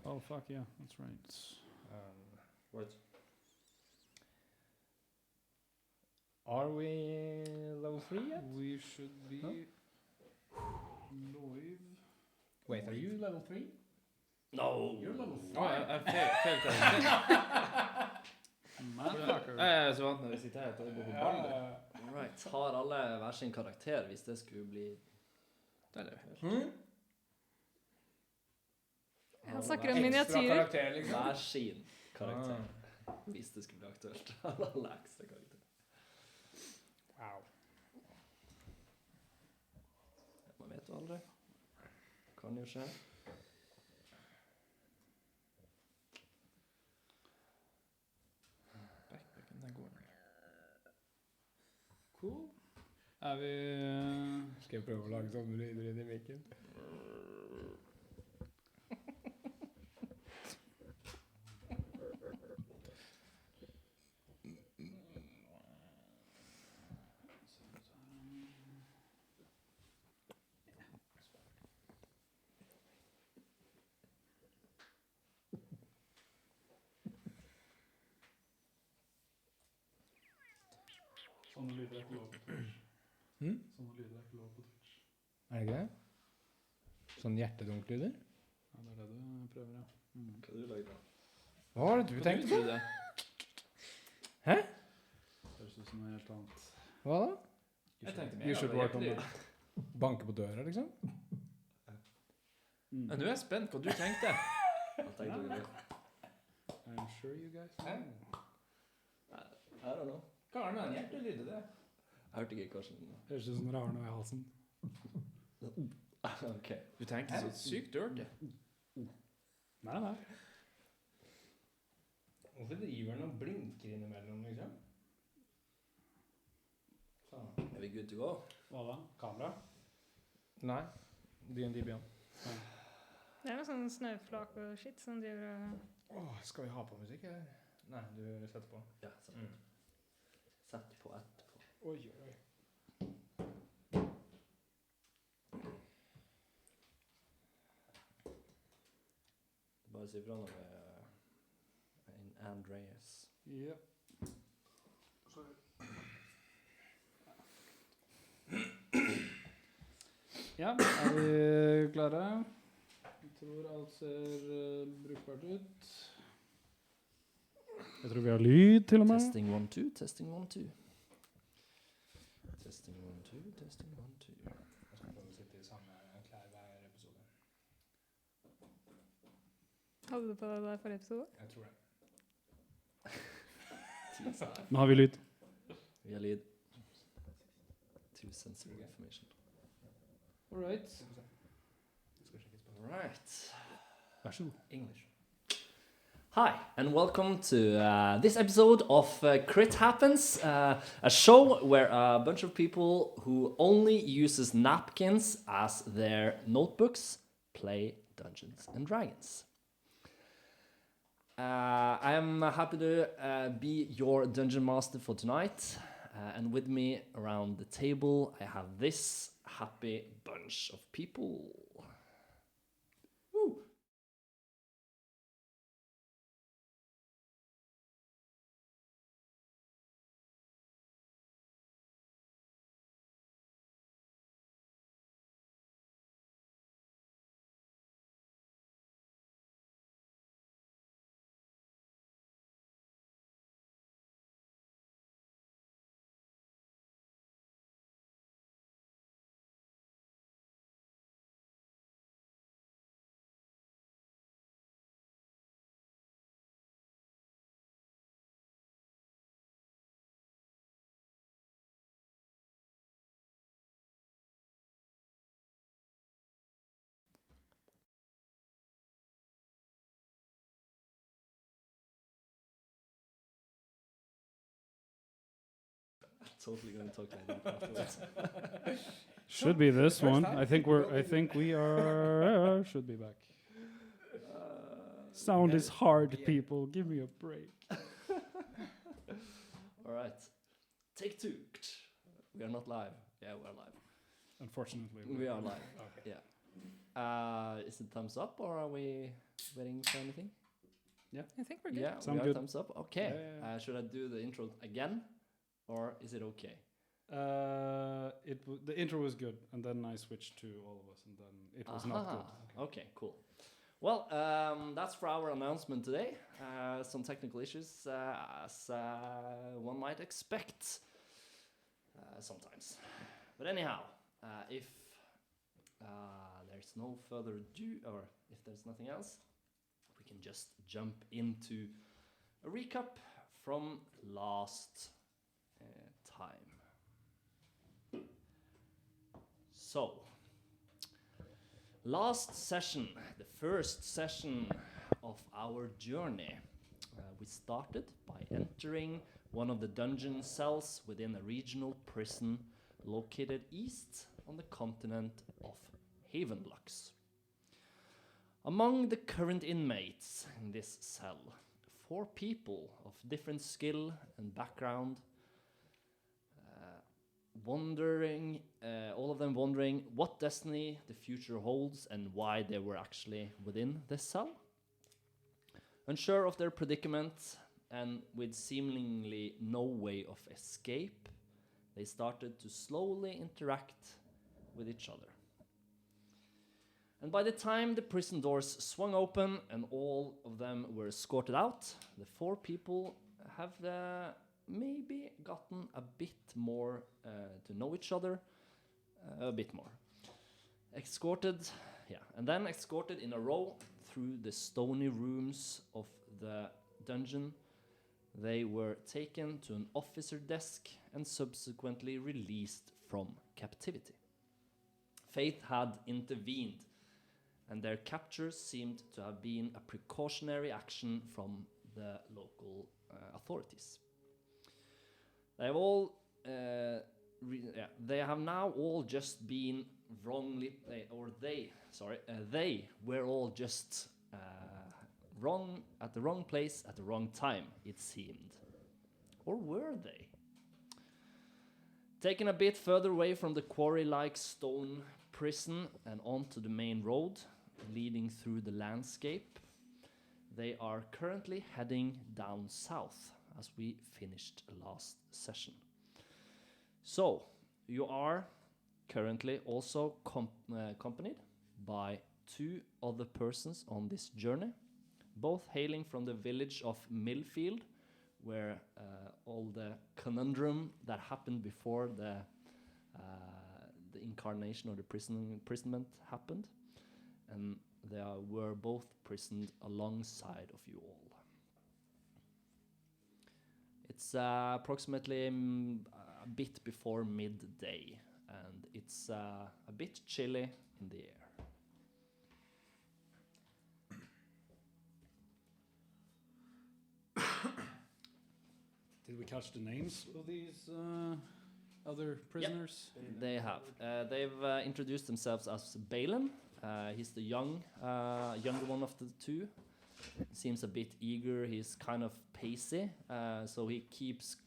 Oh, fuck yeah, that's right. Right. Are we level 3 yet? We should be live. Wait, are you level 3? No. You're level 5. I failed karakter. Motherfucker. Jeg er så vant når vi sitter her at det går på baller. Alright, har alle hver sin karakter hvis det skulle bli... Det er det helt. Han snakker om Ekstra miniatyrer. karakter, liksom. Hver sin karakter. Hvis det skulle bli aktuelt. Alle ekstra karakter. Wow. Man vet jo aldri. Kan jo skje. Backpacken, den går. Cool. Er vi... Skal jeg prøve å lage sånne lyder inn i mikken? Sånne lyder er ikke lov på Twitch. Sånne lyder er ikke lov på Twitch. Er det ikke det? Sånn hjertedunklyder? Ja, det er det du prøver, ja. Hva du lager da? Hva var det du tenkte på? det? Hæ? Det høres ut som noe helt annet. Hva da? Jeg tenkte You should mer work on banke på døra, liksom? Men nå er jeg spent hva du tenkte. Hva tenkte du det? I'm sure you guys Hæ? I don't know. Hva er det med en hjertelyd i det? Jeg hørte ikke hvordan... Høres ut som det har noe i halsen. Ok. Du tenkte så sykt dirty. Nei, nei. Hvorfor driver den og blinker innimellom, liksom? Sånn. Er vi good to go? Hva da? Kamera? Nei. D&D Beyond. Det er noe sånn snøflak og shit som driver Åh, skal vi ha på musikk, eller? Nei, du setter på. Ja, sett på. Sett på etterpå. Oi, oi. Bare si fra når det er en Andreas. Ja. Ja, er vi klare? Jeg tror alt ser brukbart ut. Jeg tror vi har lyd til og med. Testing 1, 2, testing 1, 2. Testing 1, 2, testing 1, 2. Jeg skal prøve å sitte i samme klær hver episode. Hadde du på deg der forrige episode? Jeg tror det. Nå har vi lyd. Vi har lyd. Too sensitive information. All right. Right. Vær så god. English. Hi, and welcome to this episode of Crit Happens, a show where a bunch of people who only uses napkins as their notebooks play Dungeons and Dragons. I am happy to be your dungeon master for tonight, and with me around the table I have this happy bunch of people. Woo! Totally going to talk like that afterwards. Should be this one. I think we are should be back. Sound is hard, people. Give me a break. All right. Take 2. We are not live. Yeah, we're live. Unfortunately. We are live. Okay. Yeah. Is it thumbs up or are we... waiting for anything? I think we're good. Yeah, Sound we got good. thumbs up. Okay. Yeah. Should I do the intro again, or is it okay? The intro was good, and then I switched to all of us, and then it was not good. Okay, cool. Well, that's for our announcement today. Some technical issues, as one might expect sometimes. But anyhow, if there's no further ado, or if there's nothing else, we can just jump into a recap from last time. So, last session, the first session of our journey, we started by entering one of the dungeon cells within a regional prison located east on the continent of Havenlux. Among the current inmates in this cell, 4 people of different skill and background, all of them wondering what destiny the future holds and why they were actually within this cell. Unsure of their predicament and with seemingly no way of escape, they started to slowly interact with each other. And by the time the prison doors swung open and all of them were escorted out, the 4 people have maybe gotten a bit more to know each other, a bit more. Escorted in a row through the stony rooms of the dungeon, they were taken to an officer desk and subsequently released from captivity. Fate had intervened, and their capture seemed to have been a precautionary action from the local authorities. They have now all just been wrongly, they were all just wrong at the wrong place at the wrong time, it seemed. Or were they? Taken a bit further away from the quarry-like stone prison and onto the main road leading through the landscape, they are currently heading down south as we finished last session. So, you are currently also accompanied by 2 other persons on this journey, both hailing from the village of Milfield, where all the condundrum that happened before the incarnation or the imprisonment happened, and they were both prisoned alongside of you all. It's approximately a bit before midday, and it's a bit chilly in the air. Did we catch the names of these other prisoners? Yep, they have. They've introduced themselves as Balin. He's the younger one of the 2. Seems a bit eager. He's kind of pacey, so he keeps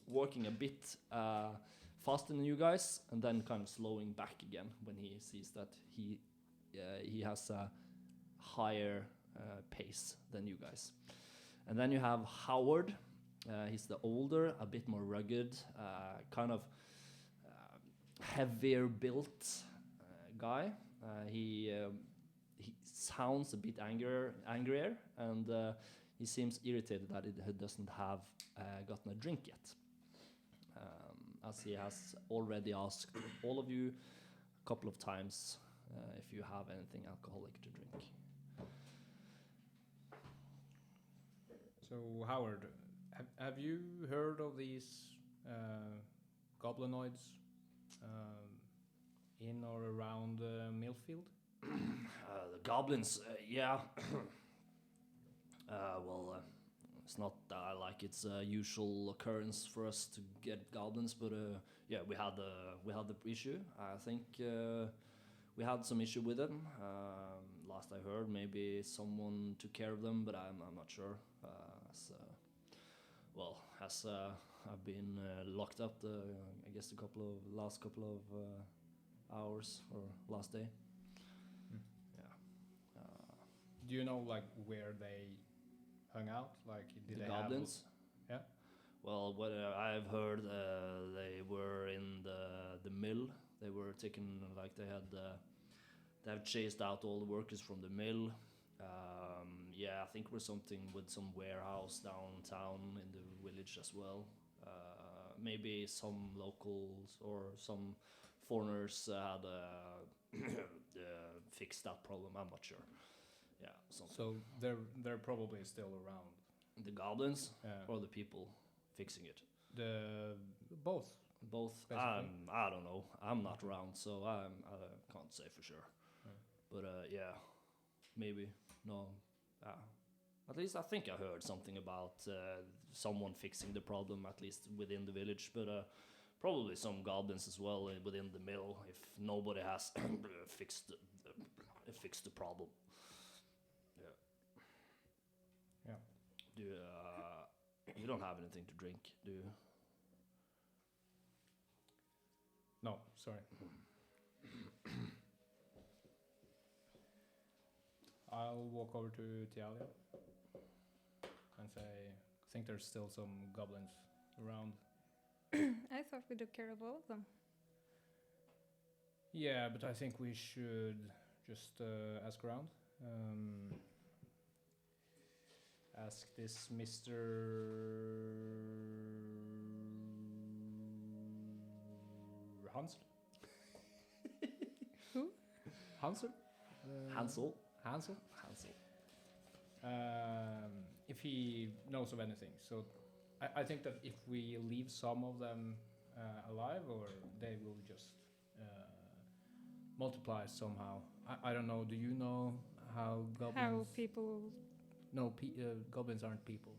working a bit faster than you guys, and then kind of slowing back again when he sees that he has a higher pace than you guys. And then you have Howard. He's the older, a bit more rugged, kind of heavier built guy. He sounds a bit angrier, and he seems irritated that he doesn't have gotten a drink yet, as he has already asked all of you a couple of times if you have anything alcoholic to drink. So, Howard, have you heard of these goblinoids in or around Milfield? The goblins, yeah. It's not like it's a usual occurrence for us to get goblins, but yeah, we had the issue. I think we had some issue with them. Last I heard, maybe someone took care of them, but I'm not sure. As I've been locked up, I guess last couple of hours or last day. Do you know like where they hung out? Like did The they goblins. Yeah. Well, what I've heard, they were in the mill. They were taken, like they have chased out all the workers from the mill. Yeah, I think it was something with some warehouse downtown in the village as well. Maybe some locals or some foreigners had fixed that problem. I'm not sure. Yeah, something. So they're probably still around. The goblins Yeah. or the people fixing it? The both. Both. Basically. I don't know. I'm not around, so I can't say for sure. Yeah. But yeah, maybe no. At least I think I heard something about someone fixing the problem, at least within the village. But probably some goblins as well within the mill, if nobody has fixed the problem. Yeah. Yeah. Do you don't have anything to drink, do you? No, sorry. I'll walk over to Tialia and say, I think there's still some goblins around. I thought we took care of all of them. Yeah, but I think we should just ask around. Ask this Mr. Hansel. Who? Hansel? Hansel. Hansel? Hansel. If he knows of anything. So I think that if we leave some of them alive, or they will just multiply somehow. I don't know. Do you know how goblins... How people... No, goblins aren't people.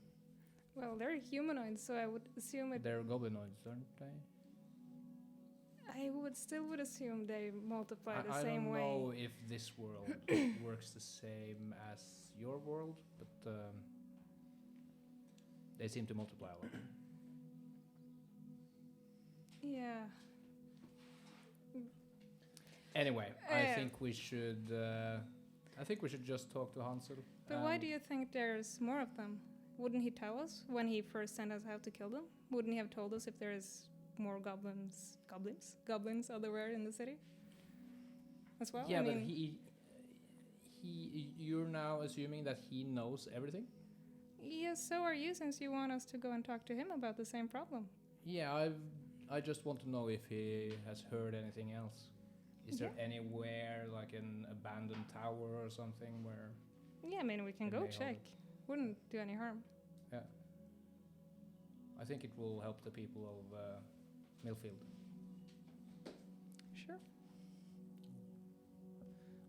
Well, they're humanoids, so I would assume it... They're goblinoids, aren't they? I would assume they multiply the same way. I don't know if this world works the same as your world, but they seem to multiply a lot. Yeah. Anyway, I think we should just talk to Hansel. But why do you think there's more of them? Wouldn't he tell us when he first sent us out to kill them? Wouldn't he have told us if there's more goblins elsewhere in the city as well? Yeah, I but mean, you're now assuming that he knows everything? yes, so are you, since you want us to go and talk to him about the same problem. Yeah, I just want to know if he has heard anything else. Is there anywhere like an abandoned tower or something where... Yeah, I mean, we can They go may check. Wouldn't do any harm. Yeah. I think it will help the people of Milfield. Sure.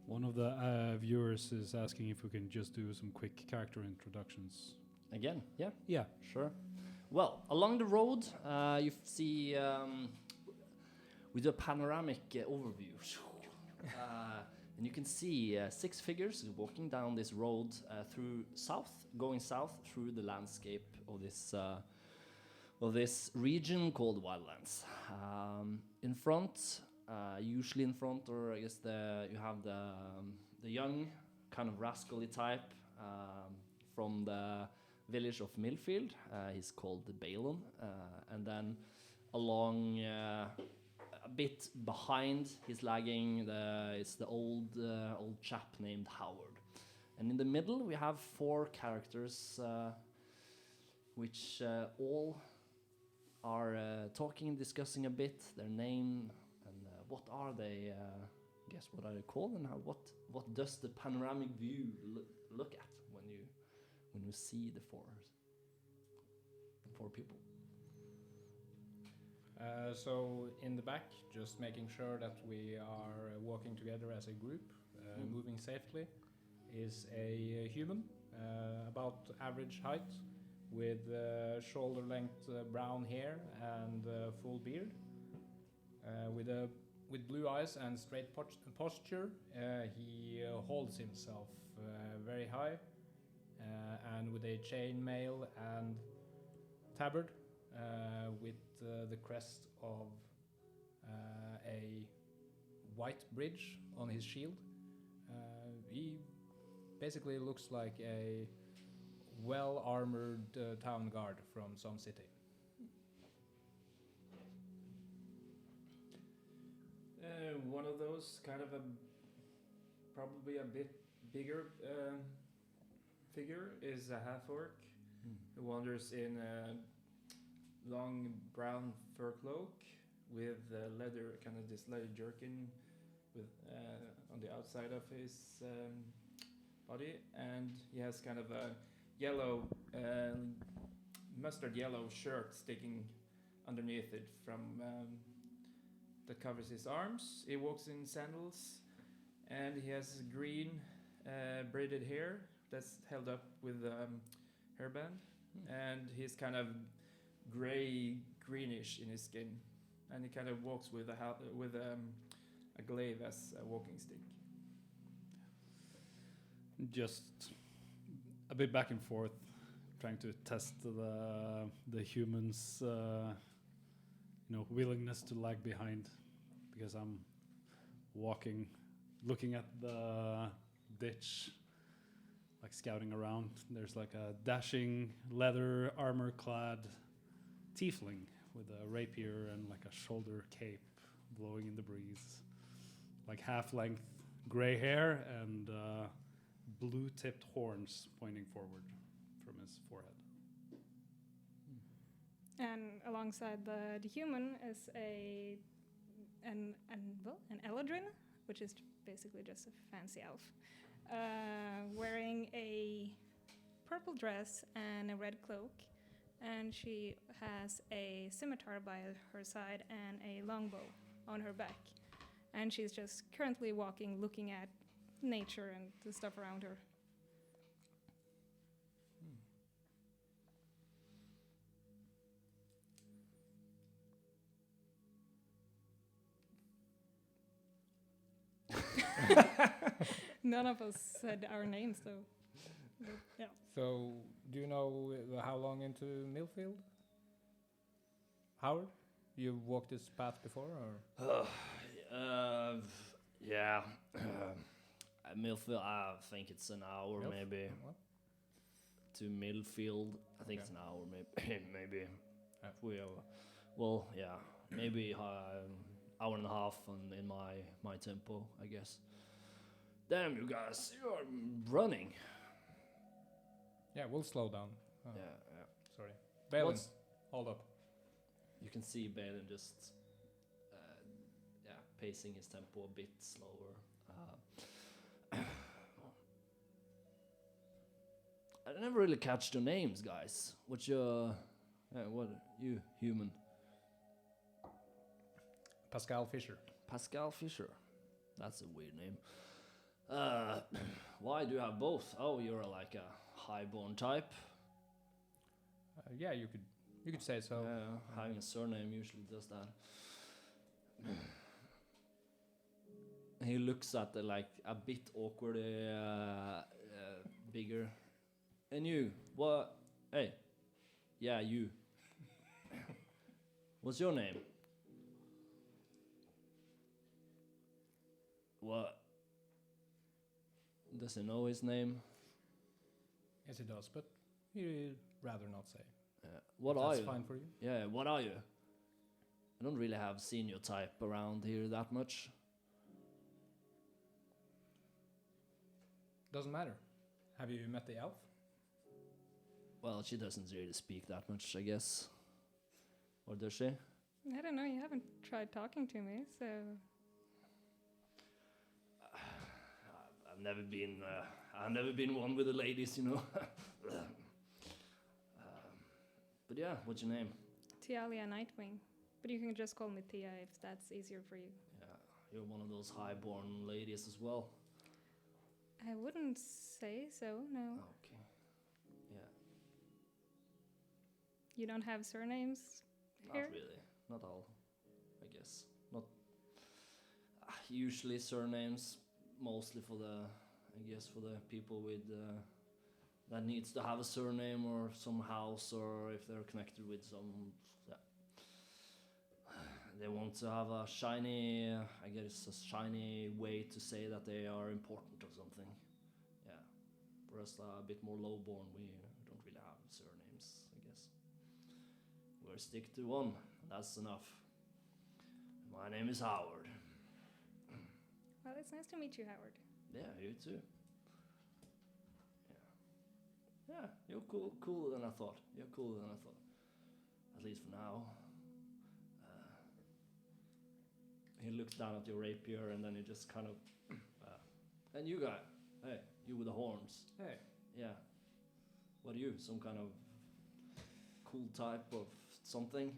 One of the viewers is asking if we can just do some quick character introductions. Again, yeah. Yeah. Sure. Well, along the road, you see we do a panoramic overview, and you can see 6 figures walking down this road going south through the landscape of this region called Wildlands. In front, usually in front, or I guess you have the young, kind of rascally type from the village of Milfield. He's called Balon, and then along a bit behind, he's lagging. It's the old chap named Howard, and in the middle we have 4 characters, which all are talking, discussing a bit their name and what are they. Guess what are they called, and what does the panoramic view look at when you see the 4 people. So in the back, just making sure that we are walking together as a group, moving safely, is a human, about average height, with shoulder-length brown hair and full beard, with blue eyes and straight posture. He holds himself very high, and with a chainmail and tabard, with the crest of a white bridge on his shield. He basically looks like a well-armored town guard from some city. One of those, kind of probably a bit bigger figure, is a half-orc who wanders in a long brown fur cloak with leather, kind of this leather jerkin with on the outside of his body, and he has kind of a yellow, mustard yellow shirt sticking underneath it from that covers his arms. He walks in sandals, and he has green braided hair that's held up with hairband, and he's kind of greenish in his skin, and he kind of walks with a glaive as a walking stick. Just a bit back and forth, trying to test the humans' willingness to lag behind, because I'm walking, looking at the ditch, like scouting around. There's like a dashing leather armor-clad tiefling with a rapier and like a shoulder cape blowing in the breeze, like half-length gray hair and blue-tipped horns pointing forward from his forehead. And alongside the human is an eladrin, which is basically just a fancy elf, wearing a purple dress and a red cloak, and she has a scimitar by her side and a longbow on her back, and she's just currently walking, looking at nature and the stuff around her. None of us said our names, though. But, yeah. So, do you know how long into Milfield? Howard? You've walked this path before, or? Yeah. Milfield, I think it's an hour, maybe. What? To Milfield, I think it's an hour, maybe. maybe. We are, well, yeah, maybe hour and a half in my tempo, I guess. Damn, you guys, you are running. Yeah, we'll slow down. Oh, Yeah. sorry. Balin, What's- hold up. You can see Balin just, pacing his tempo a bit slower. I never really catch your names, guys. What's your, what you human? Pascal Fisher. Pascal Fisher. That's a weird name. Why do you have both? Oh, you're like a highborn type. Yeah, you could say so. Having a surname usually does that. He looks at the, like a bit awkward, bigger. And you, what? Hey, yeah, you. What's your name? What? Does he know his name? Yes, he does, but he'd rather not say. What If are that's you? fine for you. Yeah, what are you? I don't really have seen your type around here that much. Doesn't matter. Have you met the elf? Well, she doesn't really speak that much, I guess. Or does she? I don't know, you haven't tried talking to me, so... I've never been one with the ladies, you know. But yeah, what's your name? Tialia Nightwing. But you can just call me Tia if that's easier for you. Yeah, you're one of those highborn ladies as well. I wouldn't say so, no. Okay. Yeah, You don't have surnames here? not really. Not all, I guess. Not usually surnames, mostly for the people with that needs to have a surname or some house, or if they're connected with some, they want to have a shiny, I guess a shiny way to say that they are important or something. Yeah, us a bit more lowborn, we don't really have surnames, I guess. We'll stick to one. That's enough. My name is Howard. Well, it's nice to meet you, Howard. Yeah, you too. Yeah, you're cooler than I thought. You're cooler than I thought. At least for now. He looks down at your rapier and then he just kind of... and you guy, hey, you with the horns. Hey. Yeah. What are you, some kind of cool type of something?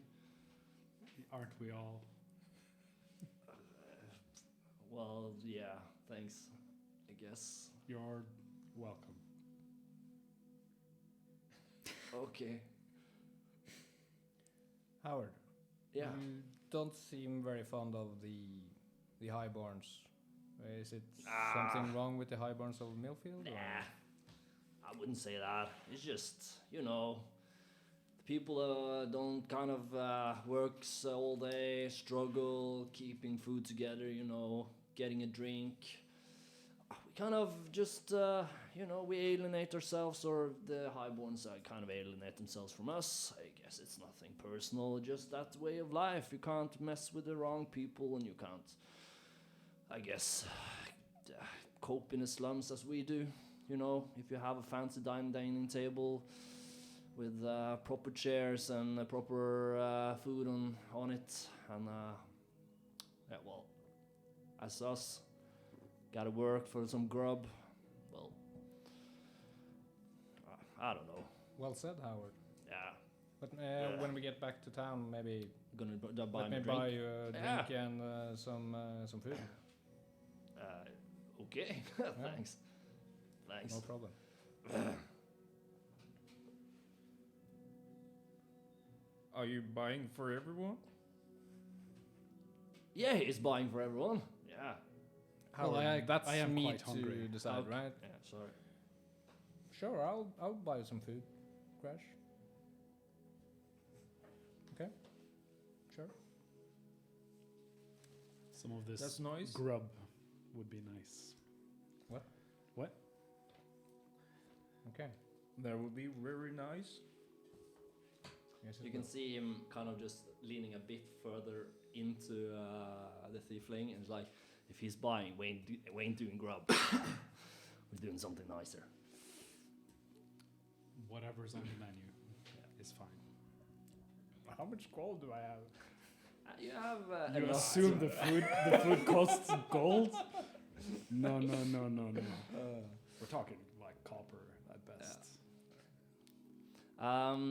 Aren't we all? Well, yeah, thanks, I guess. You're welcome. Okay. Howard. Yeah. You don't seem very fond of the highborns. Is it something wrong with the highborns of Milfield? Nah, I wouldn't say that. It's just, you know, the people don't kind of works all day, struggle, keeping food together, you know, getting a drink. We kind of just, you know, we alienate ourselves, or the highborns kind of alienate themselves from us. I guess it's nothing personal, just that way of life. You can't mess with the wrong people, and you can't, I guess, cope in the slums as we do. You know, if you have a fancy dining table with proper chairs and proper food on it, and yeah, well, as us, gotta work for some grub. Well, I don't know. Well said, Howard. Yeah, But when we get back to town, maybe gonna buy let me me a drink. buy you a Yeah. drink and some food. Okay, thanks. Thanks. No problem. Are you buying for everyone? Yeah, he's buying for everyone. Yeah. Howard, that's I am me quite to hungry. decide, Okay. right? Yeah, sorry. Sure, I'll buy you some food. Crash. Okay. Sure. Some of this That's nice. grub would be nice. What? What? Okay. That would be very nice. Yes, it You can will. see him kind of just leaning a bit further into the thiefling, and it's like, if he's buying, we ain't doing grub. We're doing something nicer. Whatever's on the menu is fine. How much gold do I have? You have You enough assume to- the food costs gold? No. We're talking like copper at best.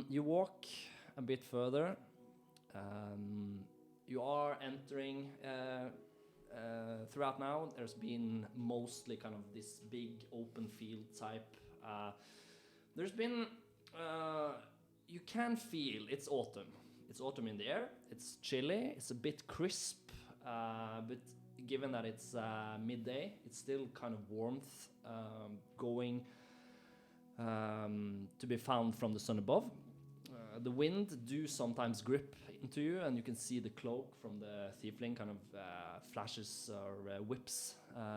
You walk a bit further. You are entering. Throughout now, there's been mostly kind of this big open field type. There's been. You can feel it's autumn. It's autumn in the air. It's chilly. It's a bit crisp, but given that it's midday, it's still kind of warmth going to be found from the sun above. The wind do sometimes grip into you, and you can see the cloak from the thiefling kind of flashes or whips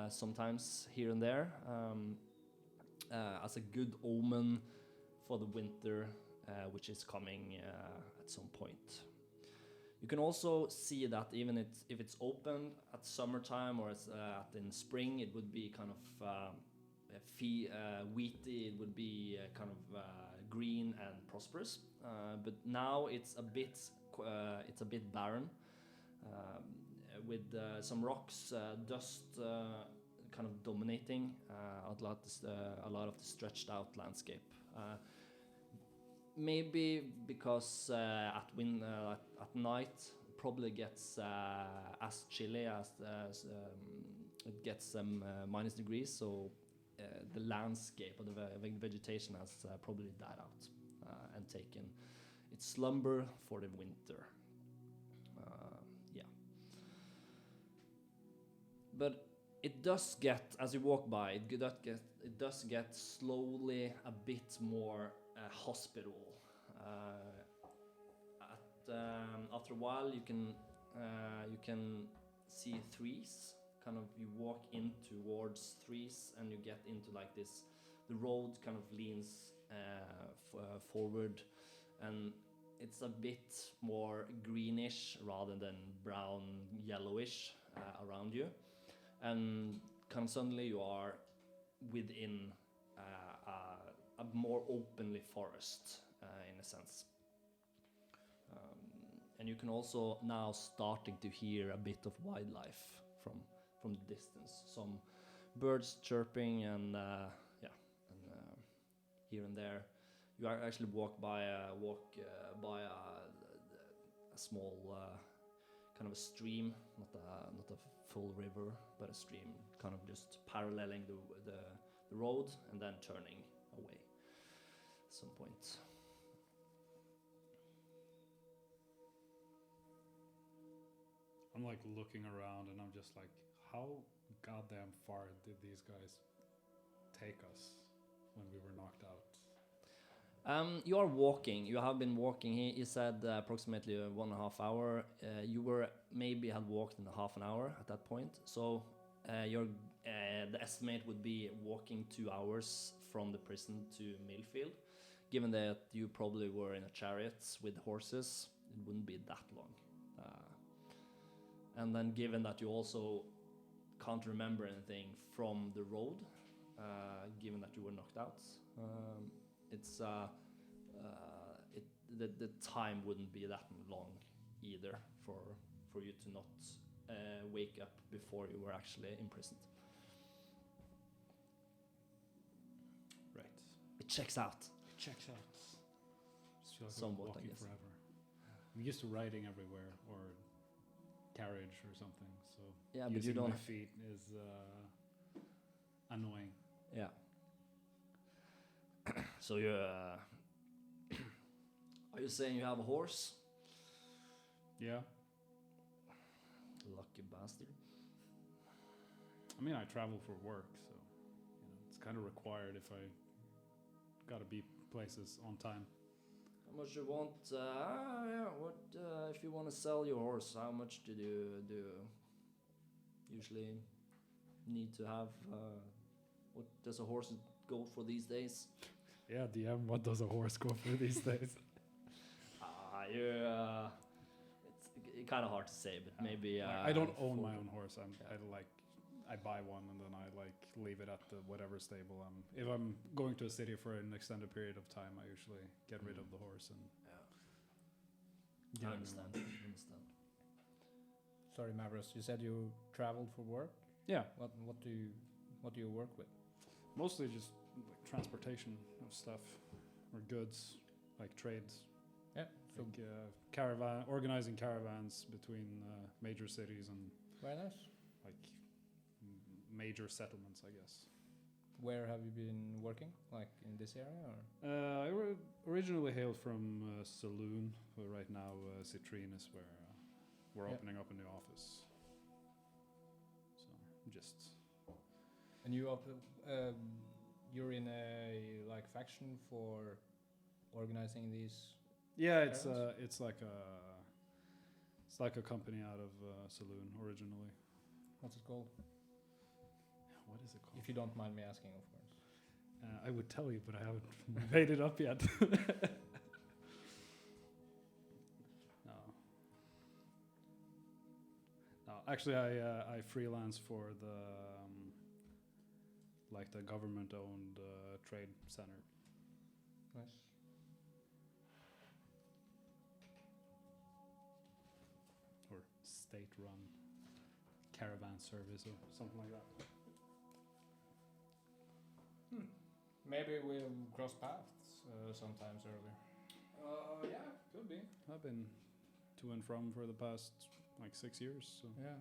sometimes here and there as a good omen for the winter, which is coming at some point. You can also see that even if it's open at summertime or it's in spring, it would be kind of wheaty. It would be kind of green and prosperous. But now it's a bit barren, with some rocks, dust kind of dominating a lot of the stretched out landscape. Maybe because at night probably gets as chilly as it gets minus degrees, so the landscape of the vegetation has probably died out and taken its slumber for the winter. Yeah. But it does get, as you walk by, it does get slowly a bit more hospitable. After a while, you can see trees. Kind of, you walk in towards trees, and you get into like this. the road kind of leans forward, and it's a bit more greenish rather than brown yellowish around you, and kind of suddenly you are within a more openly forest in a sense. And you can also now starting to hear a bit of wildlife from the distance. Some birds chirping and here and there. You are actually walk by a small kind of a stream, not a full river, but a stream, kind of just paralleling the road and then turning away at some point. I'm like looking around and I'm just like, how goddamn far did these guys take us when we were knocked out? You are walking. You have been walking. He said approximately 1.5 hour. You were maybe had walked in half an hour at that point. So the estimate would be walking 2 hours from the prison to Milfield. Given that you probably were in a chariot with horses, it wouldn't be that long. And then given that you also can't remember anything from the road, given that you were knocked out, the time wouldn't be that long either for you to not wake up before you were actually imprisoned. Right. It checks out. It checks out. Just feel like Somewhat, I'm I walking guess. forever. I'm used to riding everywhere or carriage or something, so Yeah, but you using don't. my feet is annoying. Yeah. So you are you saying you have a horse? Yeah. Lucky bastard. I mean, I travel for work, so it's kind of required if I gotta be places on time. How much you want? What if you want to sell your horse? How much do you usually need to have? What does a horse go for these days? Yeah, DM, what does a horse go for these days? It's kind of hard to say, but maybe. I don't own my 40. own horse. I buy one and then I leave it at the whatever stable. If I'm going to a city for an extended period of time, I usually get rid of the horse and I get a new understand. one. Understand. Sorry, Mavros, you said you traveled for work. Yeah, What do you work with? mostly just like transportation of stuff or goods, like trades. Yeah. So Like organizing caravans between major cities and very nice. like major settlements, I guess. Where have you been working? Like in this area or? I originally hailed from Saloon, but right now Citrine is where we're Yeah. opening up a new office. So just And you're in a like faction for organizing these. yeah, it's Caravans? it's like a company out of Saloon originally. What's it called? What is it called? If you don't mind me asking, of course. I would tell you, but I haven't made it up yet. No. No, actually, I freelance for the like the government-owned trade center. Nice. Or state-run caravan service or something like that. Maybe we'll cross paths sometimes earlier. Yeah, could be. I've been to and from for the past like 6 years, so Yeah.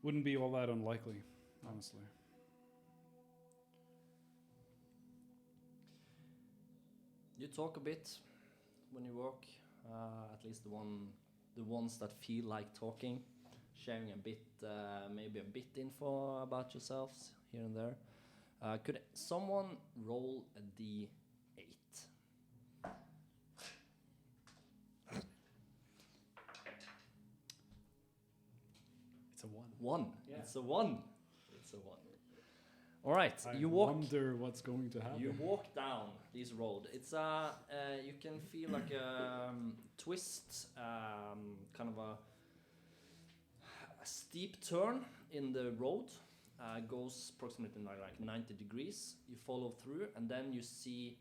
wouldn't be all that unlikely, honestly. You talk a bit when you work, at least the ones that feel like talking, sharing a bit, maybe a bit info about yourselves here and there. Could someone roll a D8? It's a one. One. Yeah. It's a one. It's a one. All right, I you walk. wonder what's going to happen. You walk down this road. It's you can feel like a twist, kind of a steep turn in the road. Goes approximately like 90 degrees. You follow through, and then you see.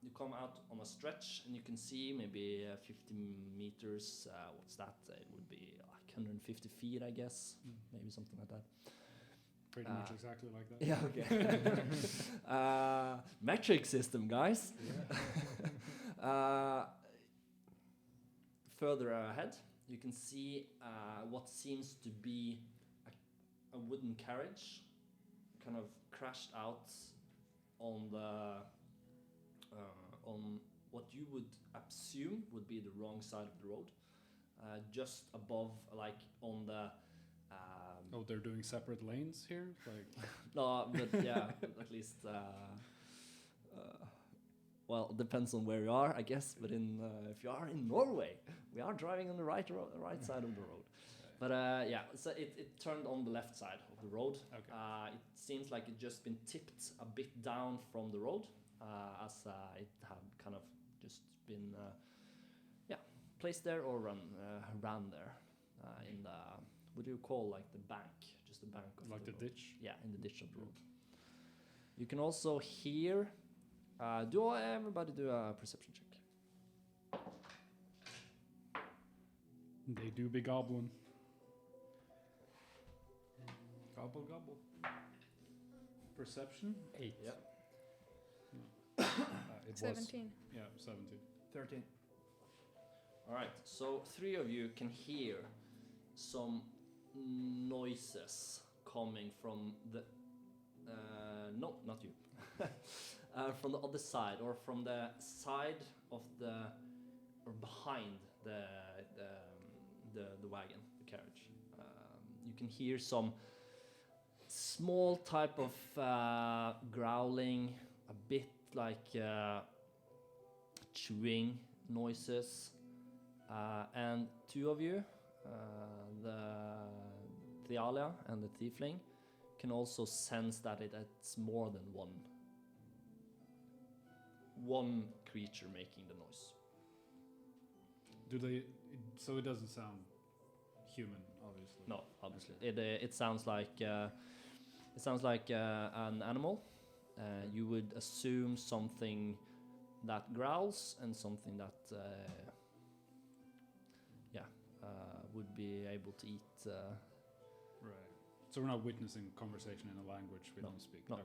You come out on a stretch, and you can see maybe 50 meters. What's that? It would be like 150 feet, I guess. Maybe something like that. Pretty much exactly like that. Yeah, okay. Metric system, guys. Further ahead, you can see what seems to be a wooden carriage, kind of crashed out on the on what you would assume would be the wrong side of the road, just above, like on the. Oh, they're doing separate lanes here? Like No, but yeah, at least. Well, it depends on where you are, I guess. But if you are in Norway, we are driving on the right side of the road. But yeah, so it turned on the left side of the road. Okay. It seems like it just been tipped a bit down from the road, as it had kind of just been placed there or ran there in the. What do you call like the bank? Just the bank of like the road. ditch? Yeah, in the ditch of the road. You can also hear. Everybody do a perception check? They do be goblin. Gobble gobble. Perception? 8. Yep. It 17. was. Yeah, 17. 13. All right. So 3 of you can hear some noises coming from the. No, not you. From the other side, or from the side of the, or behind the wagon, the carriage. You can hear some small type of growling, a bit like chewing noises, and 2 of you, the Thalia and the Tiefling, can also sense that it's more than one creature making the noise. Do they? So it doesn't sound human, obviously. No, obviously. It sounds like an animal. You would assume something that growls and something that would be able to eat. Right. So we're not witnessing conversation in a language we No, don't speak. no. Okay.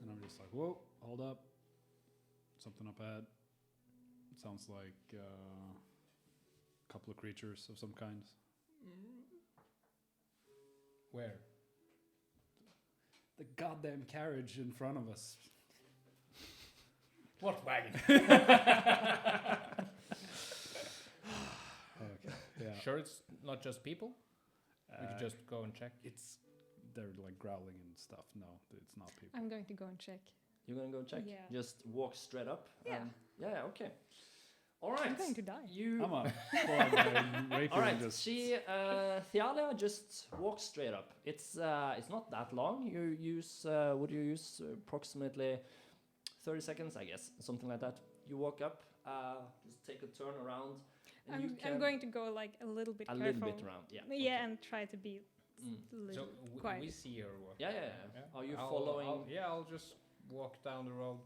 And I'm just like, whoa, hold up. Something up ahead. It sounds like a couple of creatures of some kind. Where? The goddamn carriage in front of us. What wagon? Okay. Yeah. Sure, it's not just people. We could just go and check. They're like growling and stuff. No, it's not people. I'm going to go and check. You're gonna go check? Yeah. Just walk straight up? Yeah. Yeah, okay. All right. I'm going to die. You. I'm a rapier. All right. Just Thalia just walks straight up. It's not that long. You use what do you use? Approximately 30 seconds, I guess, something like that. You walk up, just take a turn around, and you can I'm going to go like a little bit a careful. little bit around. Yeah. Yeah, okay. and try to be Mm. a little So quiet. we see her walk. Yeah. Are you following? I'll just walk down the road.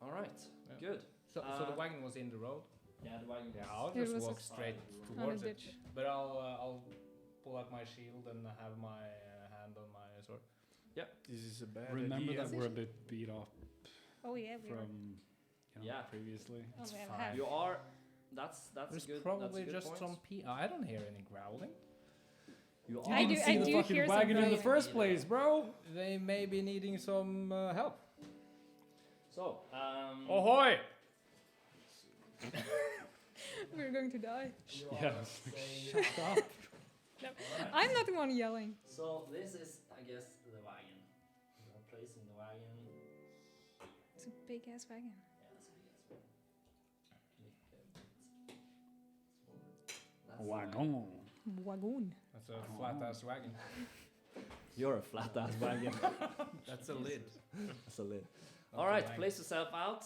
All right. Yeah. Good. So the wagon was in the road. Yeah, the wagon. Yeah, I'll It just was walk a- straight on a towards it. ditch. But I'll pull out my shield and have my hand on my sword. This is a bad remember idea. that we're a bit beat up Oh yeah, we were. from Yeah. previously. Oh, It's we have fine. half. You are. That's There's good. probably that's a good just point. some I don't hear any growling. You You are. I didn't do- see I the do fucking hear some wagon in the growling. first place, bro. They may be needing some help. So. Ahoy! We're going to die. You Yeah. are saying- Shut up. I'm not the one yelling. So this is, I guess, the wagon. You are placing the wagon. It's a big ass wagon. Yeah, that's a big ass wagon. Click a bit. That's the Wagon. Wagon. That's a flat ass wagon. You're a flat ass wagon. That's a lid. That's a lid. Not All a right, wagon. place yourself out,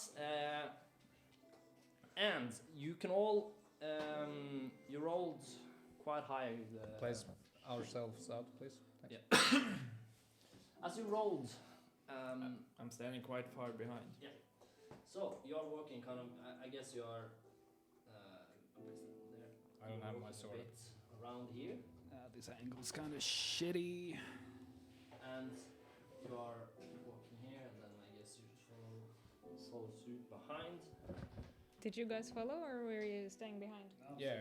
and you can all. You rolled quite high. Place ourselves out, please. Thanks. Yeah. As you rolled. I'm standing quite far behind. So you're walking kind of. I guess you are. There. I don't have my A sword. bit around here, This angle's kind of shitty. and you are walking here, and then I guess you just follow suit behind. Did you guys follow, or were you staying behind? Yeah.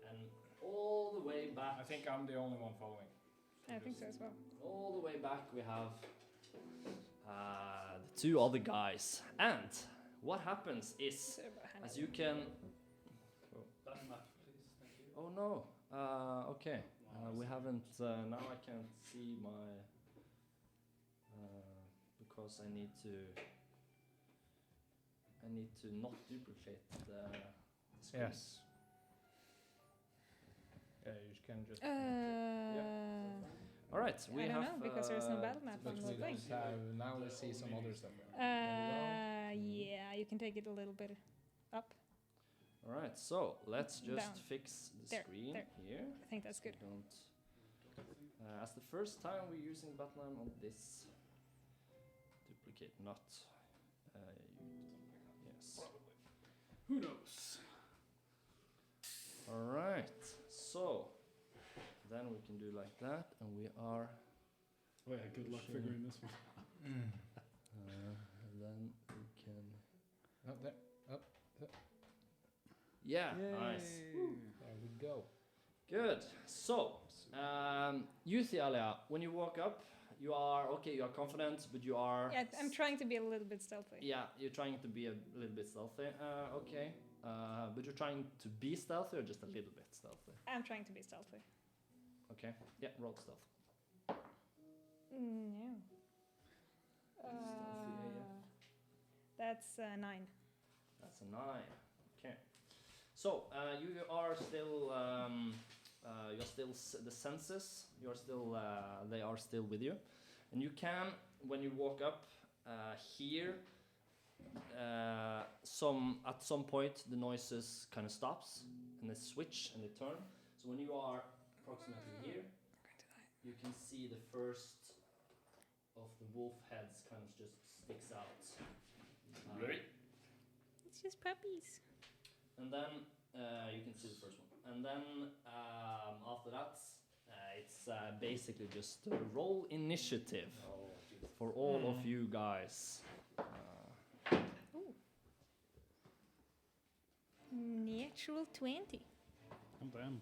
And all the way back. I think I'm the only one following. I think so as well. All the way back we have the two other guys. And what happens is, So behind as it. you can... Oh no, okay. We haven't, now I can't see my... because I need to not duplicate the screen. Yes. Yeah, you can just. All right, we I don't have... know, because there's no battle map But on we the thing. don't have. Now we see some other stuff. Yeah, you can take it a little bit up. All right, so let's just Down. fix the There, screen there. here. I think that's good. Don't. As the first time we're using Batman on this, duplicate not. Yes. Who knows? All right. So then we can do like that, and we are. Oh yeah, good luck Sure. figuring this one. And then we can. Up there. Yeah. Nice. There we go. Good. So, you, Thialia, when you walk up, you are okay. You are confident, but you are. Yeah, I'm trying to be a little bit stealthy. Yeah, you're trying to be a little bit stealthy. Okay. But you're trying to be stealthy or just a little bit stealthy? I'm trying to be stealthy. Okay. Yeah, roll stealth. No. That's 9. That's a 9. Okay. So you are still. You're still the senses. You're still. They are still with you, and you can when you walk up hear. At some point the noises kind of stops and they switch and they turn. So when you are approximately here, you can see the first of the wolf heads kind of just sticks out. It's just puppies. And then you can see the first one. And then after that, it's basically just roll initiative for all of you guys. Ooh. Natural 20. Oh damn.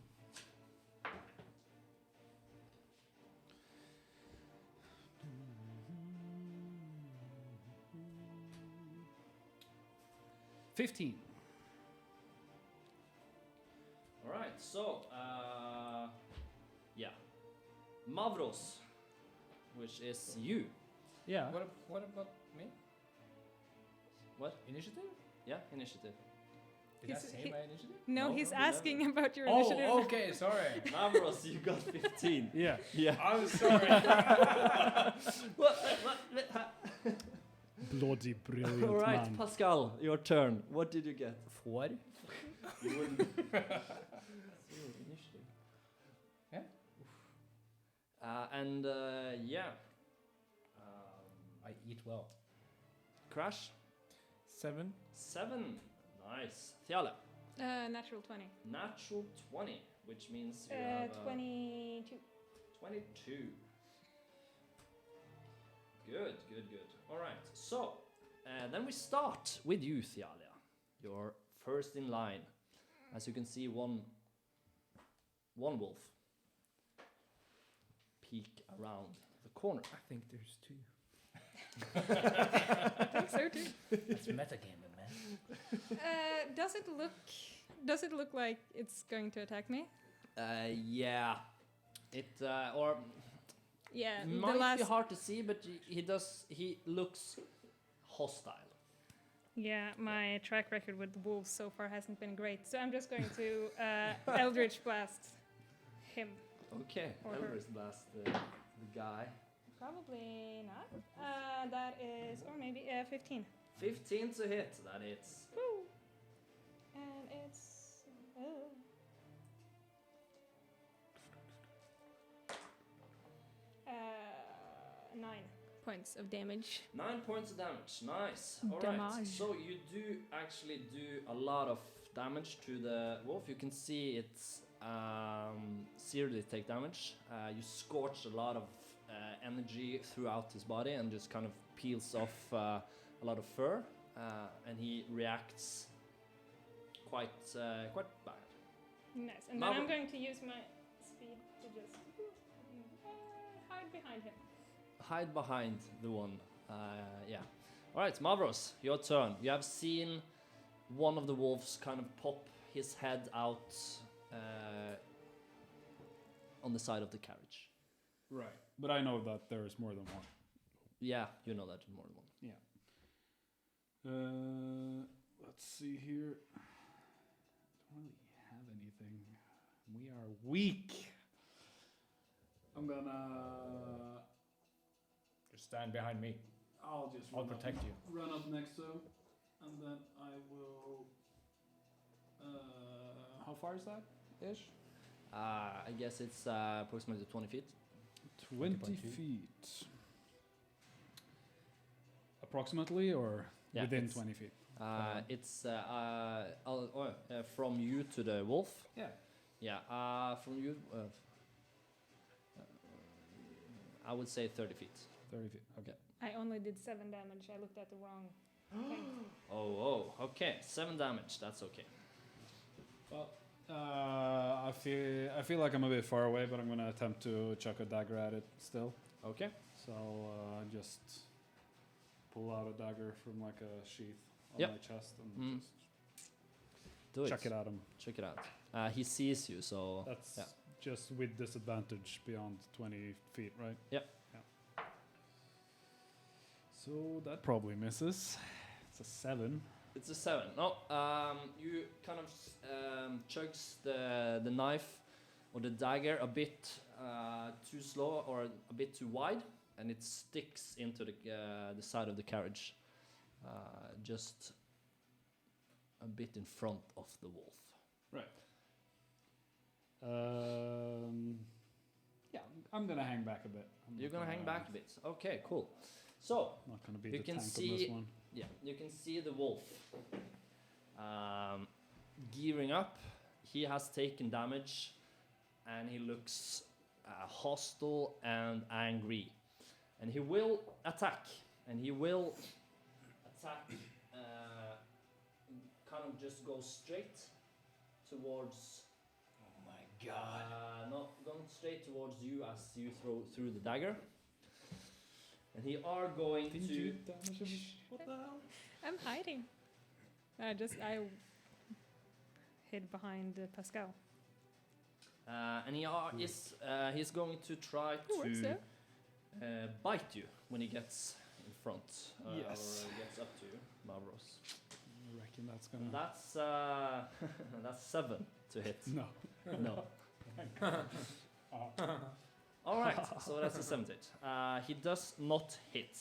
$15. All right, so yeah, Mavros, which is you. Yeah. What about me? What? Initiative? Yeah, initiative. Did I He's- say he- my initiative? No, No, he's no, asking about your initiative. Oh, okay, sorry. Mavros, you got 15. Yeah. Yeah. I'm sorry. What? Bloody brilliant All right, man. Pascal, your turn. What did you get? 4. You wouldn't. Initiative. Yeah. And yeah. I eat well. Crash 7. 7. Nice. Thiala. Natural 20. Natural 20, which means you have 22. 22. Good. All right. So then we start with you, Thialia. You're first in line. As you can see, one wolf peek around the corner. I think there's 2. I think so too. It's metagaming, man. Does it look like it's going to attack me? Yeah. It or Yeah, might the last be hard to see, but he looks hostile. Yeah, my track record with wolves so far hasn't been great, so I'm just going to Eldritch Blast him. Okay, Or her. Eldritch Blast the guy. Probably not. That is, or maybe 15. 15 to hit, that hits. Woo! And it's 9 points of damage. 9 points of damage, nice. Alright, Damage. so you do actually do a lot of damage to the wolf. You can see it's seriously take damage. You scorch a lot of energy throughout his body and just kind of peels off a lot of fur. And he reacts quite bad. Nice. And then Mavro- I'm going to use my speed to just hide behind him. Hide behind the one. Yeah. All right, Mavros, your turn. You have seen one of the wolves kind of pop his head out on the side of the carriage. Right. But I know that there is more than one. Yeah, you know that more than one. Let's see here. Don't really have anything. We are weak. I'm gonna. Just stand behind me. I'll just. I'll run up- protect you. Run up next to him, and then I will. How far is that? Ish. I guess it's approximately 20 feet. 20 20.2. feet. Approximately, or Yeah, within it's- 20 feet. It's from you to the wolf. Yeah. Yeah, from you. I would say 30 feet. 30 feet. Okay. I only did 7 damage. I looked at the wrong thing. Oh, okay. 7 damage. That's okay. Well, I feel like I'm a bit far away, but I'm gonna attempt to chuck a dagger at it still. Okay. So just pull out a dagger from like a sheath on Yep. my chest and Mm. just Do it. chuck it at him. Check it out. He sees you, so That's yeah. just with disadvantage beyond 20 feet, right? Yep. Yeah. So that probably misses. It's a 7. It's a 7. No, you kind of chugs the knife or the dagger a bit too slow or a bit too wide, and it sticks into the side of the carriage, just a bit in front of the wolf. Right. Yeah, I'm gonna hang back a bit. I'm You're not gonna hang back a bit. Okay, cool. So Not gonna be You the can tank on see- this one. yeah, you can see the wolf gearing up. He has taken damage, and he looks hostile and angry. And he will attack. And he will attack. Kind of just go straight towards. Oh my god. Not going straight towards you as you through the dagger. And he are going Didn't to. you damage him? What the hell? I'm hiding. I hid behind Pascal. And he's going to try It works, to yeah. bite you when he gets in front Yes. or gets up to you, Mavros. I reckon that's And gonna. that's 7 to hit. No. No. All right, so that's a 7 to hit. He does not hit,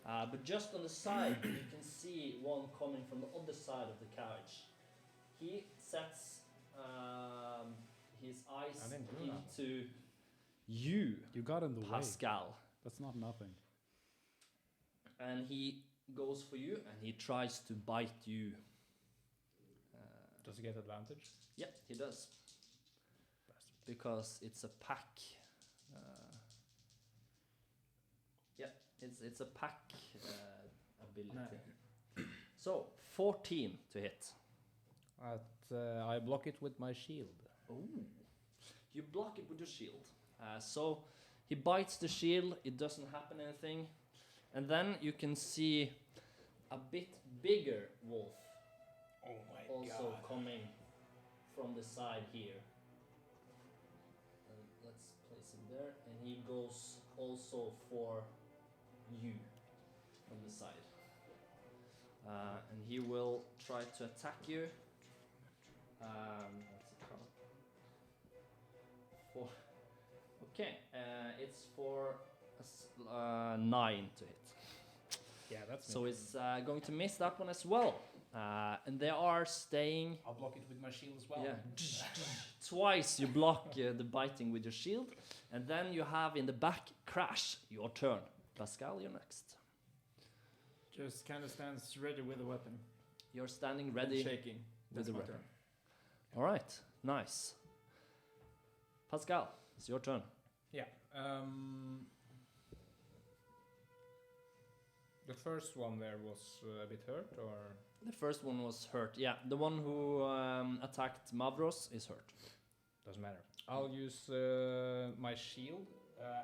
but just on the side you can see one coming from the other side of the carriage. He sets his eyes I didn't do that. into you, You got in the way. Pascal, That's not nothing. and he goes for you and he tries to bite you. Does he get advantage? Yeah, he does. Because it's a pack. Yeah, it's a pack ability. So 14 to hit. I block it with my shield. Oh, you block it with your shield. So he bites the shield. It doesn't happen anything, and then you can see a bit bigger wolf. Oh my Also coming from the side here. Let's place him there, and he goes also for you from the side. And he will try to attack you. What's it called? Okay, it's for a 9 to hit. Yeah, that's So it's going to miss that one as well. And they are staying. I'll block it with my shield as well. Yeah. Twice you block the biting with your shield. And then you have in the back Crash, your turn. Pascal, you're next. Just kind of stands ready with a weapon. You're standing And ready shaking. with That's the my weapon. turn. All right, nice. Pascal, it's your turn. Yeah. The first one there was a bit hurt, or The first one was hurt. Yeah, the one who attacked Mavros is hurt. doesn't matter. I'll use my shield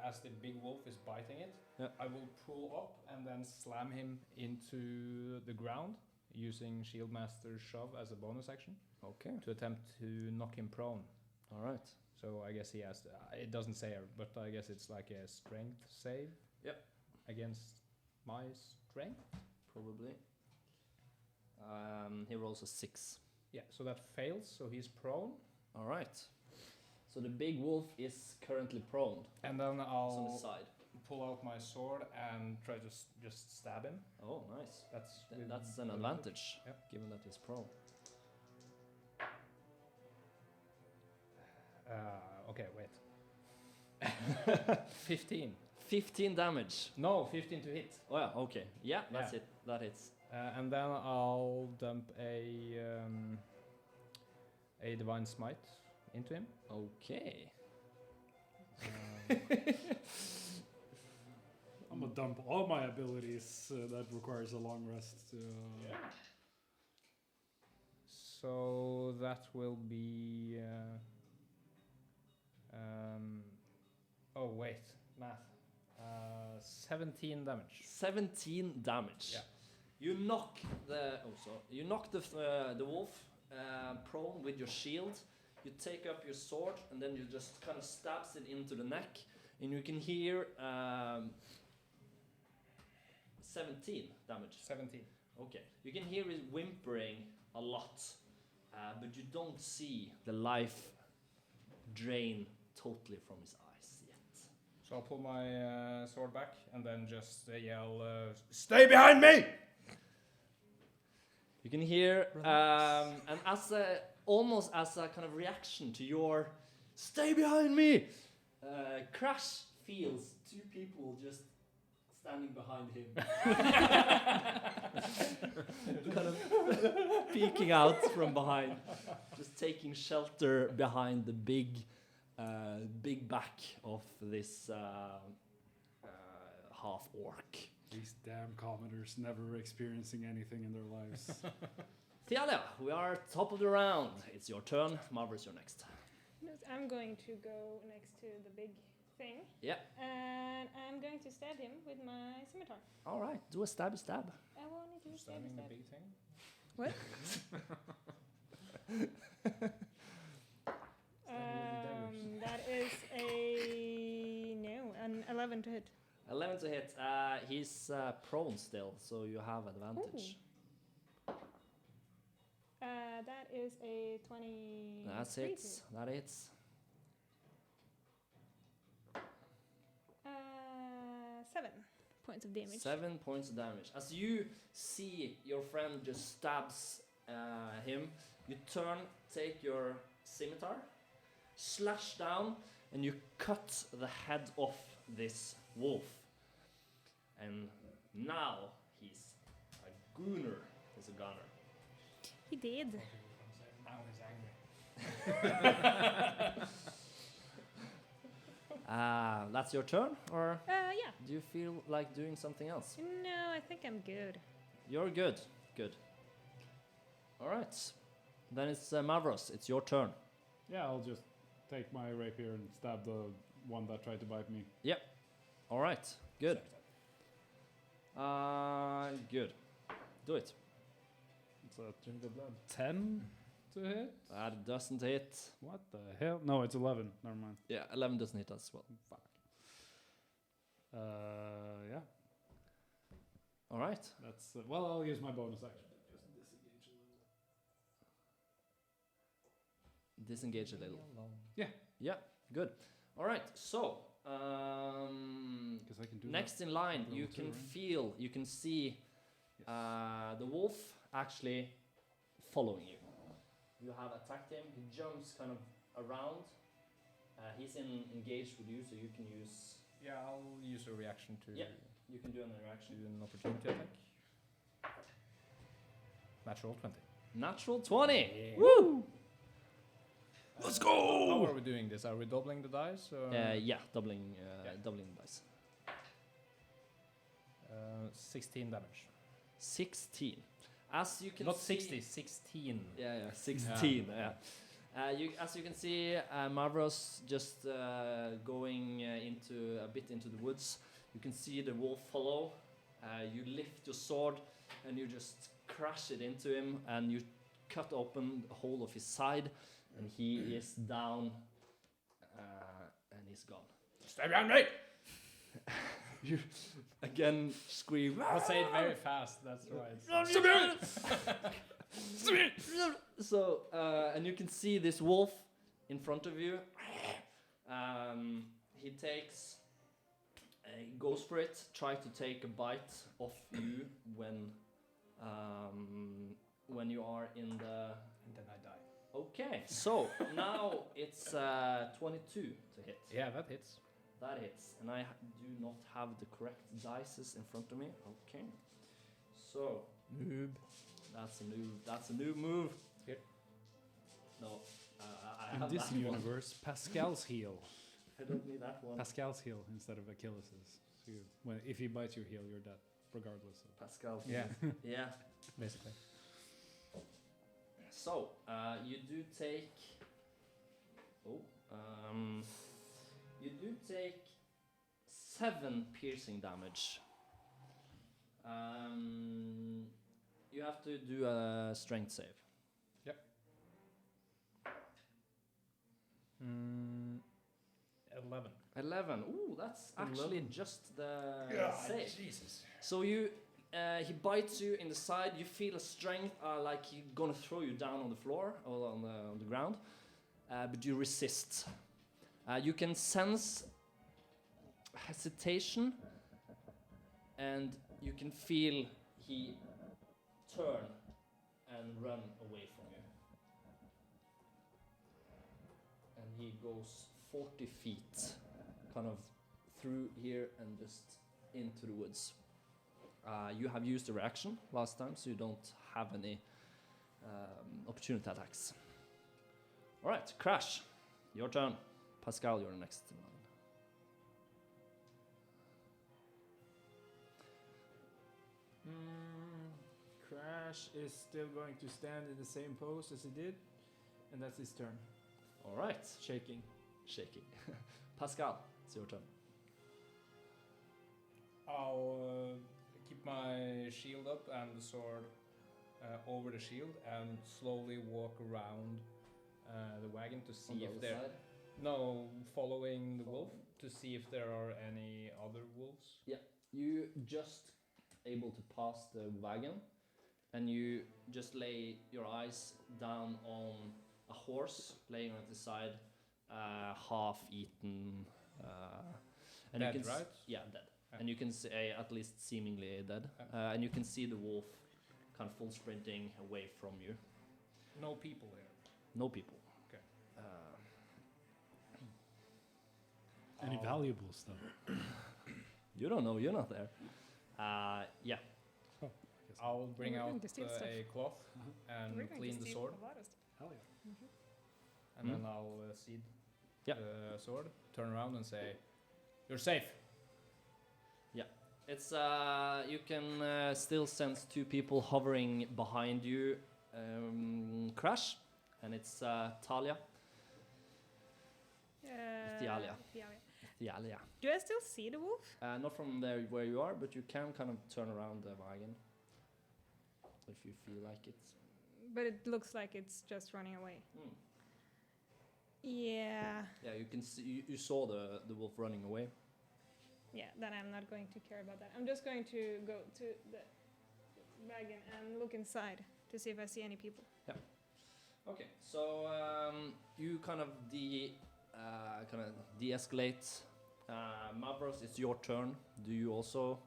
as the big wolf is biting it. Yeah. I will pull up and then slam him into the ground using Shieldmaster Shove as a bonus action Okay. to attempt to knock him prone. All right. So I guess he has to, it doesn't say, but I guess it's like a strength save. Yep. Against my strength. Probably. He rolls a 6. Yeah, so that fails, so he's prone. All right. So the big wolf is currently prone. And then It's on the I'll side. pull out my sword and try to just stab him. Oh, nice. That's That's an advantage, Yep. given that he's prone. Okay, wait. 15. 15 damage. No, 15 to hit. Oh yeah, okay. Yeah, that's Yeah. it. That hits. And then I'll dump a divine smite into him. Okay. I'm gonna dump all my abilities that requires a long rest. So that will be. Oh wait, math. 17 damage. 17 damage. Yeah. You knock the wolf prone with your shield. You take up your sword and then you just kind of stabs it into the neck, and you can hear 17 damage. 17. Okay. You can hear it whimpering a lot, but you don't see the life drain totally from his eyes yet. So I'll pull my sword back and then just yell, "Stay behind me!" You can hear, and almost as a kind of reaction to your "Stay behind me!" Crash feels 2 people just standing behind him, kind of peeking out from behind, just taking shelter behind the big back of this half orc. These damn commoners never experiencing anything in their lives. Thialia, we are top of the round. It's your turn. Marvel's your next. Yes, I'm going to go next to the big thing. Yeah. And I'm going to stab him with my scimitar. All right. Do a stabby stab. I want to do a stabby Stabbing the stab. big thing. What? That is an 11 to hit. 11 to hit. He's prone still, so you have advantage. That is a 20. That hits. That hits. 7 points of damage. 7 points of damage. As you see your friend just stabs him, you turn, take your scimitar, slash down, and you cut the head off this wolf. And now he's a gooner. He's a gunner. He did. Now he's angry. That's your turn, or Yeah. do you feel like doing something else? No, I think I'm good. You're good. Good. All right. Then it's Mavros. It's your turn. Yeah, I'll just take my rapier and stab the one that tried to bite me. Yep. All right. Good. Good. Do it. It's a drink of blood. 10 to hit? That doesn't hit. What the hell? No, it's 11. Never mind. Yeah, 11 doesn't hit as well. Fuck. Yeah. All right. That's well. I'll use my bonus action. Just disengage a little. Disengage a little. Yeah. Good. All right. So Because I can do next in line, level you 2, can right? feel, you can see the wolf actually following you. You have attacked him. He jumps kind of around. He's engaged with you, so you can use. Yeah, I'll use a reaction to Yeah. You can do an do interaction. an opportunity attack. Natural 20. Natural 20. Yeah. Woo! Let's go! How are we doing this? Are we doubling the dice? Or? Yeah, doubling Okay. doubling the dice. 16 damage. 16. As you can Not see, 60, 16. Yeah, 16. Yeah. As you can see, Mavros just going into a bit into the woods. You can see the wolf follow. You lift your sword and you just crash it into him, and you cut open the whole of his side, and he is down, and he's gone. Stay behind me! You again scream. I'll say it very fast, that's right. So, and you can see this wolf in front of you. He takes, he goes for it, try to take a bite off you when you are in the. And then I die. Okay, so now it's 22 to hit. Yeah, that hits. That hits, and I do not have the correct dices in front of me. Okay, so Noob. that's a noob. That's a noob move. Here. No, I In have this that one. universe, Pascal's heal. I don't need that one. Pascal's heal instead of Achilles's. So if he bites your heel, you're dead, regardless of. Pascal. Yeah, Yeah. basically. So you do take. You do take 7 piercing damage. You have to do a strength save. 11. 11. Ooh, that's actually just the save. Jesus. So you, he bites you in the side. You feel a strength, like he's gonna throw you down on the floor or on the ground, but you resist. You can sense hesitation, and you can feel he turn and run away from you. And he goes 40 feet, kind of through here and just into the woods. You have used a reaction last time, so you don't have any opportunity attacks. All right, Crash, your turn. Pascal, you're next in line. Crash is still going to stand in the same pose as he did, and that's his turn. All right, Shaking. shaking. Pascal, it's your turn. I'll keep my shield up and the sword over the shield and slowly walk around the wagon to see if there. No, following the wolf to see if there are any other wolves. You just able to pass the wagon, and you just lay your eyes down on a horse laying at the side, half eaten. And Dead, you can right? Yeah, dead. Yeah. And you can see, at least seemingly dead. And you can see the wolf kind of full sprinting away from you. No people here. No people. Okay. Any I'll- valuable stuff? You don't know. You're not there. Yeah. Oh, I guess I'll bring We're out going to steal stuff. a cloth and We're going clean to the steal sword, a lot of stuff. Hell yeah. and then I'll seed Yeah. the sword, turn around and say, "You're safe." It's you can still sense 2 people hovering behind you, Crash, and it's Talia. Thalia. Thalia. Do I still see the wolf? Not from there where you are, but you can kind of turn around the wagon if you feel like it. But it looks like it's just running away. Yeah. Yeah, you can see. You saw the wolf running away. Yeah, then I'm not going to care about that. I'm just going to go to the wagon and look inside to see if I see any people. Okay, so you kind of de-escalate. Mavros, it's your turn. Do you also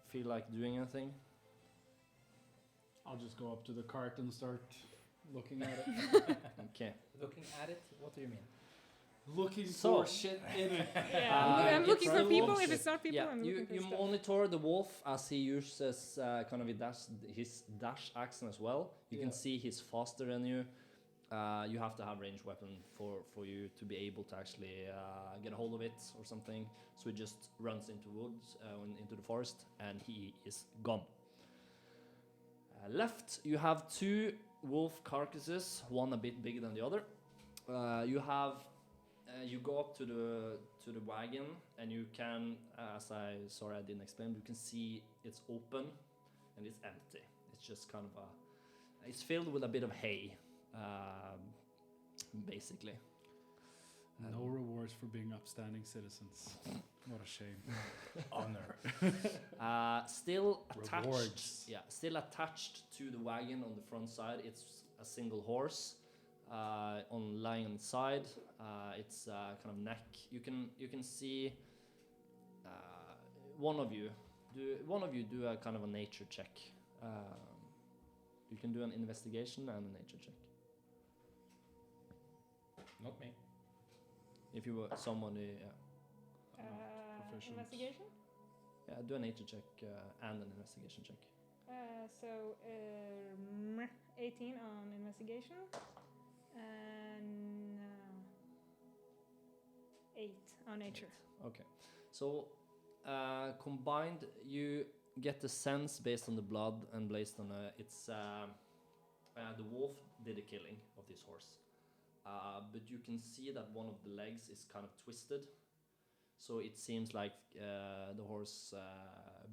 feel like doing anything? I'll just go up to the cart and start looking at it. Okay. Looking at it, what do you mean? Looking So- for shit in it. Yeah, I'm looking it's for a people. wolf If it's not people, Yeah, I'm you, looking for you stuff. monitor the wolf as he uses kind of his dash action as well. You can Yeah. see he's faster than you. You have to have ranged weapon for you to be able to actually get a hold of it or something. So he just runs into woods, into the forest, and he is gone. Left, you have two wolf carcasses, one a bit bigger than the other. You go up to the wagon, and you can, I didn't explain, you can see it's open and it's empty. It's just kind of it's filled with a bit of hay, basically. No rewards for being upstanding citizens. What a shame. Honor. Still attached. Rewards. Yeah, still attached to the wagon on the front side. It's a single horse. Lying on its side, it's kind of neck. You can see one of you do a kind of a nature check. You can do an investigation and a nature check. Not me. If you were someone, Proficient. Investigation. yeah, do a nature check and an investigation check. So 18 on investigation and 8 on nature. Okay, so combined, you get the sense based on the blood and based on it's the wolf did the killing of this horse, but you can see that one of the legs is kind of twisted, so it seems like the horse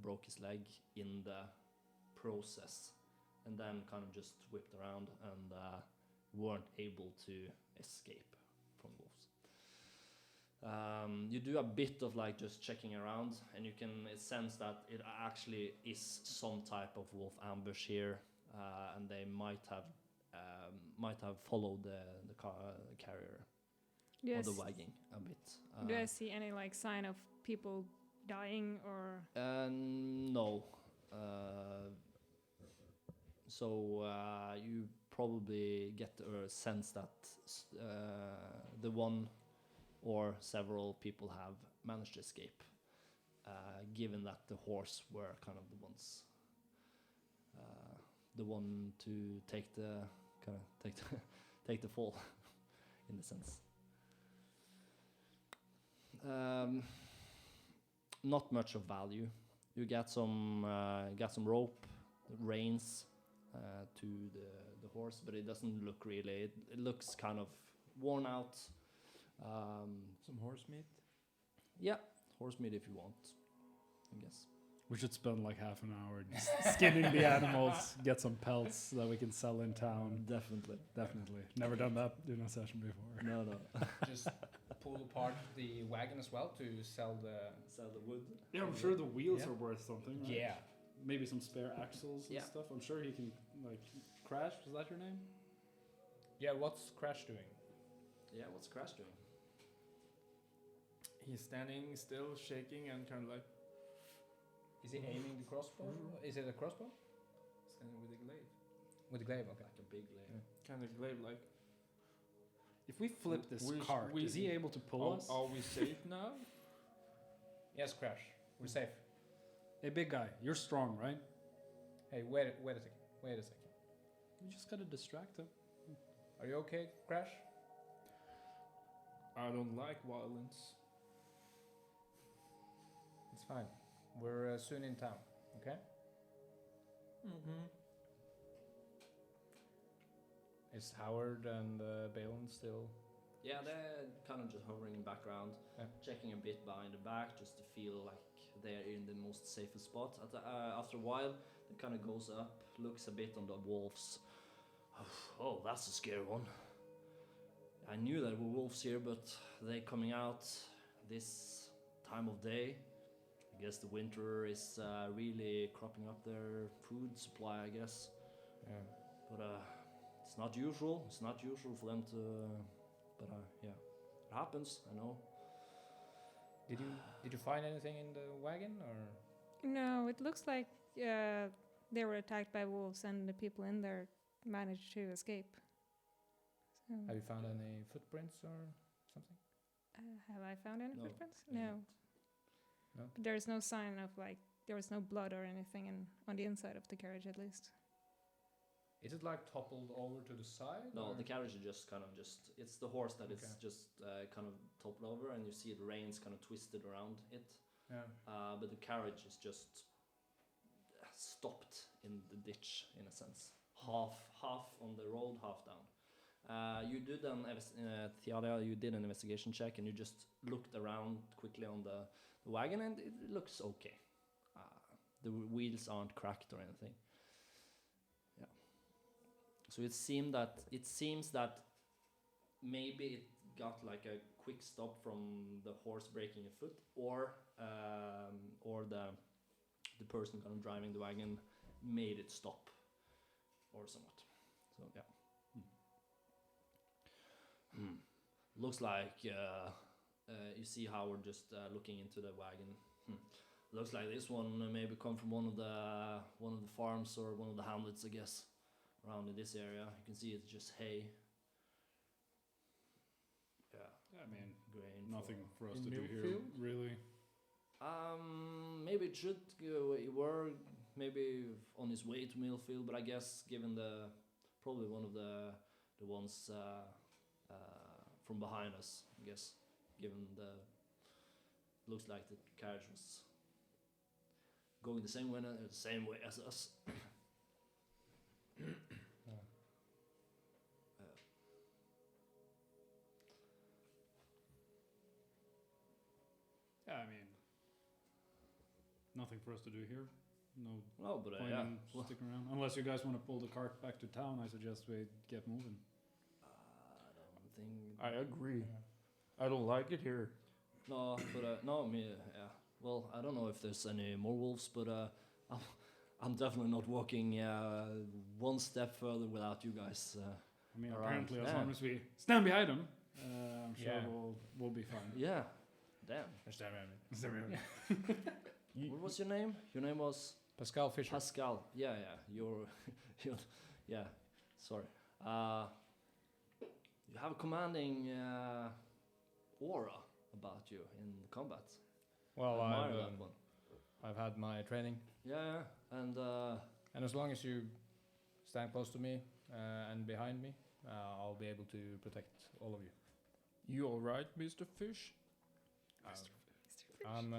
broke his leg in the process, and then kind of just whipped around and weren't able to escape from wolves. You do a bit of like just checking around, and you can sense that it actually is some type of wolf ambush here, and they might have followed the carrier or Yes. the wagon a bit. Do I see any like sign of people dying or? No. So you probably get a sense that the one or several people have managed to escape, given that the horse were kind of the one to take the take the fall, in a sense. Not much of value. You get some rope, reins to the horse, but it doesn't look really. It looks kind of worn out. Some horse meat. Yeah, horse meat if you want, I guess. We should spend like half an hour just skinning the animals, get some pelts that we can sell in town. Definitely. Definitely. Never done that in a session before. No. Just pull apart the wagon as well to sell the. Sell the wood. Yeah, I'm sure the wheels Yeah. are worth something, right? Yeah. Maybe some spare axles and Yeah. stuff. I'm sure he can, like, Crash, was that your name? Yeah. What's Crash doing? Yeah, what's Crash doing? He's standing still, shaking, and kind of like Is he aiming the crossbow? Is it a crossbow? standing with a glaive. With the glaive, okay. Like a big blade. Kind of glaive like. If we flip this We- cart, we- is he able to pull us? Are we safe now? Yes, Crash. We're safe. Hey, big guy, you're strong, right? Hey, wait a second. Wait a second. You just gotta distract him. Are you okay, Crash? I don't like violence. It's fine. We're soon in town. Okay. Mm-hmm. Is Howard and Balin still? Yeah, they're kind of just hovering in background, Yeah. checking a bit behind the back just to feel like they're in the most safest spot. After a while, it kind of goes up, looks a bit on the wolves. Oh, that's a scary one. I knew there were wolves here, but they coming out this time of day. I guess the winter is really cropping up their food supply, I guess. Yeah. But it's not usual. It's not usual for them to. But yeah, it happens. I know. Did you find anything in the wagon or? No, it looks like they were attacked by wolves and the people in there managed to escape. So, Have you found any footprints or something? have I found any No. footprints? Yeah. No. No? But there's no sign of there was no blood or anything on the inside of the carriage at least. Is it like toppled over to the side? No, or? the carriage is just kind of it's the horse that is Okay. just kind of toppled over, and you see the reins kind of twisted around it. Yeah. But the carriage is just stopped in the ditch in a sense, half on the road, half down. You did Thiadia, you did an investigation check, and you just looked around quickly on the wagon, and it looks okay. The wheels aren't cracked or anything. Yeah. So it seems that maybe it got like a quick stop from the horse breaking a foot, or the person kind of driving the wagon made it stop, or somewhat. So yeah. Looks like you see Howard just looking into the wagon. Looks like this one maybe come from one of the farms or one of the hamlets, I guess, around in this area. You can see it's just hay. Yeah, I mean, grain. nothing for us In to do here, Milfield? really. Maybe it should go. You were maybe on his way to Milfield, but I guess given probably one of the ones from behind us, I guess, given looks like the carriage was going the same way as us. Yeah, I mean, nothing for us to do here. No No, but point yeah. in sticking around. Unless you guys want to pull the cart back to town, I suggest we get moving. I don't think. I agree. I don't like it here. No, but no, me. Yeah. Well, I don't know if there's any more wolves, but I'm definitely not walking one step further without you guys. I mean, Around. apparently, as Yeah. long as we stand behind them, I'm sure Yeah. we'll be fine. Yeah. Damn. What was your name? Your name was Pascal Fisher. Pascal. Yeah, yeah. You're yeah. Sorry. You have a commanding aura about you in combat. Well, I admire that one. I've had my training, Yeah, and and as long as you stand close to me and behind me, I'll be able to protect all of you. You all right, Mr. Fish? I'm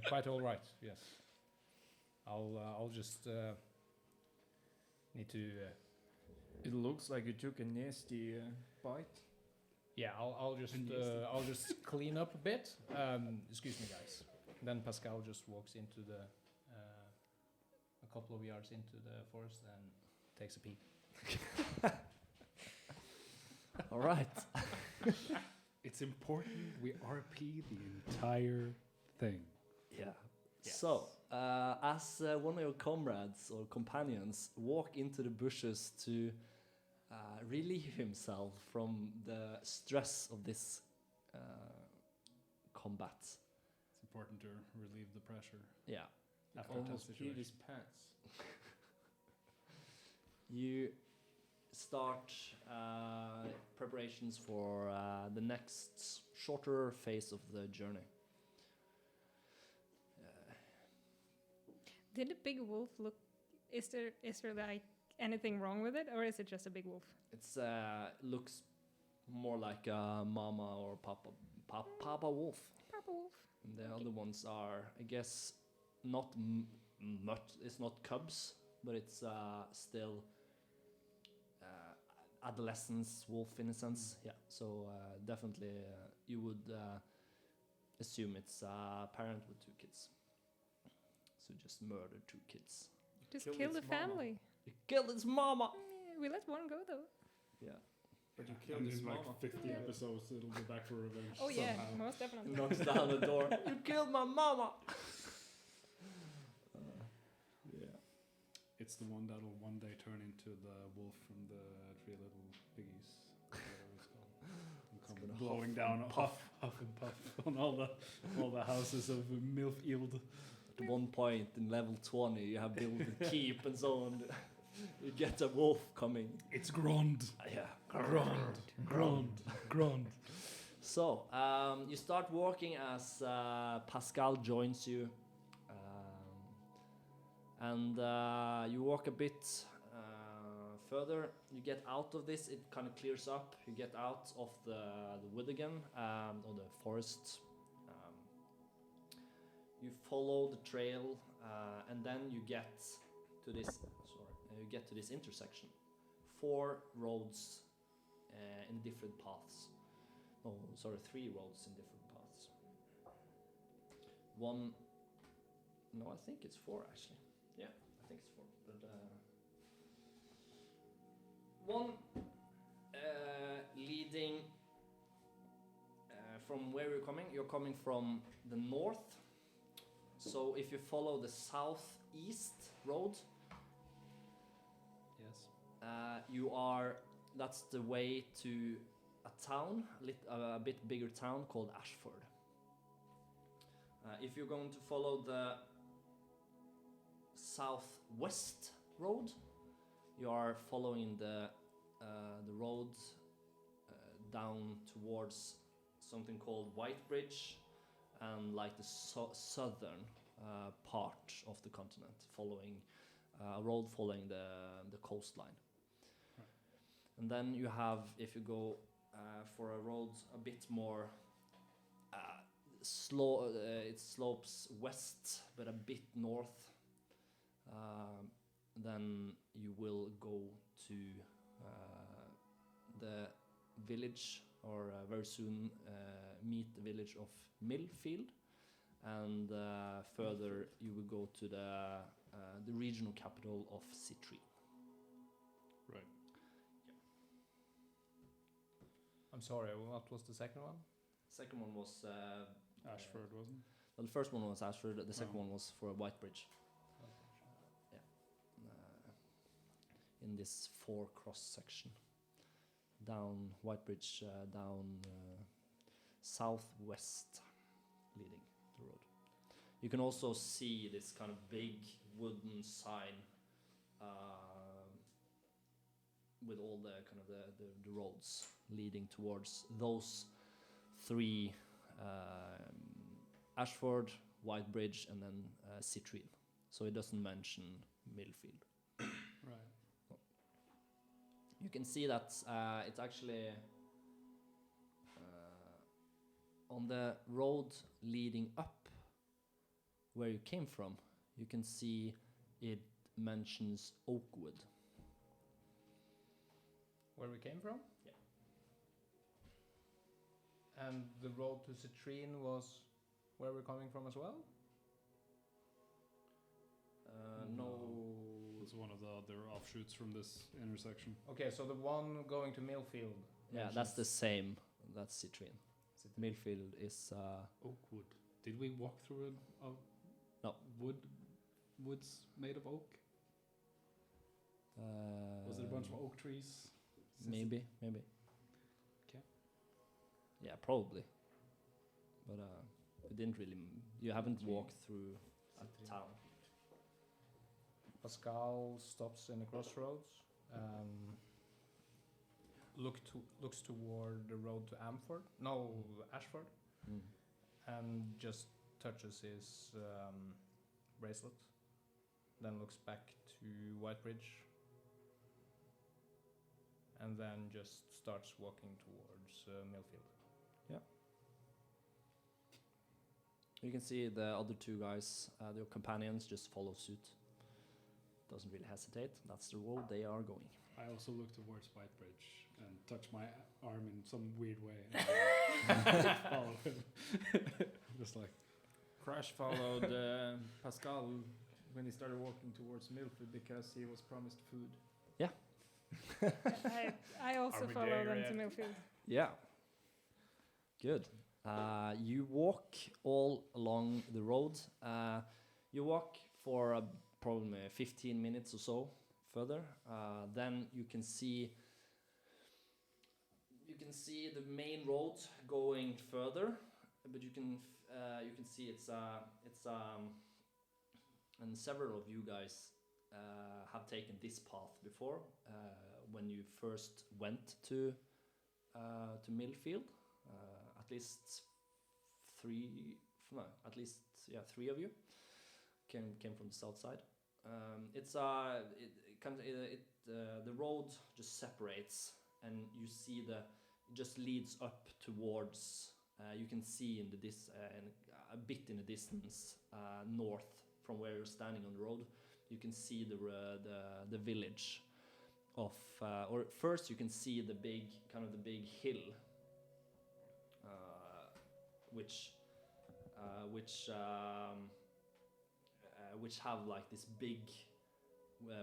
quite all right. Yes. I'll just need to. It looks like you took a nasty bite. Yeah, I'll just clean up a bit. Excuse me, guys. Then Pascal just walks into a couple of yards into the forest and takes a pee. all right. It's important we RP the entire thing. Yeah. So, as one of your comrades or companions walk into the bushes to relieve himself from the stress of this combat. It's important to relieve the pressure Yeah. after a tough Almost peed situation. his pants. You start preparations for the next shorter phase of the journey. Did the big wolf look? Is there like anything wrong with it, or is it just a big wolf? It's looks more like a mama or papa wolf. Papa wolf. And the other ones are, I guess, not much. It's not cubs, but it's still adolescence wolf in a sense. Yeah. So definitely, you would assume it's a parent with 2 kids. So just murder 2 kids. Just Killed kill the its mama. family. You killed its mama. We let one go though. Yeah. But you killed And his in like mama. 50 episodes, it'll be back for revenge. Oh yeah, somehow. most definitely. Knocks down the door. You killed my mama. Yeah. It's the one that'll one day turn into the wolf from the Three Little Piggies. Whatever it's called. And come gonna blowing huff down and huff and puff on all the houses of Milf-ield. At one point in level 20, you have built the keep and so on. You get a wolf coming. It's Grond. Yeah. Grond. So, you start walking as Pascal joins you. And you walk a bit further. You get out of this, it kind of clears up. You get out of the wood again, or the forest. You follow the trail, and then you get to this. You get to this intersection. 4 roads in different paths. Oh, sorry, 3 roads in different paths. One. No, I think it's 4 actually. Yeah, I think it's 4. But one leading from where you're coming from the north. So if you follow the southeast road, Yes. that's the way to a town, a bit bigger town called Ashford. If you're going to follow the southwest road, you are following the road down towards something called Whitebridge and like the southern part of the continent, following a road following the coastline. Right. And then you have, if you go for a road a bit more slow, it slopes west but a bit north, then you will go to the village, or very soon meet the village of Milfield, and further you will go to the regional capital of Citrine. Right. I'm sorry, what was the second one? Second one was Ashford, wasn't it? well, the first one was Ashford. The second Oh. one was for Whitebridge. In this 4 cross section, down Whitebridge, down southwest, leading the road. You can also see this kind of big wooden sign with all the kind of the roads leading towards those 3: Ashford, Whitebridge, and then Citrine. So it doesn't mention Millfield. Right. You can see that it's actually on the road leading up where you came from. You can see it mentions Oakwood. Where we came from? Yeah. And the road to Citrine was where we're coming from as well? No. It's one of the other offshoots from this intersection. Okay, so the one going to Milfield. Yeah, that's the same. That's Citrine. Milfield is Oakwood. Did we walk through a No. woods made of oak? Was it a bunch of oak trees? Maybe. Okay. Yeah, probably. But we didn't really. You haven't walked through a town. Pascal stops in the crossroads, looks toward the road to Ashford, and just touches his bracelet. Then looks back to Whitebridge, and then just starts walking towards Milfield. You can see the other 2 guys, their companions, just follow suit. Doesn't really hesitate. That's the road they are going. I also look towards Whitebridge and touch my arm in some weird way. And follow him. Just like. Crash followed Pascal when he started walking towards Milffield because he was promised food. I also Are we follow there them yet? to Milfield. Yeah. Good. You walk all along the road. You walk for probably 15 minutes or so further. Then you can see the main road going further, but you can see and several of you guys have taken this path before when you first went to Milfield. At least three of you came from the south side. The road just separates, and you see it just leads up towards. You can see a bit in the distance north from where you're standing on the road. You can see the village of, or first you can see the big hill, which have like this big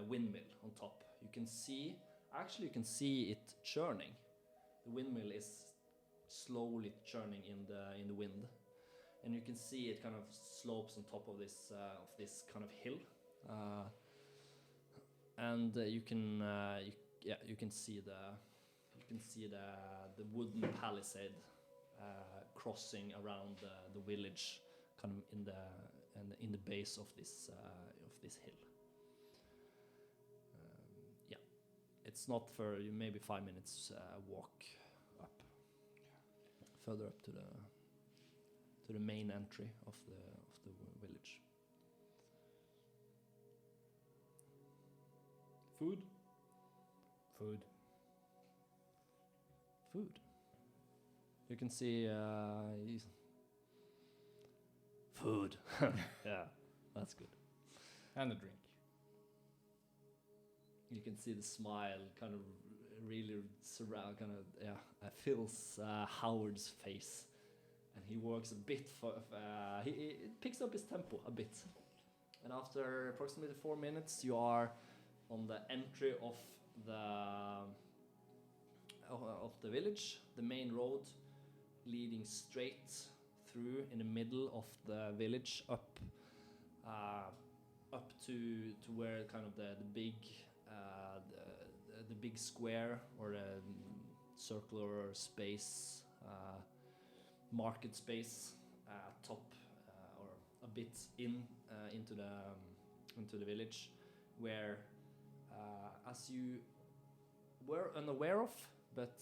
windmill on top. You can see it churning. The windmill is slowly churning in the wind, and you can see it kind of slopes on top of this kind of hill, and you can see the wooden palisade crossing around the village, kind of in the base of this hill. Yeah, it's not for you. Maybe 5 minutes walk up, further up to the main entry of the village. Food. You can see food. Yeah, that's good. And a drink. You can see the smile kind of really fills Howard's face, and he works a bit he picks up his tempo a bit. And after approximately 4 minutes, you are on the entry of the village, the main road leading straight through in the middle of the village up to where kind of the big square or circular space, market space top or a bit into the village, where as you were unaware of, but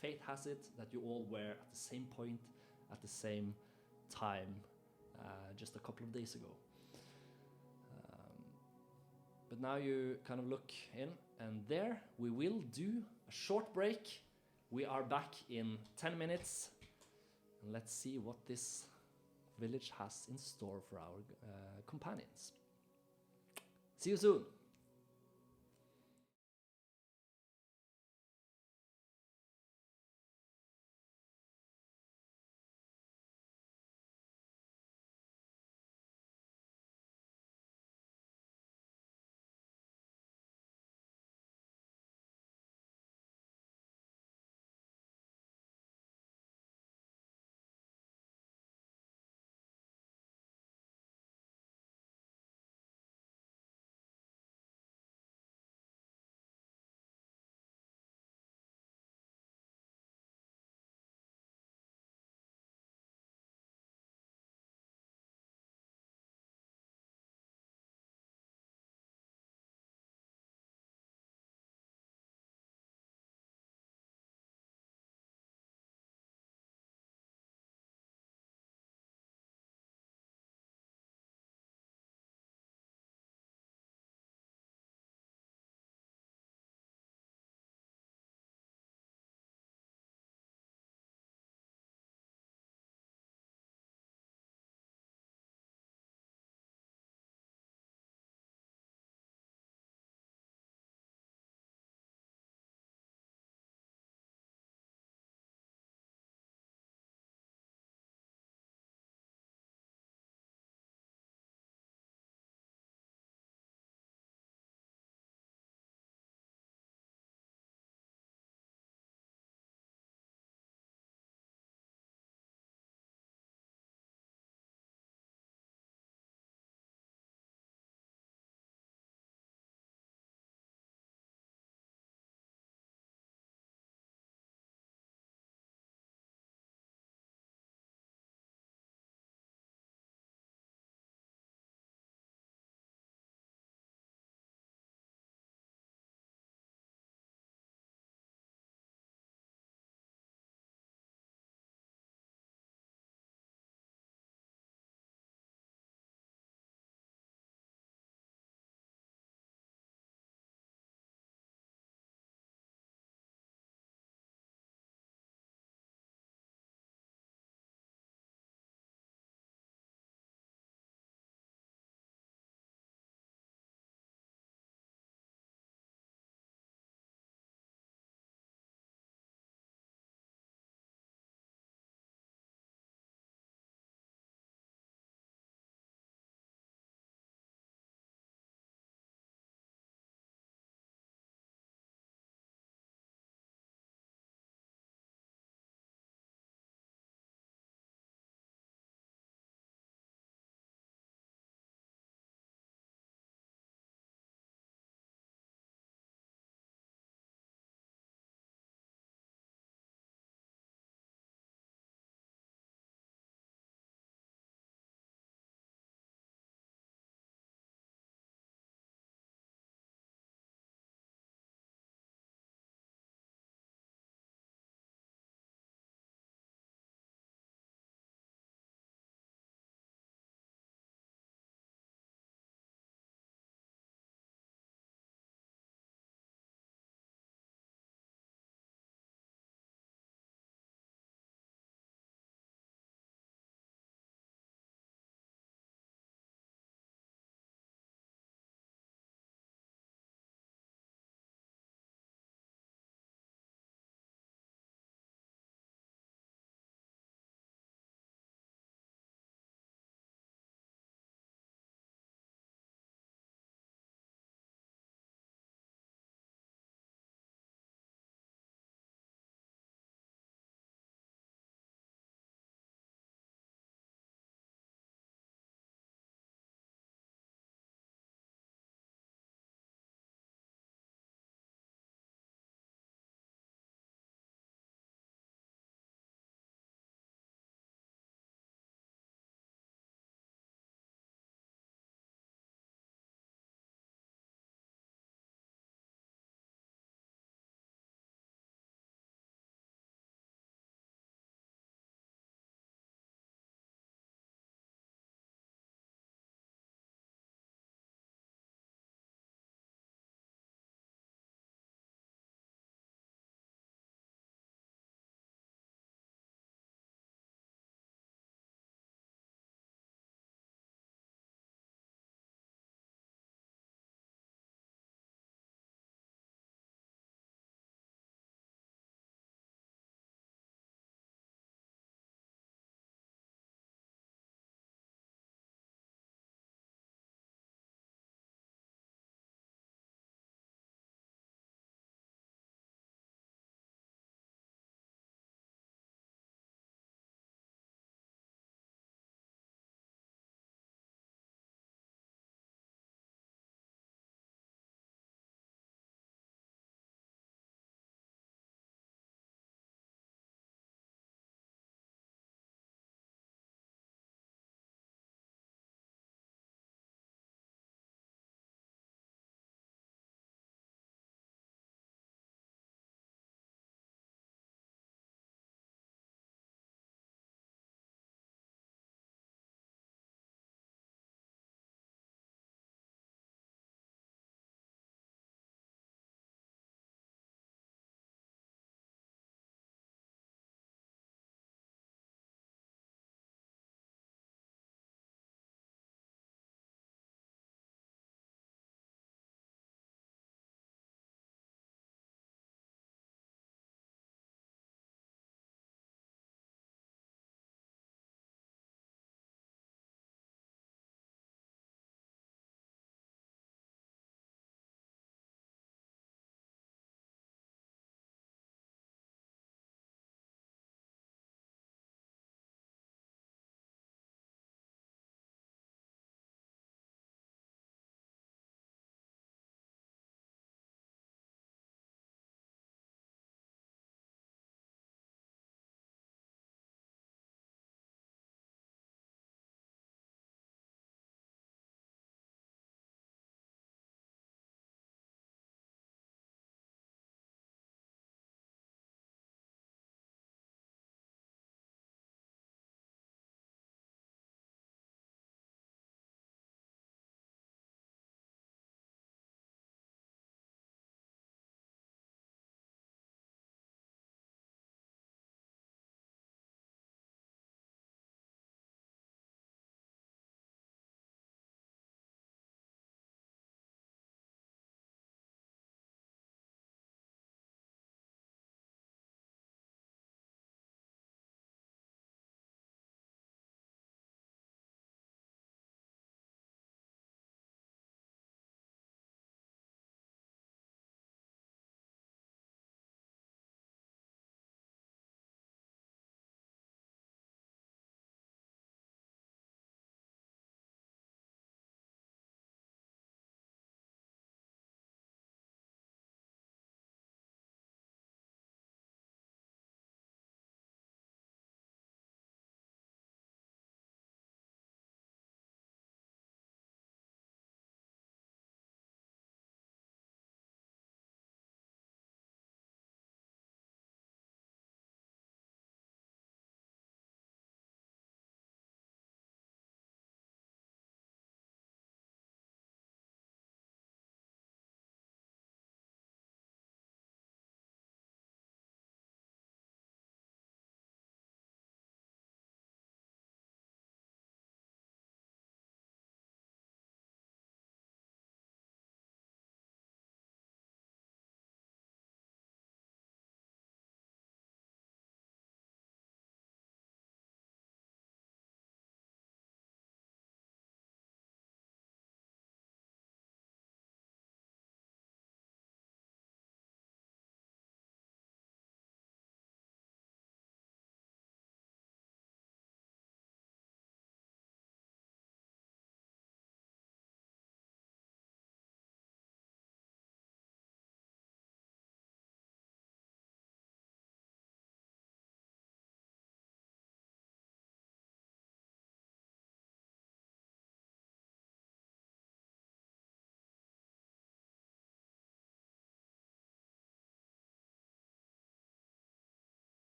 fate has it that you all were at the same point at the same time just a couple of days ago. But now you kind of look in, and there we will do a short break. We are back in 10 minutes, and let's see what this village has in store for our companions. See you soon.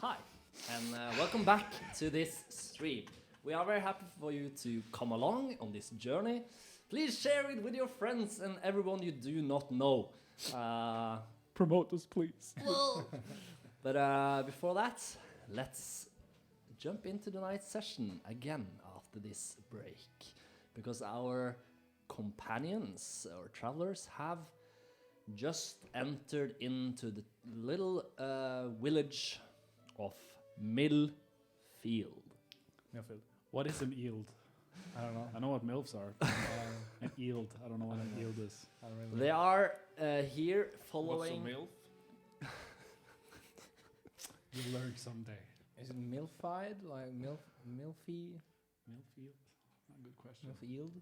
Hi, and welcome back to this stream. We are very happy for you to come along on this journey. Please share it with your friends and everyone you do not know. Promote us, please. But before that, let's jump into the night session again after this break. Because our companions, our travelers, have just entered into the little village of Milfield. Milfield. What is an yield? I don't know. I know what milfs are. An yield. I don't know what an yield is. I don't really They are here What's a following. milf? You'll learn someday. Is it milfied? Like milfy? Milfield? Good question. Milf-ield?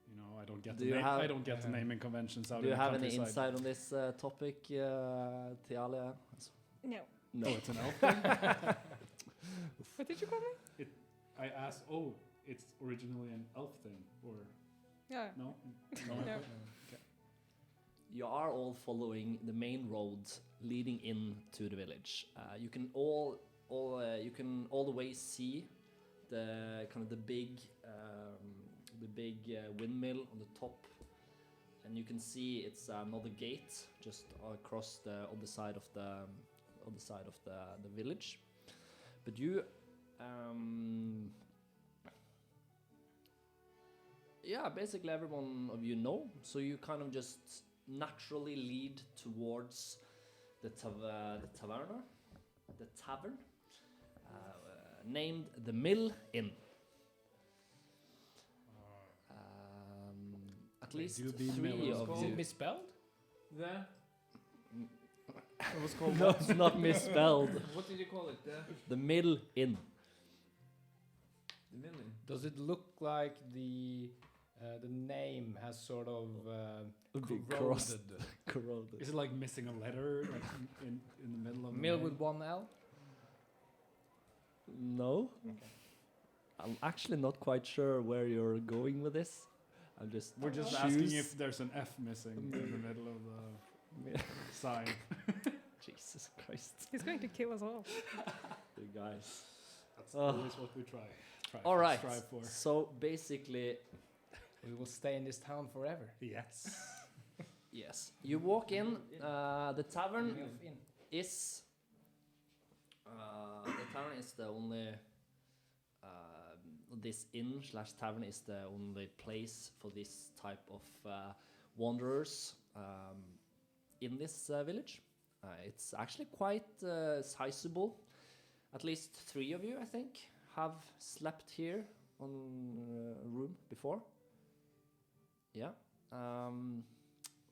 You know, I don't get Do the you name. have- I don't get the naming conventions out Do you in the have any countryside. insight on this topic, Tialia? No. No. Oh, it's an elf thing? What did you call me? I asked, oh, it's originally an elf thing, or Yeah. no? No. You are all following the main road leading into the village. You can all the way see the kind of the big windmill on the top, and you can see it's another gate just across the other side of the village. But you, basically every one of you know, so you kind of just naturally lead towards the tavern, named the Mill-ield. At They least do the three mill. of Is you. it misspelled? The It was called No, what? it's not misspelled. what did you call it? The Mill-ield. The million. Does it look like the name has sort of corroded? Corroded. Is it like missing a letter like in the middle of the Mill name? with one L? No. Okay. I'm actually not quite sure where you're going with this. I'm just. We're just choose- asking if there's an F missing in the middle of the sign. Jesus Christ, He's going to kill us all. you guys. That's Oh. always what we try. All right. Strive for. So basically, We will stay in this town forever. Yes. yes, you walk in. The tavern Milf-in. is. The tavern is the only. This inn/tavern is the only place for this type of wanderers in this village. It's actually quite sizable. At least 3 of you, I think, have slept here on a room before. Yeah.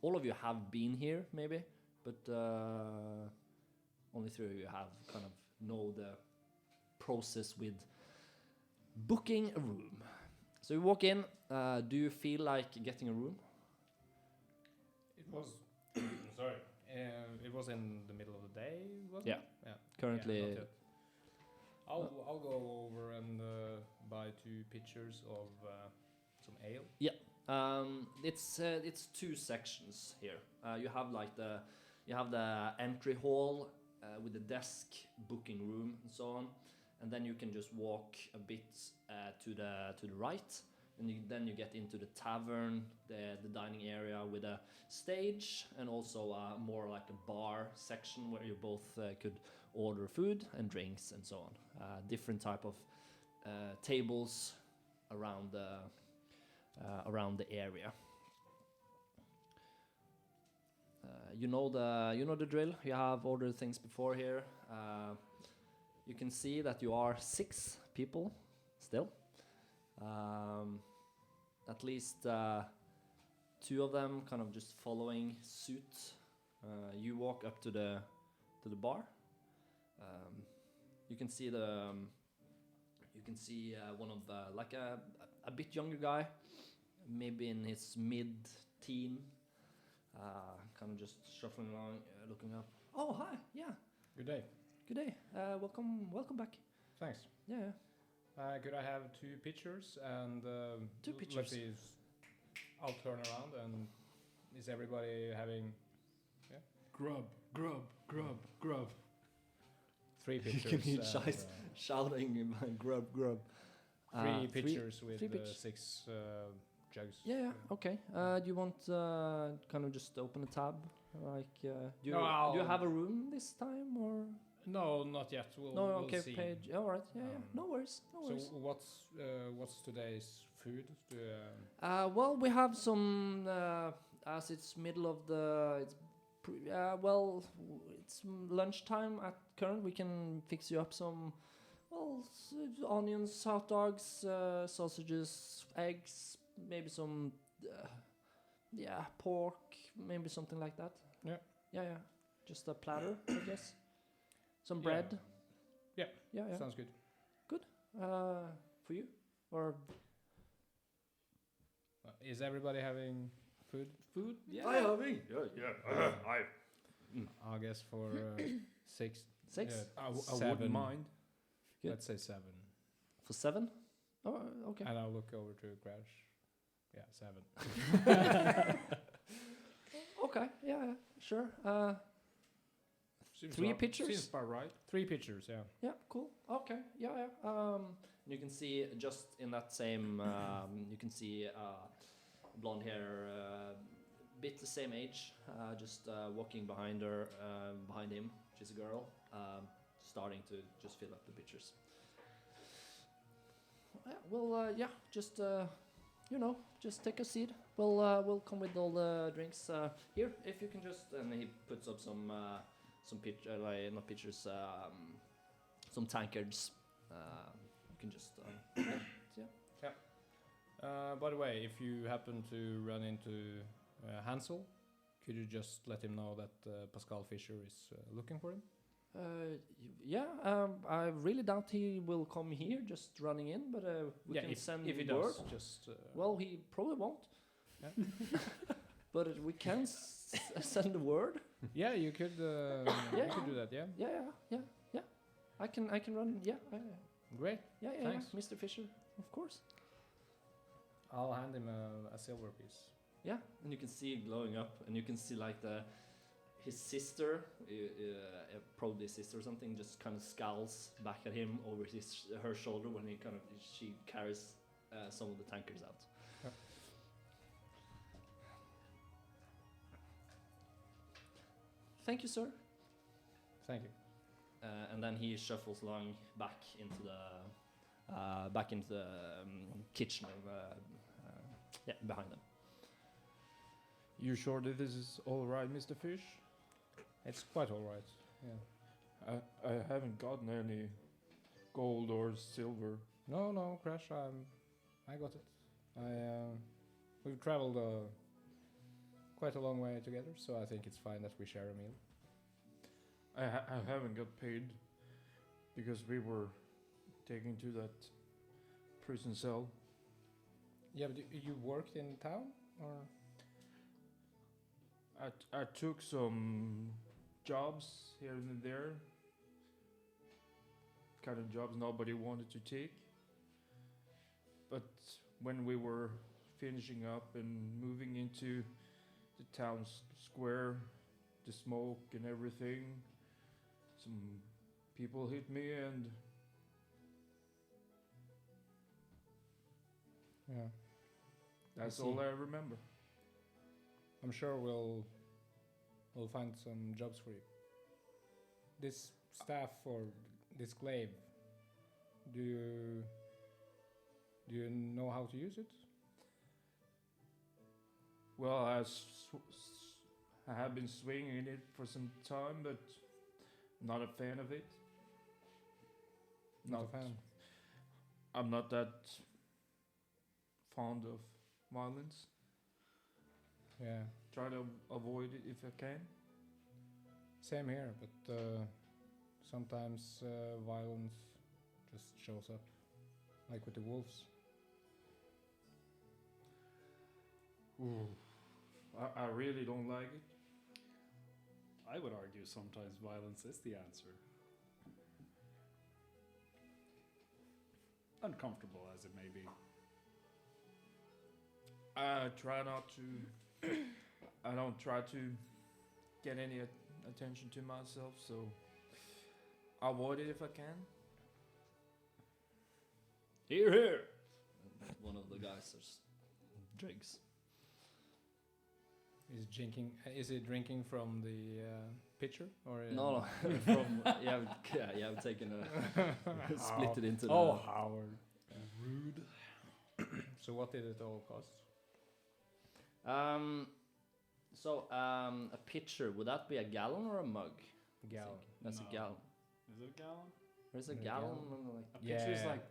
All of you have been here, maybe, but only 3 of you have kind of know the process with booking a room. So you walk in. Do you feel like getting a room? It was sorry. It was in the middle of the day, wasn't Yeah. it? Yeah. Currently, Yeah, not yet. I'll go over and buy 2 pitchers of some ale. it's 2 sections here. You have like the entry hall with the desk, booking room, and so on, and then you can just walk a bit to the right, and then you get into the tavern, the dining area with a stage, and also more like a bar section where you both could order food and drinks and so on. Different type of tables around the area. You know the drill. You have ordered things before here. You can see that you are 6 people still. At least 2 of them kind of just following suit. You walk up to the bar. You can see one of the like a bit younger guy, maybe in his mid-teen, kind of just shuffling along, looking up. Oh, hi, yeah, Good day. good day. Welcome back. Thanks. Yeah. Could I have 2 pitchers and 2 pitchers. Let's see. I'll turn around and is everybody having? Grub, grub, grub, grub. 3 You pitchers. can hear and, Shais shouting, grub, grub. 3 pitchers with three pitch- 6 jugs. Yeah, okay. Do you want kind of just open a tab? Like, do you No, do you have a room this time or? No, not yet. We'll, No, we'll okay, see. page. All right, yeah, yeah. Um, No worries, no So worries. what's today's food? Well, we have some. As it's middle of the, it's lunchtime at current. We can fix you up some, onions, hot dogs, sausages, eggs, maybe some, pork, maybe something like that. Yeah. Yeah. Just a platter, I guess. Some Yeah. bread. Yeah. Yeah. Sounds good. For you or Is everybody having food? I having. Yeah. I guess for 6. 6 Yeah, I seven. wouldn't mind. Good. Let's say 7. for 7. Oh, okay. And I'll look over to Crash. Yeah, 7. Okay. Yeah. Sure. Seems 3 about- pitchers? Seems about right. 3 pitchers, yeah. Yeah, cool. Okay, yeah. You can see just in that same, you can see blonde hair, bit the same age, just walking behind her, behind him. She's a girl, starting to just fill up the pictures. Just just take a seat. We'll come with all the drinks here. If you can just, and he puts up some not pictures, some tankards. You can just, By the way, if you happen to run into Hansel, could you just let him know that Pascal Fischer is looking for him? I really doubt he will come here just running in, but we can send if he word. does, just Well, he probably won't. Yeah. But we can send a word. yeah, you could you could do that, yeah. Yeah. I can run. Yeah. Great. Yeah. Thanks. Mr. Fisher, of course. I'll hand him a silver piece. Yeah, and you can see it glowing up, and you can see like his sister, probably his sister or something, just kind of scowls back at him over her shoulder when she carries some of the tankards out. Yep. Thank you, sir. Thank you. And then he shuffles along back into the kitchen behind them. You sure that this is all right, Mr. Fish? It's quite all right. Yeah. I haven't gotten any gold or silver. No, Crash. I got it. We've traveled quite a long way together, so I think it's fine that we share a meal. I haven't got paid because we were taken to that prison cell. Yeah, but you worked in town, or? I took some jobs here and there, kind of jobs nobody wanted to take. But when we were finishing up and moving into the town square, the smoke and everything, some people hit me and Yeah. that's see. all I remember. I'm sure we'll find some jobs for you. This staff or this glaive, do you know how to use it? Well, I have been swinging it for some time, but not a fan of it. Not a fan. I'm not that fond of violence. Yeah, Try to avoid it if I can. same here, but sometimes violence just shows up, like with the wolves. Ooh, I really don't like it. I would argue sometimes violence is the answer. Uncomfortable as it may be. I try not to. I don't try to get any attention to myself, so avoid it if I can. Here, here. And one of the guys just drinks. Is it drinking from the pitcher or? No, from you have taken a split it into. Oh, Howard. Rude. So what did it all cost? A pitcher, would that be a gallon or a mug? Gallon. That's No. a gallon. Is it a gallon? Or is a A gallon? gallon? Like, A pitcher is like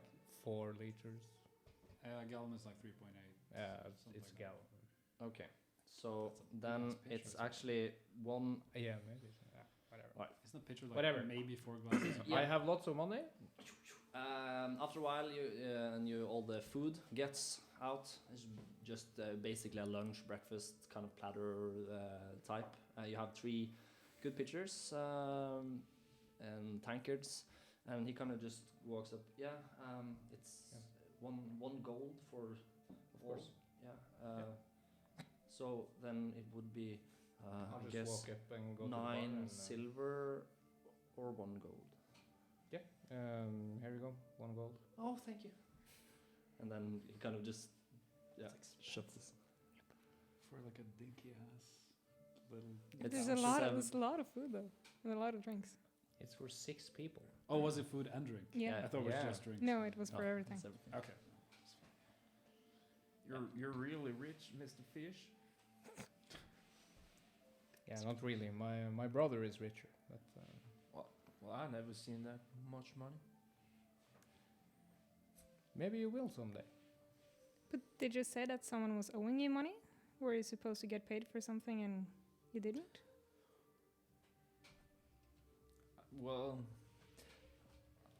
4 liters. a gallon is like 3.8. Yeah, Something it's like gallon. okay, so That's a then pitcher, it's isn't it? actually one. Yeah, maybe. Yeah, whatever. Right. Isn't a pitcher like Whatever. maybe 4 glasses? Yeah. I have lots of money. After a while, all the food gets out. It's just basically a lunch, breakfast kind of platter type. You have 3 good pitchers and tankards, and he kind of just walks up. Yeah, it's one gold for Of course. Yeah. So then it would be, I'll I just guess, walk up and go to the bar 9 and, silver or 1 gold. here you go, 1 gold. Oh, thank you. And then he kind of just shuts his. For like a dinky ass little. It's There's a lot of food though, and a lot of drinks. It's for 6 people. Oh, was it food and drink? Yeah. I thought it was Yeah. just drinks. No, it was for Oh, everything. it's everything. Okay. You're really rich, Mr. Fish. Yeah, not really. My brother is richer, but Well, I've never seen that much money. maybe you will someday. But did you say that someone was owing you money? Were you supposed to get paid for something and you didn't? Well,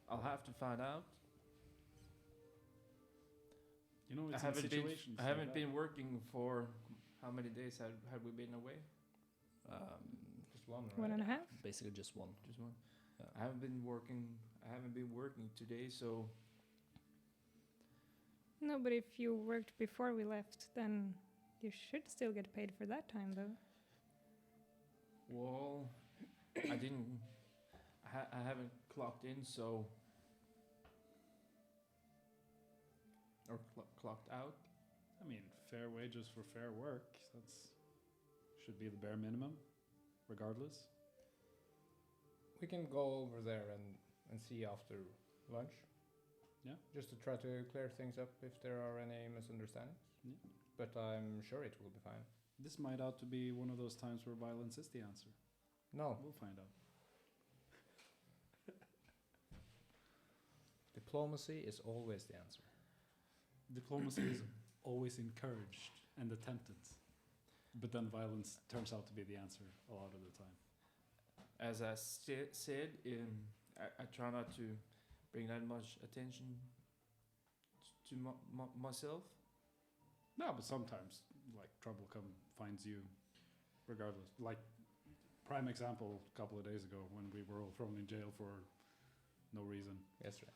I'll have to find out. You know, it's I haven't in been. situations I like haven't that. been working for how many days had we been away? Just one, right? 1.5? Basically just 1. Just one. Yeah. I haven't been working. I haven't been working today, so No, but if you worked before we left, then you should still get paid for that time though. well, I didn't. I haven't clocked in, so or clocked out. I mean, fair wages for fair work. That's should be the bare minimum, regardless. We can go over there and see after lunch. Yeah. Just to try to clear things up if there are any misunderstandings. Yeah. But I'm sure it will be fine. This might out to be one of those times where violence is the answer. No, We'll find out. diplomacy is always the answer. Diplomacy is always encouraged and attempted, but then violence turns out to be the answer a lot of the time. As I said, I try not to bring that much attention to myself. No, but sometimes like trouble finds you, regardless. Like prime example, a couple of days ago when we were all thrown in jail for no reason. Yesterday.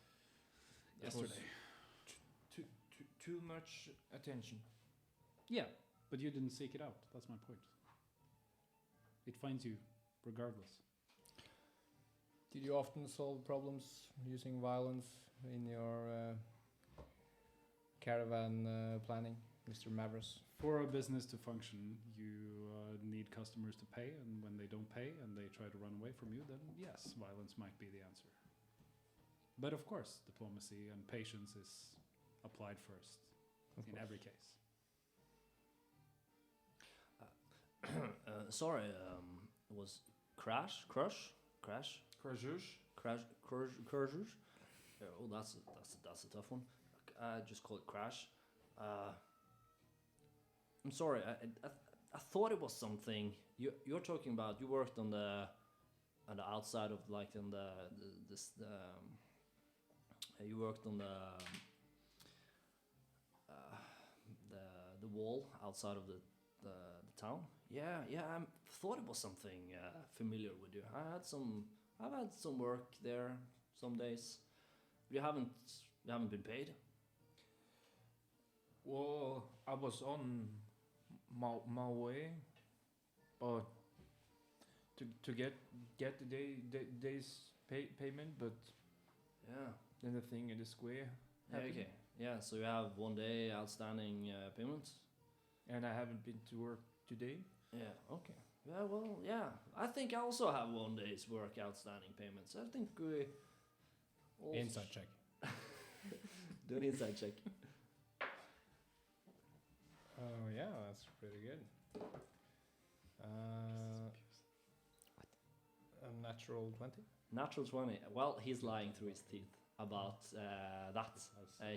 It was too much attention. Yeah, but you didn't seek it out. That's my point. It finds you regardless. Did you often solve problems using violence in your caravan planning, Mr. Mavros? For a business to function, you need customers to pay, and when they don't pay and they try to run away from you, then yes, violence might be the answer. But of course, diplomacy and patience is applied first in every case. Sorry, it was crash. Crashes. Crushers. Oh, that's a tough one. I just call it crash. I'm sorry. I thought it was something you're talking about. You worked on the outside of like on you worked on the wall outside of the town. Yeah. I thought it was something familiar with you. I've had some work there some days. You haven't been paid. Well, I was on my way, but to get the day's payment, but Yeah. then the thing in the square Yeah, happened, okay. Yeah, so you have 1 day outstanding payments. and I haven't been to work today. Yeah. Okay. Yeah. Well. Yeah. I think I also have 1 day's work outstanding payments. I think we. all Inside check. Do an inside check. Oh yeah, that's pretty good. A natural 20. Natural 20. Well, he's lying through his teeth about that.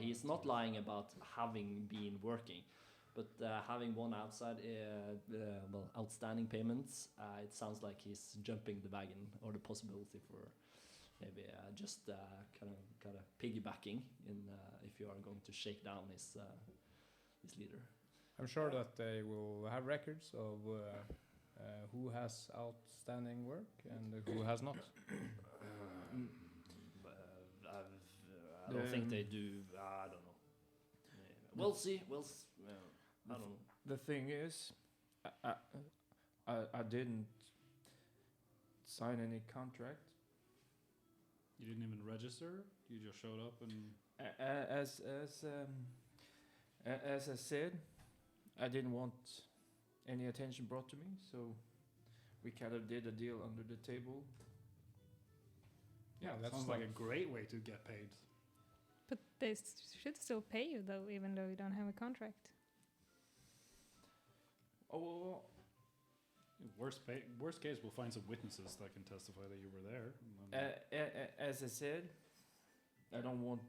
He's not lying about having been working, but having one outside, outstanding payments. It sounds like he's jumping the wagon or the possibility for maybe just kind of piggybacking in if you are going to shake down his leader. I'm sure that they will have records of who has outstanding work and who has not. I don't think they do. I don't know. We'll see. I don't know. The thing is, I didn't sign any contract. You didn't even register. You just showed up and. As I said, I didn't want any attention brought to me, so we kind of did a deal under the table. Yeah, that that's sounds like like a great way to get paid. But they should still pay you though, even though you don't have a contract. Oh, Worst case, we'll find some witnesses that can testify that you were there. And then- as I said, I don't want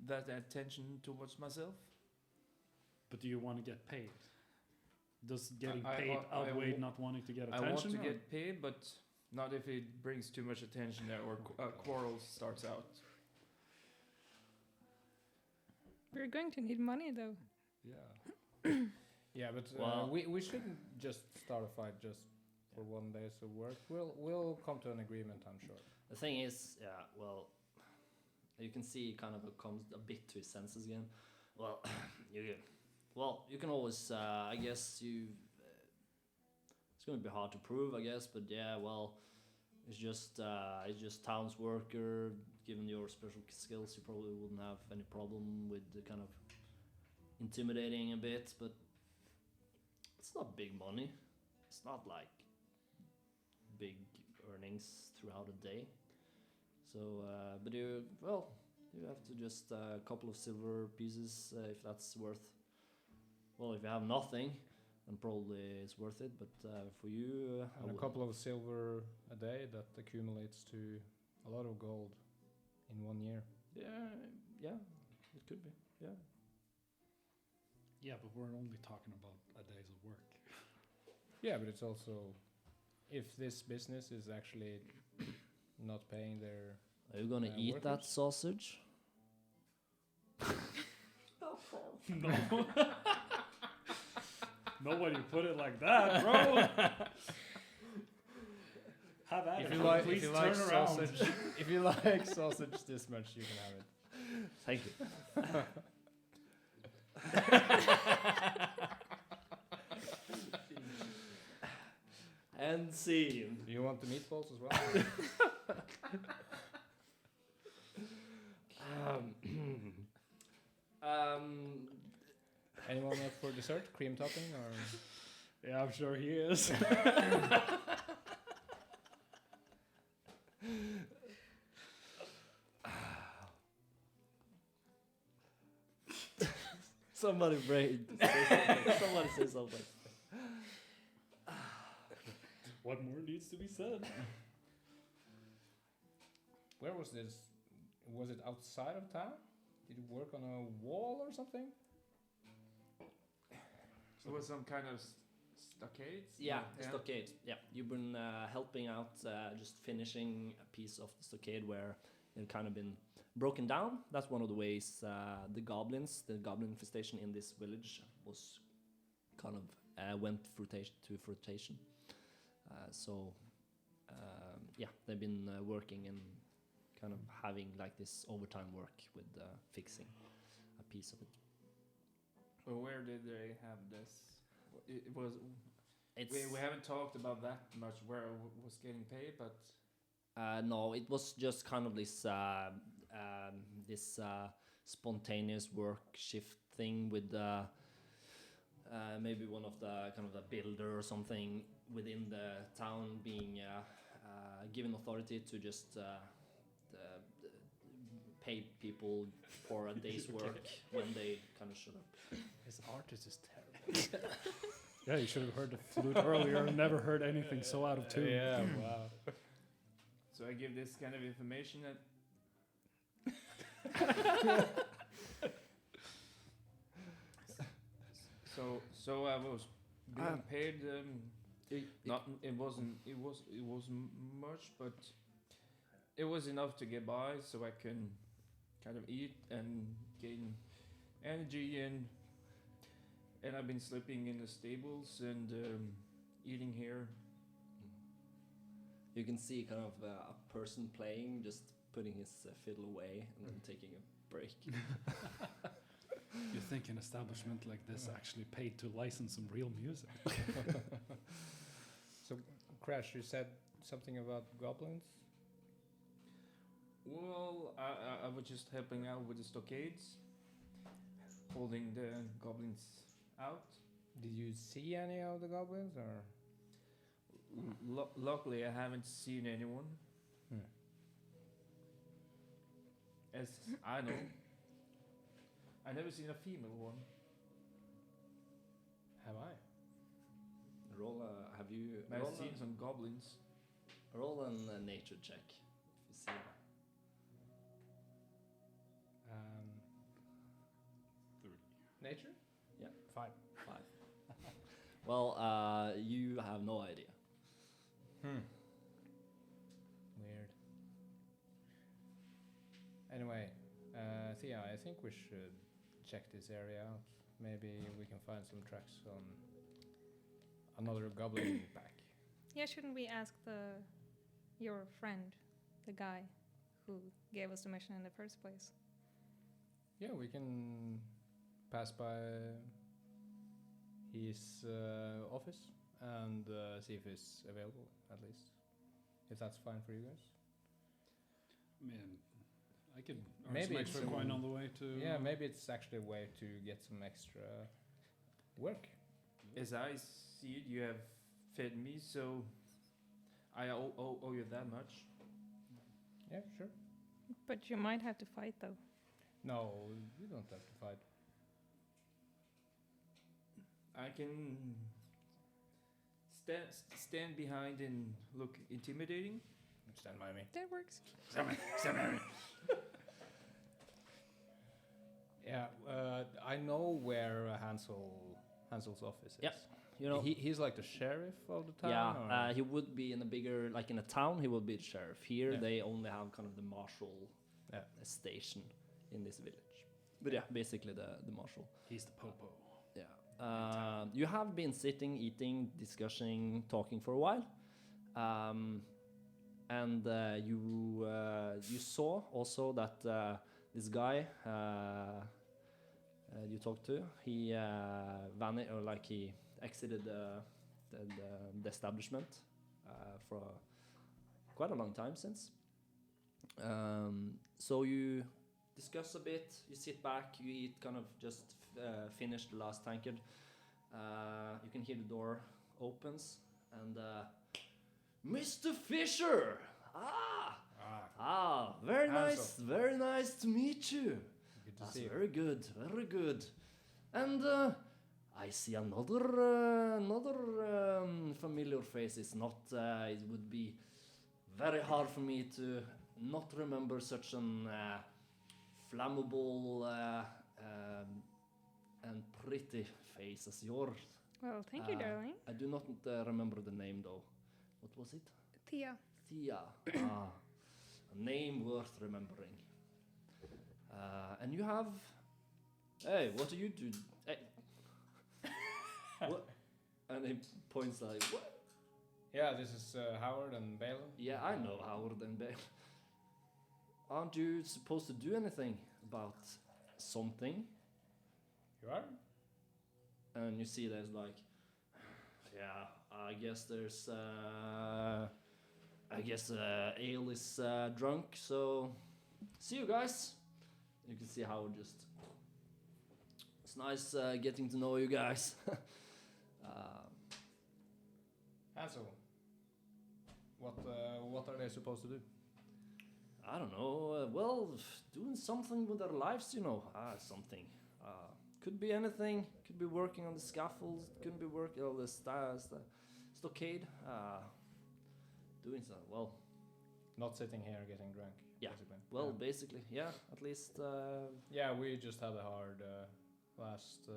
that attention towards myself. But do you want to get paid? Does getting I- paid I outweigh wa- not wanting to get I attention? want to or- get paid, but not if it brings too much attention there or a quarrel starts out. We're going to need money though. Yeah. Yeah, but Well- we shouldn't just start a fight just for 1 day's of work. We'll come to an agreement, I'm sure. The thing is, yeah, well, you can see he kind of comes a bit to his senses again. Well, you can always, I guess it's going to be hard to prove, I guess, but yeah, well, it's just town's worker. Given your special skills, you probably wouldn't have any problem with the kind of intimidating a bit, but it's not big money. It's not like big earnings throughout a day. So, but you have to just a couple of silver pieces if that's worth. Well, if you have nothing, then probably it's worth it. But for you, I And a would- couple of silver a day that accumulates to a lot of gold in 1 year. yeah, it could be. Yeah. Yeah, but we're only talking about a day's of work. Yeah, but it's also if this business is actually not paying their Are you gonna eat that workers? sausage? No. No, when you put it like that, bro. Have at if it. you like Please if you turn like around. sausage if you like sausage this much you can have it. Thank you. And scene. Do you want the meatballs as well? Anyone up for dessert? Cream topping or Yeah, I'm sure he is. Somebody Somebody say something. What more needs to be said? where was this? Was it outside of town? Did you work on a wall or something? So it was some kind of stockades? Yeah, the stockade. Yeah, you've been helping out, just finishing a piece of the stockade where it kind of been broken down. That's one of the ways the goblin infestation in this village was kind of went to fruition. Yeah, they've been working and kind of having like this overtime work with fixing a piece of it. Well, where did they have this? It was. It's We haven't talked about that much where I was getting paid, but No, it was just kind of this spontaneous work shift thing with maybe one of the kind of the builder or something within the town being given authority to just pay people for a day's work when they kind of shut up. His art is just terrible. Yeah, you should have heard the flute earlier. Never heard anything so out of tune. Yeah, wow. So I give this kind of information that so I was being paid. It wasn't much, but it was enough to get by, so I can kind of eat and gain energy, and I've been sleeping in the stables and eating here. You can see kind of a person playing, just putting his fiddle away and then taking a break. You think an establishment like this actually paid to license some real music? So, Crash, you said something about goblins? Well, I was just helping out with the stockades, holding the goblins out. Did you see any of the goblins, or? Luckily, I haven't seen anyone. As I know, I never seen a female one. Have I? Roll have you I've seen some goblins. roll a nature check if you see that. 3. Nature? Yeah. 5. 5. Well, you have no idea. Weird. Anyway, Thea, I think we should check this area out. Maybe we can find some tracks on another goblin pack. Yeah, shouldn't we ask your friend, the guy who gave us the mission in the first place? Yeah, we can pass by his office and see if it's available, at least. If that's fine for you guys. I mean, I could earn Maybe some it's extra coin on the way to... Yeah, maybe it's actually a way to get some extra work. As I see it, you have fed me, so I owe you that much. Yeah, sure. But you might have to fight, though. No, you don't have to fight. I can stand behind and look intimidating. Stand by me. That works. Yeah, I know where Hansel's office is. Yeah, you know. He's like the sheriff of the town. Yeah, or? he would be in a bigger, like in a town, he would be the sheriff. Here, Yeah. they only have kind of the marshal station in this village. But yeah, basically the marshal. He's the popo. Yeah. You have been sitting, eating, discussing, talking for a while. And you saw also that this guy you talked to, he he exited the establishment for quite a long time since. So you discuss a bit, you sit back, you eat, kind of just finish the last tankard. You can hear the door opens and Mr. Fisher! Very nice, very nice to meet you. Good to That's see you. very good, very good. And I see another familiar face. It's not. It would be very hard for me to not remember such an flammable and pretty face as yours. Well, thank you, darling. I do not remember the name though. What was it? Thea. Thea. A name worth remembering. And you have... Hey, what do you do? Hey. What? And he points like, what? Yeah, this is Howard and Balin. Yeah, I know Howard and Bale. Aren't you supposed to do anything about something? You are? And you see there's like, yeah, I guess there's I guess Ale is drunk, so see you guys. You can see how just it's nice getting to know you guys. Hansel, what are they supposed to do? I don't know. Well, doing something with their lives, you know. Something. Could be anything. Could be working on the scaffolds. Could be working on the stockade. Doing so. Well, Not sitting here getting drunk. Yeah. Basically. well, basically, yeah. At least. Yeah, we just had a hard last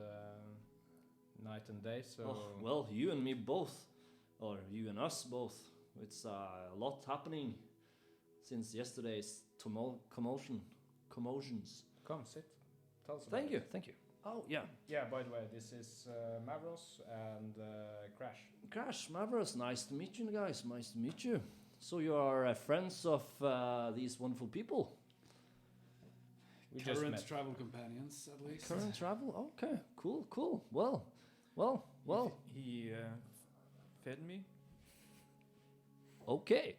night and day. So Oh, well, you and me both, or you and us both. It's a lot happening since yesterday's commotions. come sit. Tell us. Thank about you, it. thank you. Oh yeah, Yeah. By the way, this is Mavros and Crash. Crash, Mavros, nice to meet you guys. Nice to meet you. So you are friends of these wonderful people. We just Current met. travel companions, at least. Current travel. Okay, cool. Well. He fed me. Okay.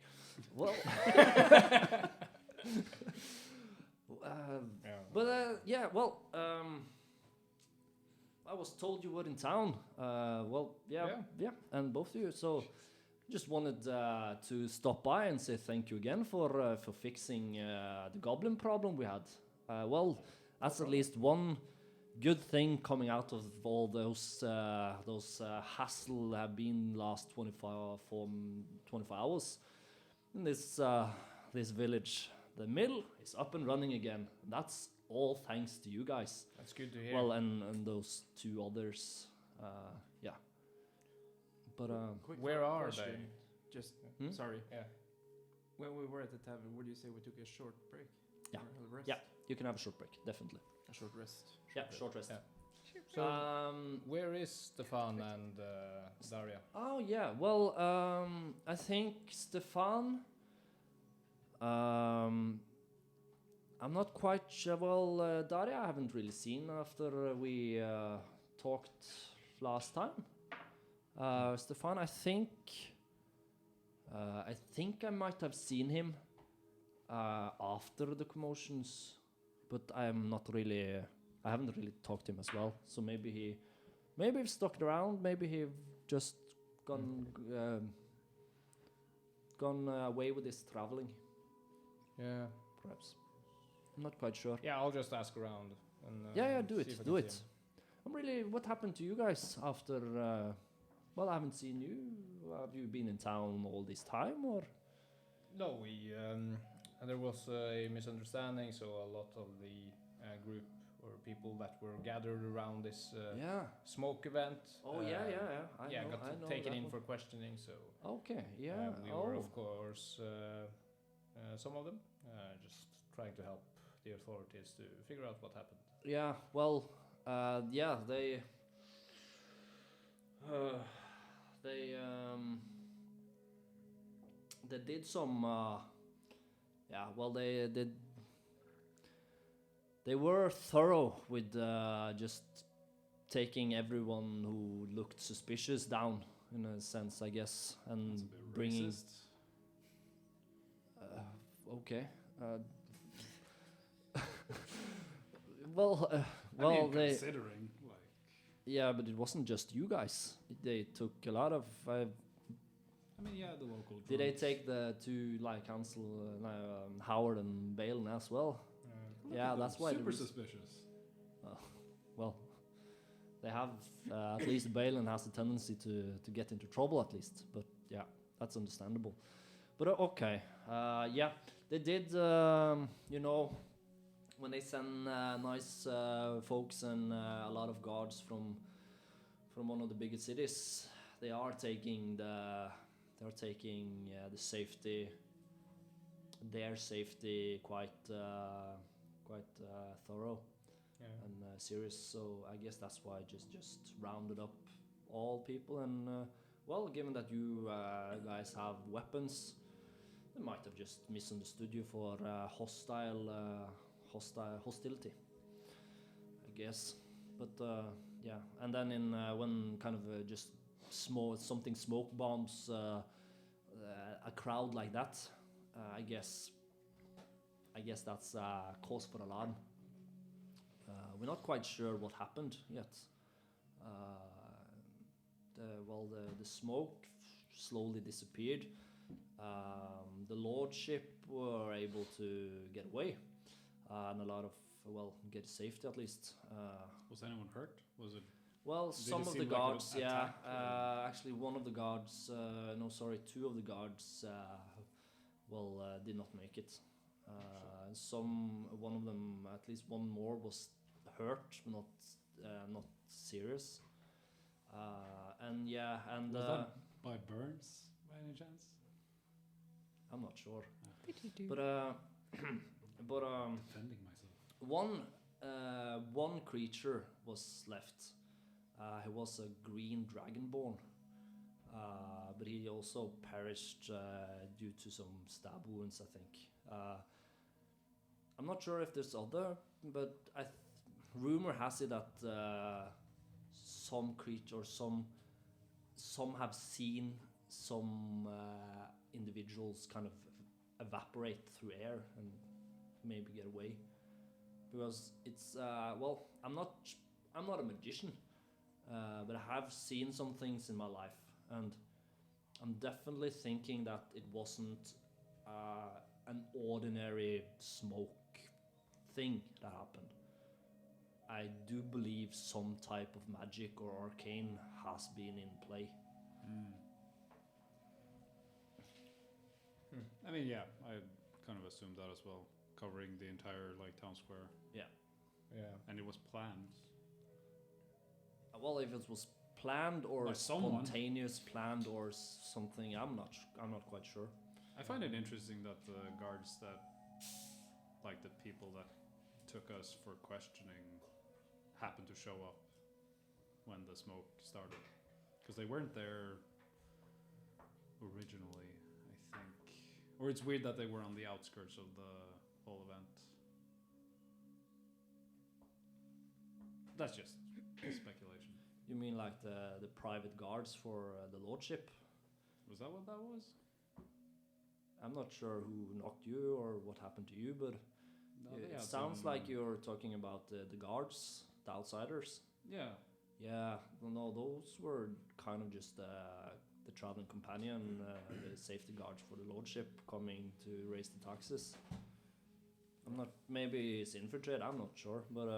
Well. Yeah. But yeah, well, I was told you were in town. Well, yeah, and both of you. So, just wanted to stop by and say thank you again for fixing the goblin problem we had. Well, that's at least one good thing coming out of all those hassle have been last 24 hours in this village. The mill is up and running again. That's all thanks to you guys. That's good to hear. Well, and those two others, yeah. But Quick Where are question. Just Hmm? sorry. Yeah. When we were at the tavern, would you say we took a short break? Yeah. Or a rest? Yeah. you can have a short break, definitely. A short rest. Yeah, short rest. Yeah. So where is Stefan and Daria? Oh yeah, well, I think Stefan. I'm not quite sure. Well, Daria, I haven't really seen after we talked last time. Stefan, I think I might have seen him after the commotions, but I'm not really. I haven't really talked to him as well. So maybe he's stuck around. Maybe he just gone away with his traveling. Yeah. Perhaps. I'm not quite sure. Yeah, I'll just ask around. And, Yeah, do see it, if I do can it. see him. I'm really. What happened to you guys after? Well, I haven't seen you. Have you been in town all this time, or? No, there was a misunderstanding, so a lot of the group or people that were gathered around this Yeah. smoke event. Oh yeah. I know, got I know taken that in one. for questioning. So Okay. Yeah. we were, of course, some of them just trying to help the authorities to figure out what happened. Yeah. Well. Yeah. They did some. Yeah. Well, they did. They were thorough with just taking everyone who looked suspicious down, in a sense, I guess, and That's a bit bringing. racist. Okay. Well, I well, mean, they. considering, like, Yeah, but it wasn't just you guys. They took a lot of. I mean, yeah, the local. Did they drunks. take the two like Hansel, Howard, and Balen as well? Look Yeah, at that's them, why there super was- suspicious. Well, they have at least Balen has a tendency to get into trouble at least. But yeah, that's understandable. But okay, yeah, they did. You know, when they send nice folks and a lot of guards from one of the biggest cities, they are taking the safety, their safety quite thorough and serious. So I guess that's why I just rounded up all people and well, given that you guys have weapons, they might have just misunderstood you for hostility, I guess. But yeah, and then when kind of just smoke bombs a crowd like that, I guess that's cause for alarm. We're not quite sure what happened yet. The smoke slowly disappeared. The lordship were able to get away, and a lot of get safety at least. Was anyone hurt? Was it? Well, Did some it of the seem like an guards, yeah. attack, or- Actually, one of the guards, two of the guards, did not make it. One of them, at least one more, was hurt, but not serious. And Was that by burns, by any chance? I'm not sure. Did he do? But Defending myself. one creature was left. He was a green dragonborn, but he also perished due to some stab wounds, I think. I'm not sure if there's other, but rumor has it that some creature, some have seen some individuals kind of evaporate through air and maybe get away, because it's I'm not a magician, but I have seen some things in my life, and I'm definitely thinking that it wasn't an ordinary smoke thing that happened. I do believe some type of magic or arcane has been in play. I mean, yeah, I kind of assumed that as well, covering the entire town square, Yeah. and it was planned. Well, if it was planned or By someone. spontaneous planned or something, I'm not quite sure. I find it interesting that the guards that, the people that took us for questioning, happened to show up when the smoke started, because they weren't there originally, I think. Or it's weird that they were on the outskirts of the whole event. That's just speculation. You mean like the private guards for the lordship? Was that what that was? I'm not sure who knocked you or what happened to you, but No, they it had sounds some- like you're talking about the guards, the outsiders. Yeah. Yeah, well, no, those were kind of just the traveling companion, the safety guards for the lordship coming to raise the taxes. I'm not, maybe it's infiltrate, I'm not sure, but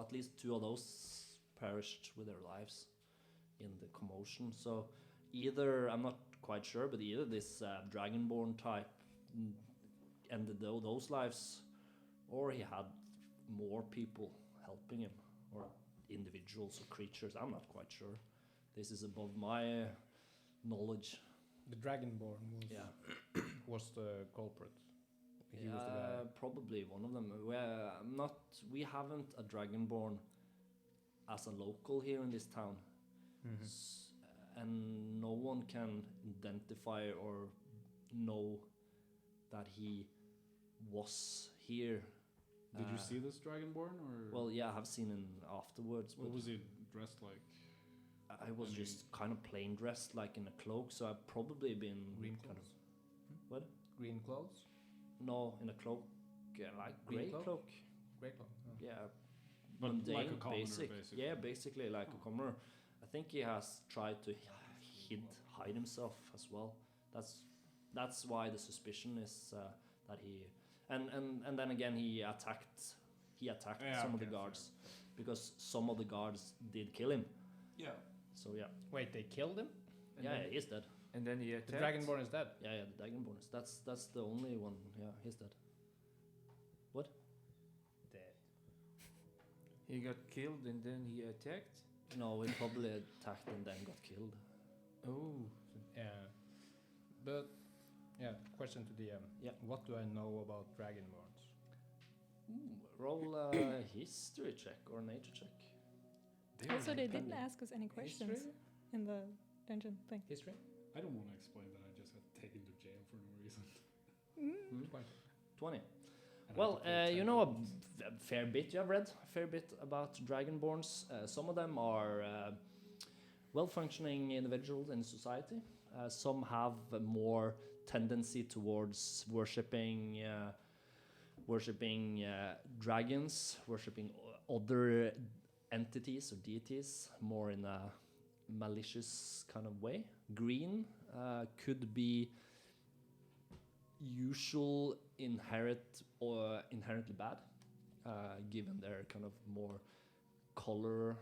at least two of those perished with their lives in the commotion. So either, I'm not quite sure, but either this dragonborn type ended those lives, or he had more people helping him, or individuals or creatures. I'm not quite sure. This is above my knowledge. The Dragonborn was, Yeah. was the culprit. He was the guy. Probably one of them. We haven't a dragonborn as a local here in this town, and no one can identify or know that he was here. Did you see this dragonborn, or? Well, yeah, I have seen him afterwards. What But was he dressed like? I was I just kind of plain dressed, like in a cloak. So I've probably been Green kind clothes. What? Green clothes. No, in a cloak, like Green grey cloak? cloak. Grey clothes. Oh. Yeah, But mundane, like a commoner, basic. basically. Yeah, basically like a commoner. I think he has tried to hide himself as well. That's why the suspicion is that he and then again he attacked Yeah, some of the okay, guards, because some of the guards did kill him. Yeah. So yeah, Wait, they killed him? And yeah, then, he's dead. and then he The attacked. Dragonborn is dead. Yeah, the dragonborn. That's the only one. Yeah, he's dead. Dead. He got killed and then he attacked. No, he probably attacked and then got killed. Oh. Yeah. But, yeah, question to DM. Yeah. What do I know about Dragonborns? Roll a history check or a nature check. Also, they didn't Depending. ask us any questions History? in the dungeon thing. History? I don't want to explain that I just got taken to jail for no reason. Mm. 20. And I Well, had to pay you 10 know a pounds. fair bit. You have read a fair bit about dragonborns. Some of them are well-functioning individuals in society. Some have a more tendency towards worshipping dragons, worshipping other entities or deities, more in a malicious kind of way. Green could be inherently bad, given their kind of more colory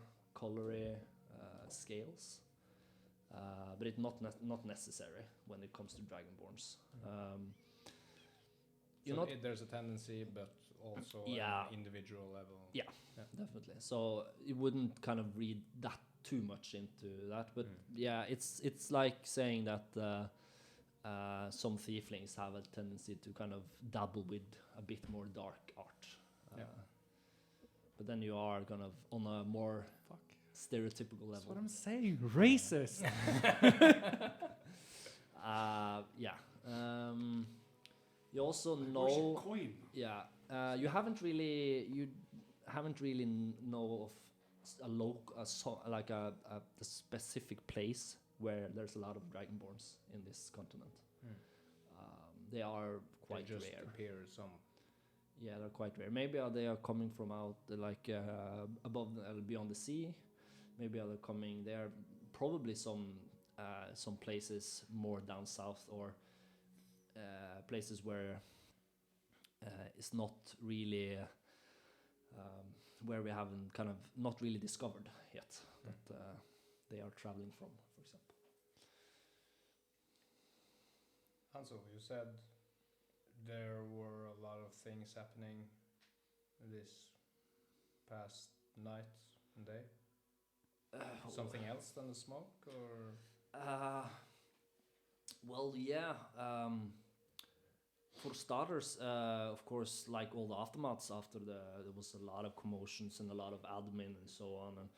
scales. But it's not necessary when it comes to dragonborns. There's a tendency, but also Yeah. an individual level. Yeah, definitely. So you wouldn't kind of read that too much into that, but yeah, it's like saying that some tieflings have a tendency to kind of dabble with a bit more dark art. But then you are kind of on a more stereotypical level. That's what I'm saying. Racist. Yeah. You also know. Coin. Yeah. You haven't really know of a specific place where there's a lot of dragonborns in this continent. They are quite they just rare. appear some. Yeah, they're quite rare. Maybe they are coming from out above beyond the sea. Maybe they're coming. There are probably some places more down south, or places where it's not really where we haven't kind of not really discovered yet that they are traveling from, for example. Hansel, you said there were a lot of things happening this past night and day. Something else than the smoke, or? Well, yeah. For starters, of course, like all the aftermaths after there was a lot of commotions and a lot of admin and so on, and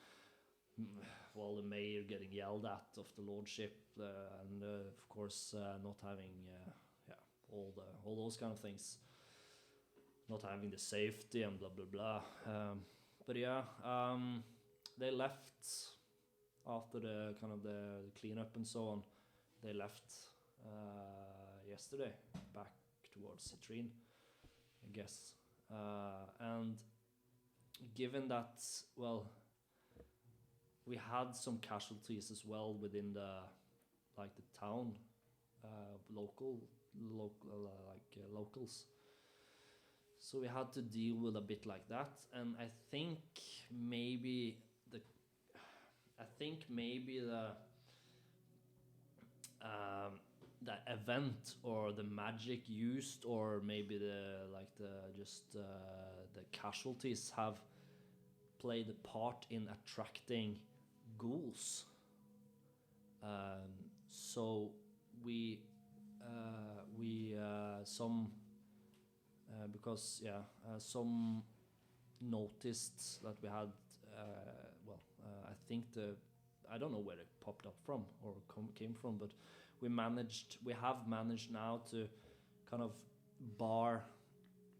well, the mayor getting yelled at of the lordship, and of course not having all those kind of things, not having the safety and blah blah blah. But yeah, they left after the kind of the cleanup and so on. They left yesterday back towards Citrine, I guess. And given that, well, we had some casualties as well within the town, locals. So we had to deal with a bit like that, and I think maybe the event or the magic used, or maybe the casualties have played a part in attracting ghouls. So some noticed that we had I think I don't know where it popped up from or came from, but we have managed now to kind of bar,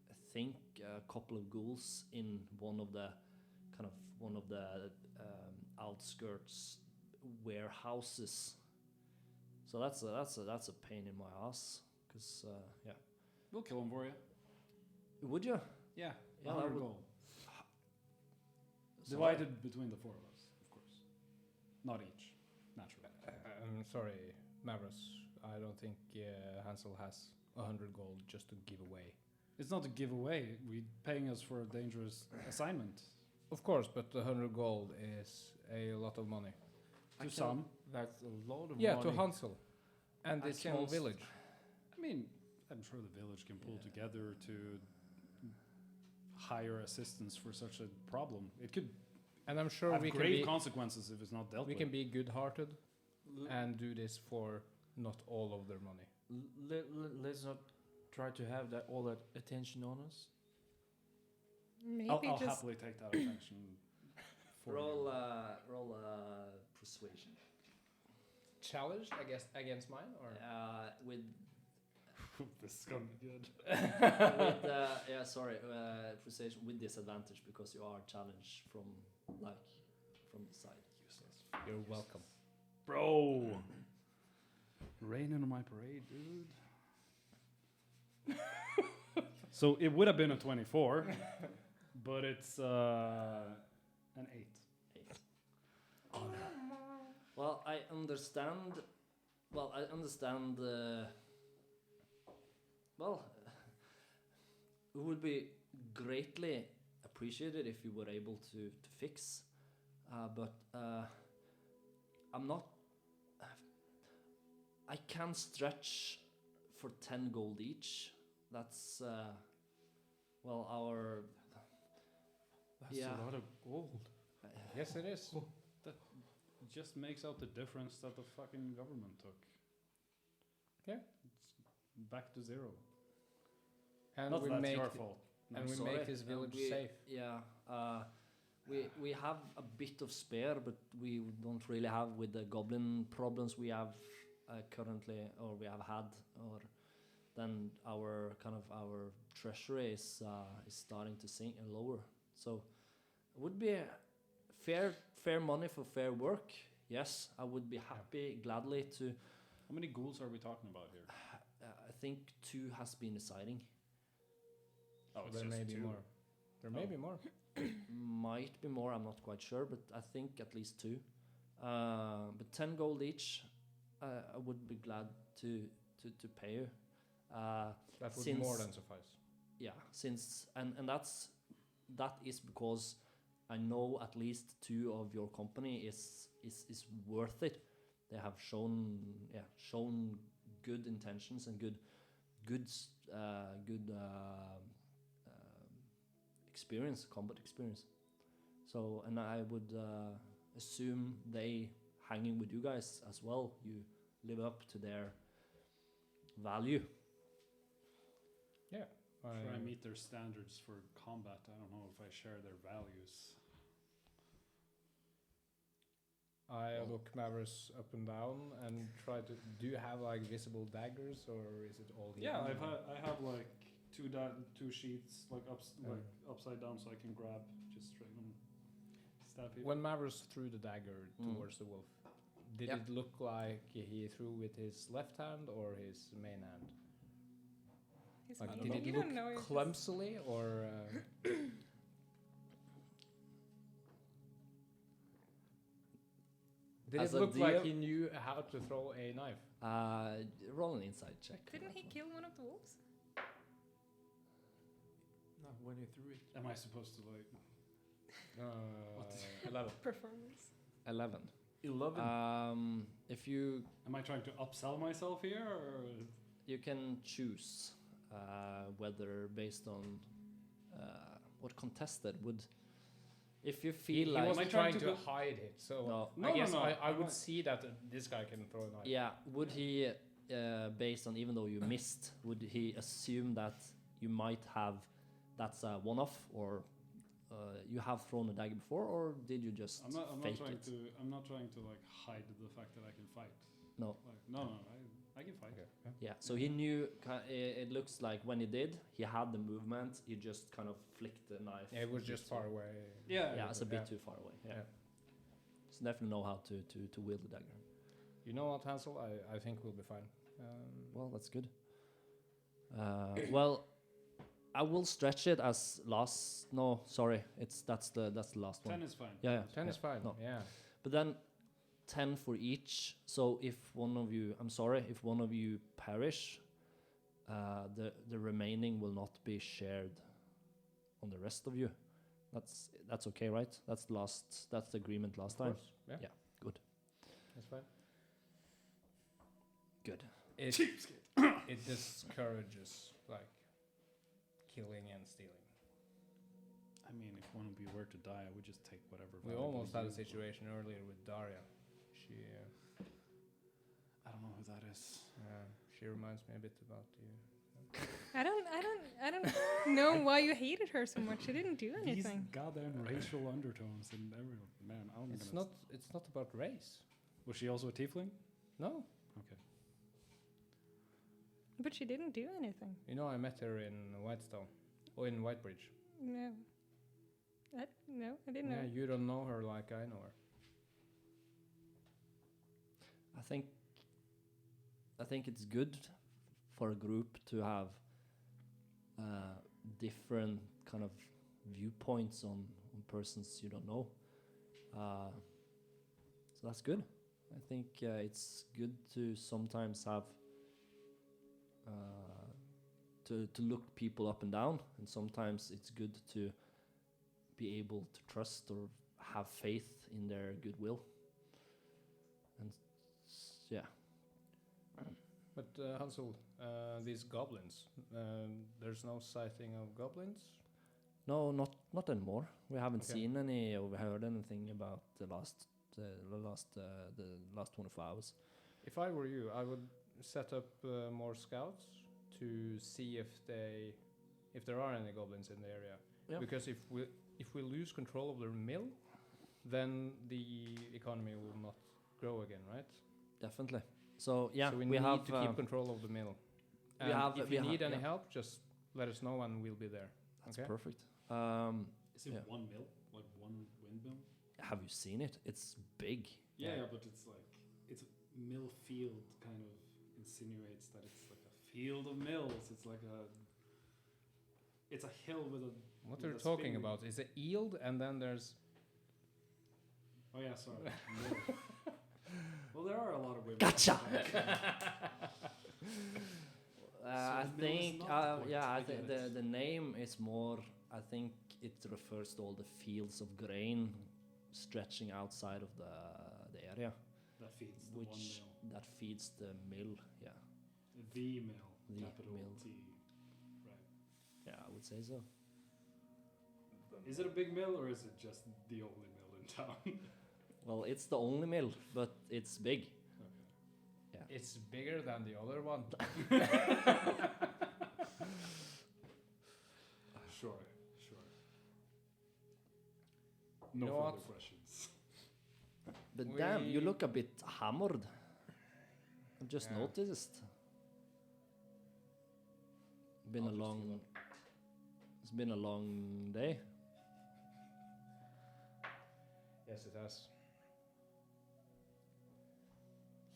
I think, a couple of ghouls in one of the outskirts warehouses. So that's a pain in my ass, because We'll kill him for you. Would you? Yeah. Yeah, 100 that would- gold. So Divided between the four of us, of course. Not each, naturally. I'm sorry, Mavrus. I don't think Hansel has 100 gold just to give away. It's not a giveaway. We're paying us for a dangerous assignment. Of course, but 100 gold is a lot of money. To some. That's a lot of Yeah, money. to Hansel and I this small can- village. I mean, I'm sure the village can pull together to hire assistance for such a problem. It could And I'm sure have we can grave be consequences if it's not dealt we with. can be good-hearted and do this for not all of their money. Let's not try to have all that attention on us. Maybe I'll just happily take that attention. For roll you. persuasion. Challenged, I guess, against mine, or With This is gonna be good. persuasion with disadvantage, because you are challenged from the side. you're welcome. Bro! Raining on my parade, dude. So it would have been a 24, but it's an 8. Well, I understand. Well, I understand. Well, it would be greatly appreciated if you were able to fix, but I'm not. I can stretch for 10 gold each. That's well, our. That's Yeah. a lot of gold. Yes, it is. That just makes out the difference that the fucking government took. Yeah. It's back to 0. And Not we that's make your fault. and we Sorry, make this village we- safe. Yeah, we have a bit of spare, but we don't really have with the goblin problems we have currently, or we have had, or then our our treasury is starting to sink and lower. So it would be fair money for fair work. Yes, I would be happy gladly to. How many ghouls are we talking about here? I think 2 has been deciding. Oh, it's There just may be 2. more. There may be more. Might be more, I'm not quite sure, but I think at least 2. But 10 gold each, I would be glad to pay you. That would Since- more than suffice. Yeah, since and that is because I know at least 2 of your company is worth it. They have shown good intentions and good experience, combat experience. So, and I would assume they hanging with you guys as well. You live up to their value. Yeah. Try and meet their standards for combat. I don't know if I share their values. I look Mavericks up and down and try to. Do you have like visible daggers, or is it all? Yeah, hidden? I have like 2 sheets like upside down, so I can grab just straight and stab people. When Mavericks threw the dagger Mm. towards the wolf, did Yep. it look like he threw with his left hand or his main hand? His Like, I main- did don't it you look don't know, you're just- clumsily or? Did As it a look like DM he knew how to throw a knife? Roll an insight check. Didn't he kill one of the wolves? No, when he threw it. Am I supposed to like? 11. Performance. 11. 11. If you Am I trying to upsell myself here, or you can choose whether based on what contested would, if you feel He like wasn't Am I trying trying to to go- hide it, so No. No, I no, guess no, I I'm would not- see that this guy can throw a knife. yeah, would he based on even though you missed, would he assume that you might have that's a one-off, or you have thrown a dagger before, or did you just I'm not fake trying it? to. I'm not trying to like hide the fact that I can fight. No. Like no, I can fight. Okay. Yeah, so he knew. It looks like when he did, he had the movement. He just kind of flicked the knife. Yeah, it was a just bit, far so- away. Yeah, it's a bit Yeah. too far away. Yeah. Yeah. So definitely know how to wield the dagger. You know what, Hansel? I think we'll be fine. Well, that's good. Well, I will stretch it as last. No, sorry, that's the last one. 10 is fine. Yeah, 10 is fine. No. Yeah. But then 10 for each. So if one of you, I'm sorry, if one of you perish, the remaining will not be shared on the rest of you. That's okay, right? That's the agreement last Of time. course. Yeah. Yeah, good. That's fine. Good. It discourages like killing and stealing. I mean, if one of you were to die, I would just take whatever. We valuable almost had a you- situation earlier with Daria. She I don't know who that is. she reminds me a bit about you. I don't know why you hated her so much. She didn't do These anything. goddamn racial undertones and everyone. Man, I'm It's gonna. not about race. Was she also a tiefling? No. Okay. But she didn't do anything. You know, I met her in Whitestone, or in Whitebridge. No. No, I didn't Yeah, know. you don't know her like I know her. I think I think it's good for a group to have different kind of viewpoints on persons you don't know. So that's good. I think it's good to sometimes have to look people up and down, and sometimes it's good to be able to trust or have faith in their goodwill. And yeah. But Hansel, these goblins, there's no sighting of goblins? No, not anymore. We haven't Okay. seen any or heard anything about the last 24 hours. If I were you, I would set up more scouts to see if there are any goblins in the area. Yeah. Because if we lose control of the mill, then the economy will not grow again, right? Definitely. So yeah, so we we need have to keep control of the mill. we And have- if we you ha- need any yeah. help, just let us know and we'll be there. that's okay. perfect. Is it Yeah. one mill, like one windmill? Have you seen it? It's big. Yeah, but it's like it's Milfield kind of insinuates that it's like a field of mills. It's a hill with a. What with they're a talking spinning- about is a yield, and then there's Oh yeah, sorry. Mill. Well, there are a lot of women. Gotcha! So I the mill is think, not the point, yeah, I I think get it. the name is more. I think it refers to all the fields of grain stretching outside of the area, That feeds the one which mill. that feeds the mill. Yeah, The mill. The Capital mill. T. Right. yeah, I would say so. Is it a big mill or is it just the only mill in town? Well, it's the only mill, but it's big. Okay. it's bigger than the other one. Sure. You No know further what? questions. But damn, you We- look a bit hammered. I've just Yeah. noticed. Been I'll a just long. heal It's been a long day. Yes, it has.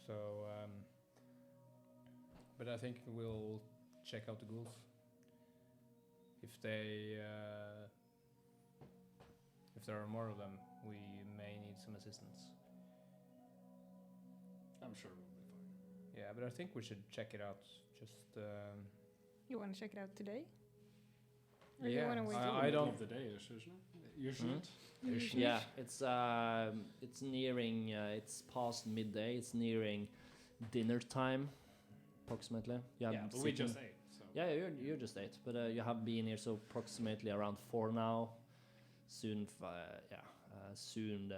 So, but I think we'll check out the ghouls. If there are more of them, we may need some assistance. I'm sure we'll be fine. Yeah, but I think we should check it out. Just You want to check it out today? Or Yeah, you want to wait? I- till- I Middle don't- of the day, isn't it? Usually. Usually. Yeah, it's nearing. It's past midday. It's nearing dinner time, approximately. Yeah, have but we sitting- just ate. So. Yeah, you just ate, but you have been here so approximately around 4 now. Soon, soon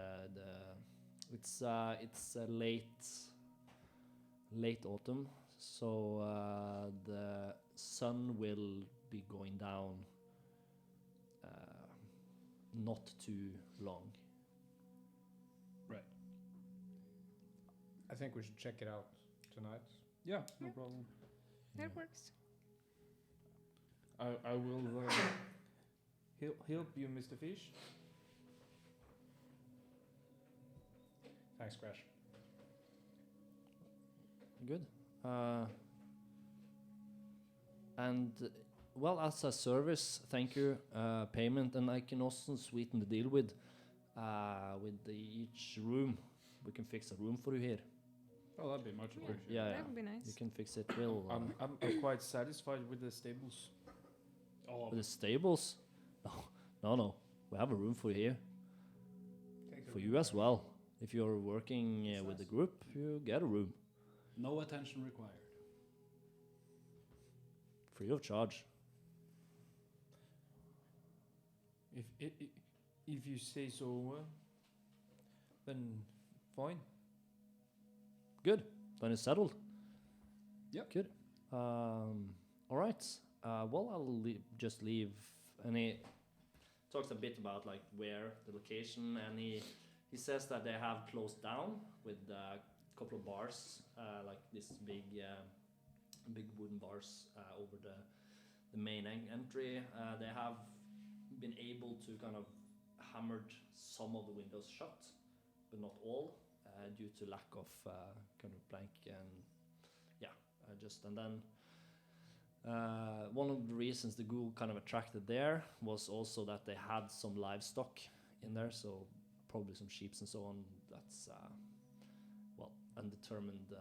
it's late autumn, so the sun will be going down not too long. I think we should check it out tonight. Yeah, no problem. That works. I will help you, Mr. Fish. Thanks, Crash. Good. And well, as a service, thank you, payment, and I can also sweeten the deal with each room. We can fix a room for you here. Oh, that'd be much Yeah. appreciated. Yeah, That would be nice. you can fix it. We'll I'm quite satisfied with the stables. Oh, with the stables. No. We have a room for you here. For you as well. If you're working with the group, you get a room no attention required. free of charge. If you say so, then fine. Good. Then it's settled. Yep. Good. All right. Well, I'll just leave. And he talks a bit about like where the location, and he says that they have closed down with a couple of bars, like this big wooden bars over the main entry. They have been able to kind of hammered some of the windows shut, but not all, due to lack of kind of blank and And then one of the reasons the ghoul kind of attracted there was also that they had some livestock in there, so probably some sheep and so on. That's undetermined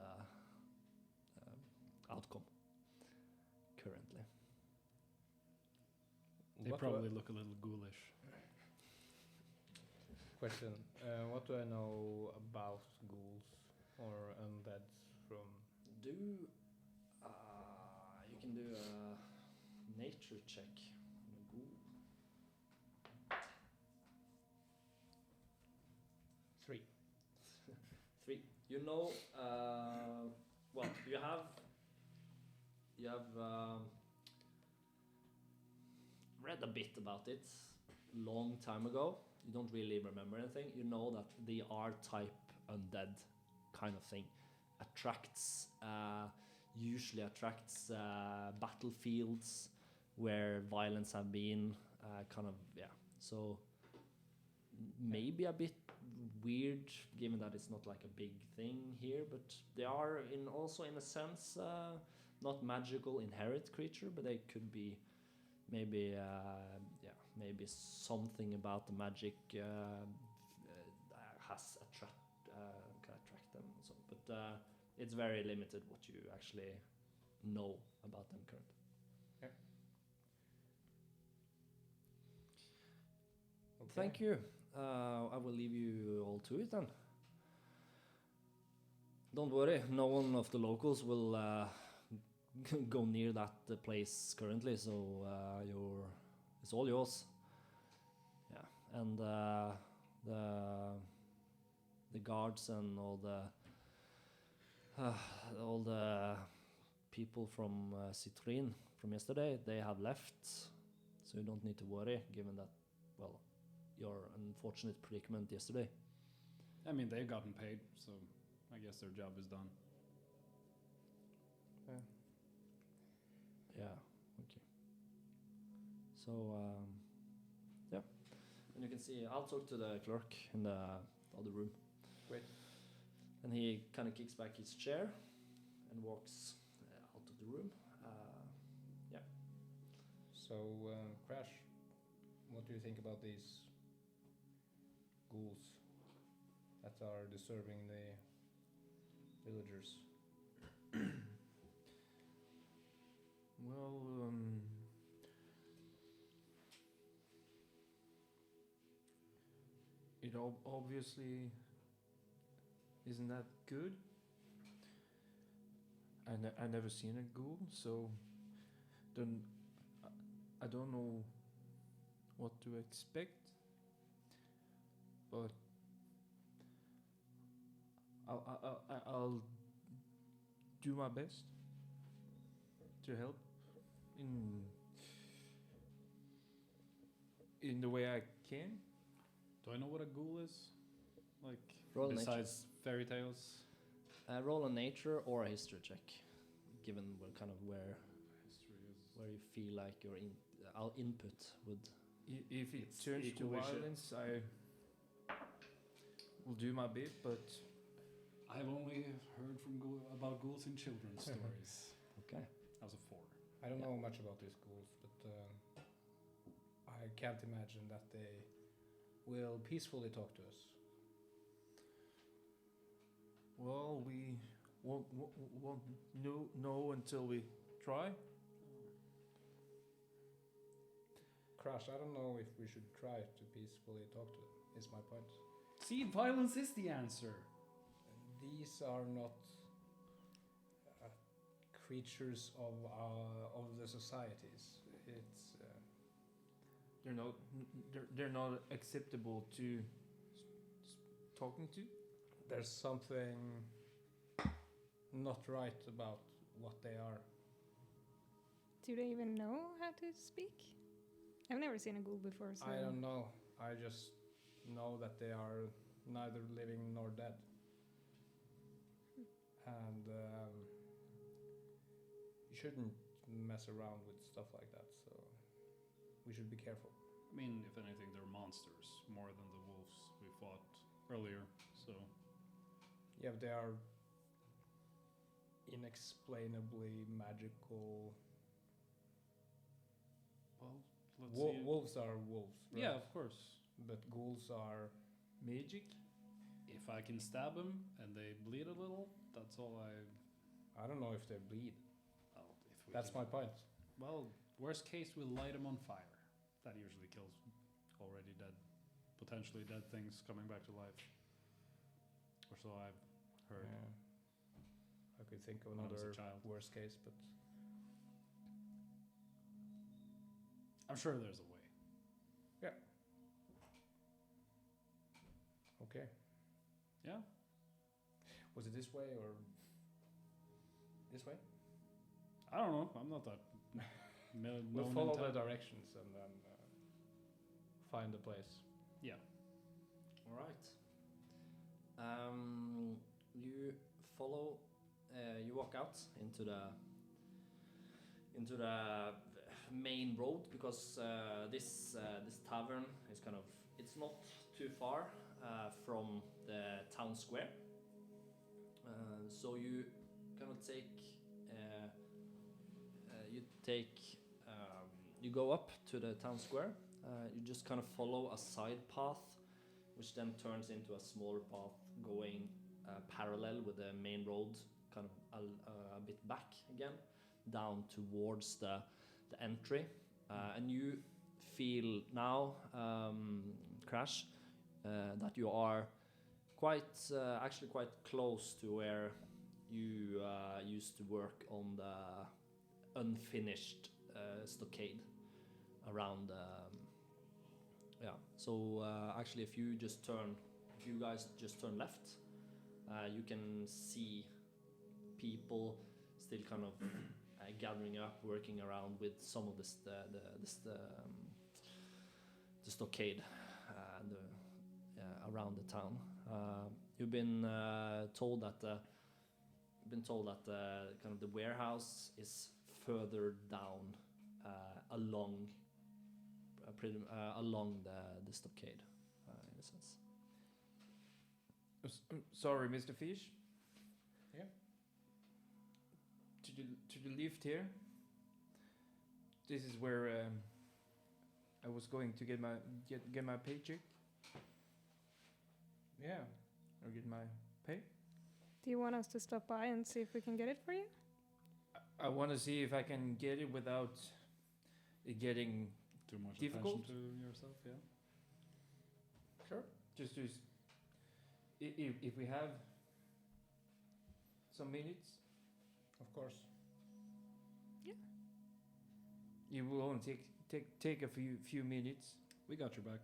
outcome currently. They What probably look a little ghoulish. Question. What do I know about ghouls or undead from? You can do a nature check on a ghoul. 3. 3. You know, you have read a bit about it long time ago. You don't really remember anything. You know that the R-type undead kind of thing usually attracts battlefields where violence have been, so maybe a bit weird given that it's not like a big thing here, but they are also in a sense not magical inherent creature, but they could be maybe something about the magic can attract them and so, but it's very limited what you actually know about them currently. Okay. Thank you. I will leave you all to it then. Don't worry, no one of the locals will go near that place currently, so it's all yours. Yeah, and the guards and all the people from Citroën from yesterday, they have left, so you don't need to worry, given that, well, your unfortunate predicament yesterday. I mean, they've gotten paid, so I guess their job is done. Yeah, okay. So, yeah. And you can see, I'll talk to the clerk in the other room. Great. And he kind of kicks back his chair and walks out of the room. Yeah. So, Crash, what do you think about these ghouls that are disturbing the villagers? Well, it obviously isn't that good. I never seen a ghoul, so I don't know what to expect. But I'll do my best to help in the way I can. Do I know what a ghoul is? Like, Roll besides fairy tales? Roll a nature or a history check, given where History is... where you feel like your input would. If it It's turns to equally shit. violence, I will do my bit, but I've only heard about ghouls in children's stories. Okay. I was a 4. I don't know much about these ghouls, but I can't imagine that they will peacefully talk to us. well, we won't know until we try. Crash, I don't know if we should try to peacefully talk to them, is my point. See, violence is the answer. These are not creatures of the societies. It's They're not acceptable to talking to. there's something not right about what they are. Do they even know how to speak? I've never seen a ghoul before, so... I don't know. I just know that they are neither living nor dead. And you shouldn't mess around with stuff like that, so we should be careful. I mean, if anything, they're monsters more than the wolves we fought earlier, so... Yeah, but they are inexplainably magical. Well, let's see. Wolves are wolves, right? Yeah, of course. But ghouls are Magic? If I can stab them and they bleed a little, that's all I. I don't know if they bleed. Well, if we That's can- my point. Well, worst case, we'll light them on fire. That usually kills already dead, potentially dead things coming back to life. Or so I've heard. Yeah. I could think of When I was a another child. worst case, but I'm sure there's a way. okay. Yeah. Was it this way or this way? I don't know. I'm not that. We'll known follow in the town. directions and then find the place. Yeah. All right. You follow. You walk out into the main road because this tavern is kind of. It's not too far from the town square. So you kind of you go up to the town square. You just kind of follow a side path, which then turns into a smaller path going parallel with the main road, kind of a bit back again, down towards the entry. And you feel now, Crash, that you are actually quite close to where you used to work on the unfinished stockade around. So actually, if you guys just turn left, you can see people still kind of gathering up, working around with some of the stockade around the town. You've been told that kind of the warehouse is further down along the stockade, in a sense. Sorry, Mr. Fish. Yeah. To the lift here. This is where I was going to get my paycheck Yeah. or get my pay. Do you want us to stop by and see if we can get it for you? I want to see if I can get it without it getting Too much Difficult? attention to yourself. Yeah. Sure. just to if we have some minutes. Of course. It will only take a few minutes. We got your back.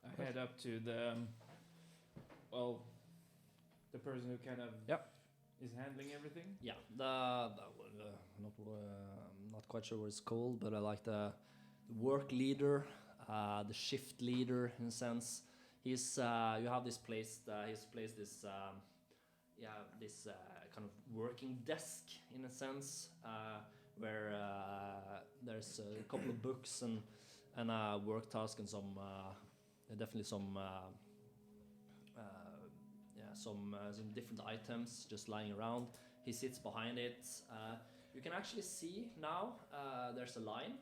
I head up to the the person who kind of Yep. is handling everything. Yeah, not quite sure what it's called, but I like the work leader, the shift leader in a sense. He's you have this place. He's placed this this kind of working desk in a sense, where there's a couple of books and a work task and some definitely some some different items just lying around. He sits behind it. You can actually see now there's a line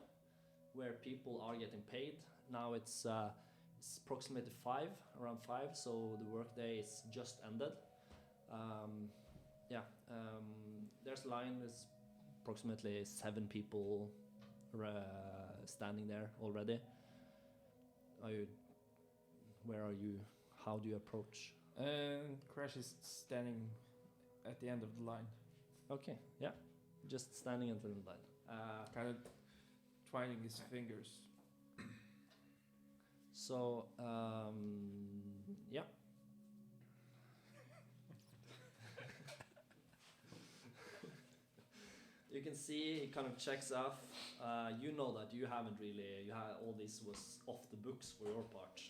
where people are getting paid. Now it's approximately around 5, so the workday is just ended. There's a line. There's approximately 7 people standing there already. Where are you? How do you approach? Crash is standing at the end of the line, Okay, yeah, just standing in front of the line. kind of twining his fingers. So, yeah. You can see he kind of checks off. You know that you haven't really, all this was off the books for your part,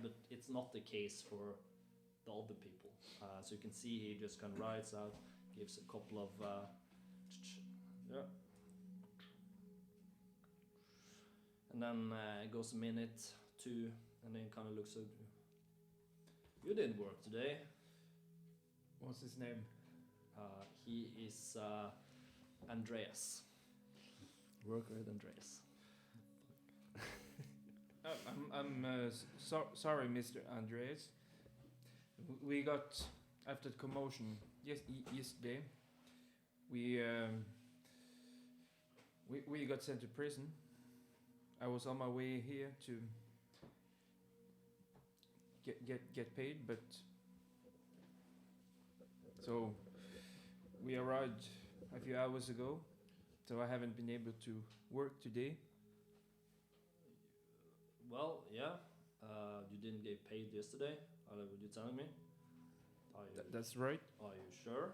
but it's not the case for the other people. So you can see he just kind of writes out, gives a couple of, yeah. And then it goes a minute, 2, and then kind of looks at you. You didn't work today. What's his name? He is Andreas. Worker with Andreas. I'm sorry, Mr. Andreas. We got after the commotion yesterday. We got sent to prison. I was on my way here to get paid, but so we arrived a few hours ago. So I haven't been able to work today. Well, yeah. You didn't get paid yesterday. What you telling me? That's right. Are you sure?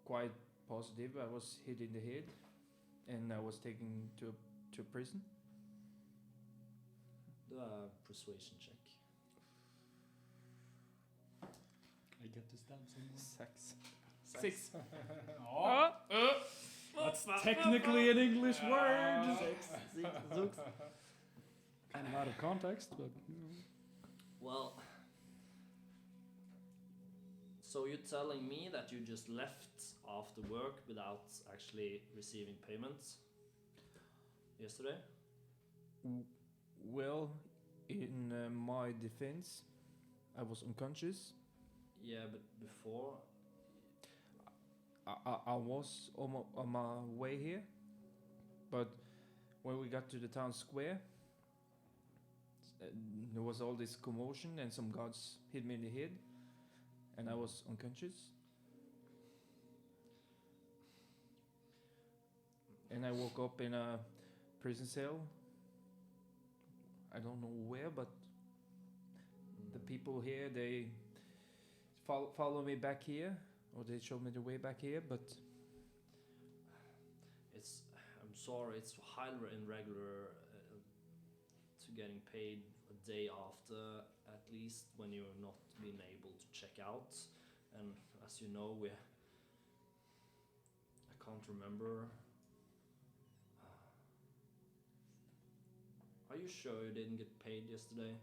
Quite positive. I was hit in the head, and I was taken to prison. Do a persuasion check. I get to stab someone. Sex. 6. Oh! That's technically an English word. Zooks. Kind of out of context, but Well, so you're telling me that you just left after work without actually receiving payments yesterday? Well, in my defense, I was unconscious. Yeah, but before. I was on my way here, but when we got to the town square, there was all this commotion and some guards hit me in the head, and I was unconscious. And I woke up in a prison cell. I don't know where, but the people here, they follow me back here, or they showed me the way back here, but I'm sorry, it's highly irregular to getting paid a day after, at least when you're not being able to check out. And as you know, I can't remember. Are you sure you didn't get paid yesterday?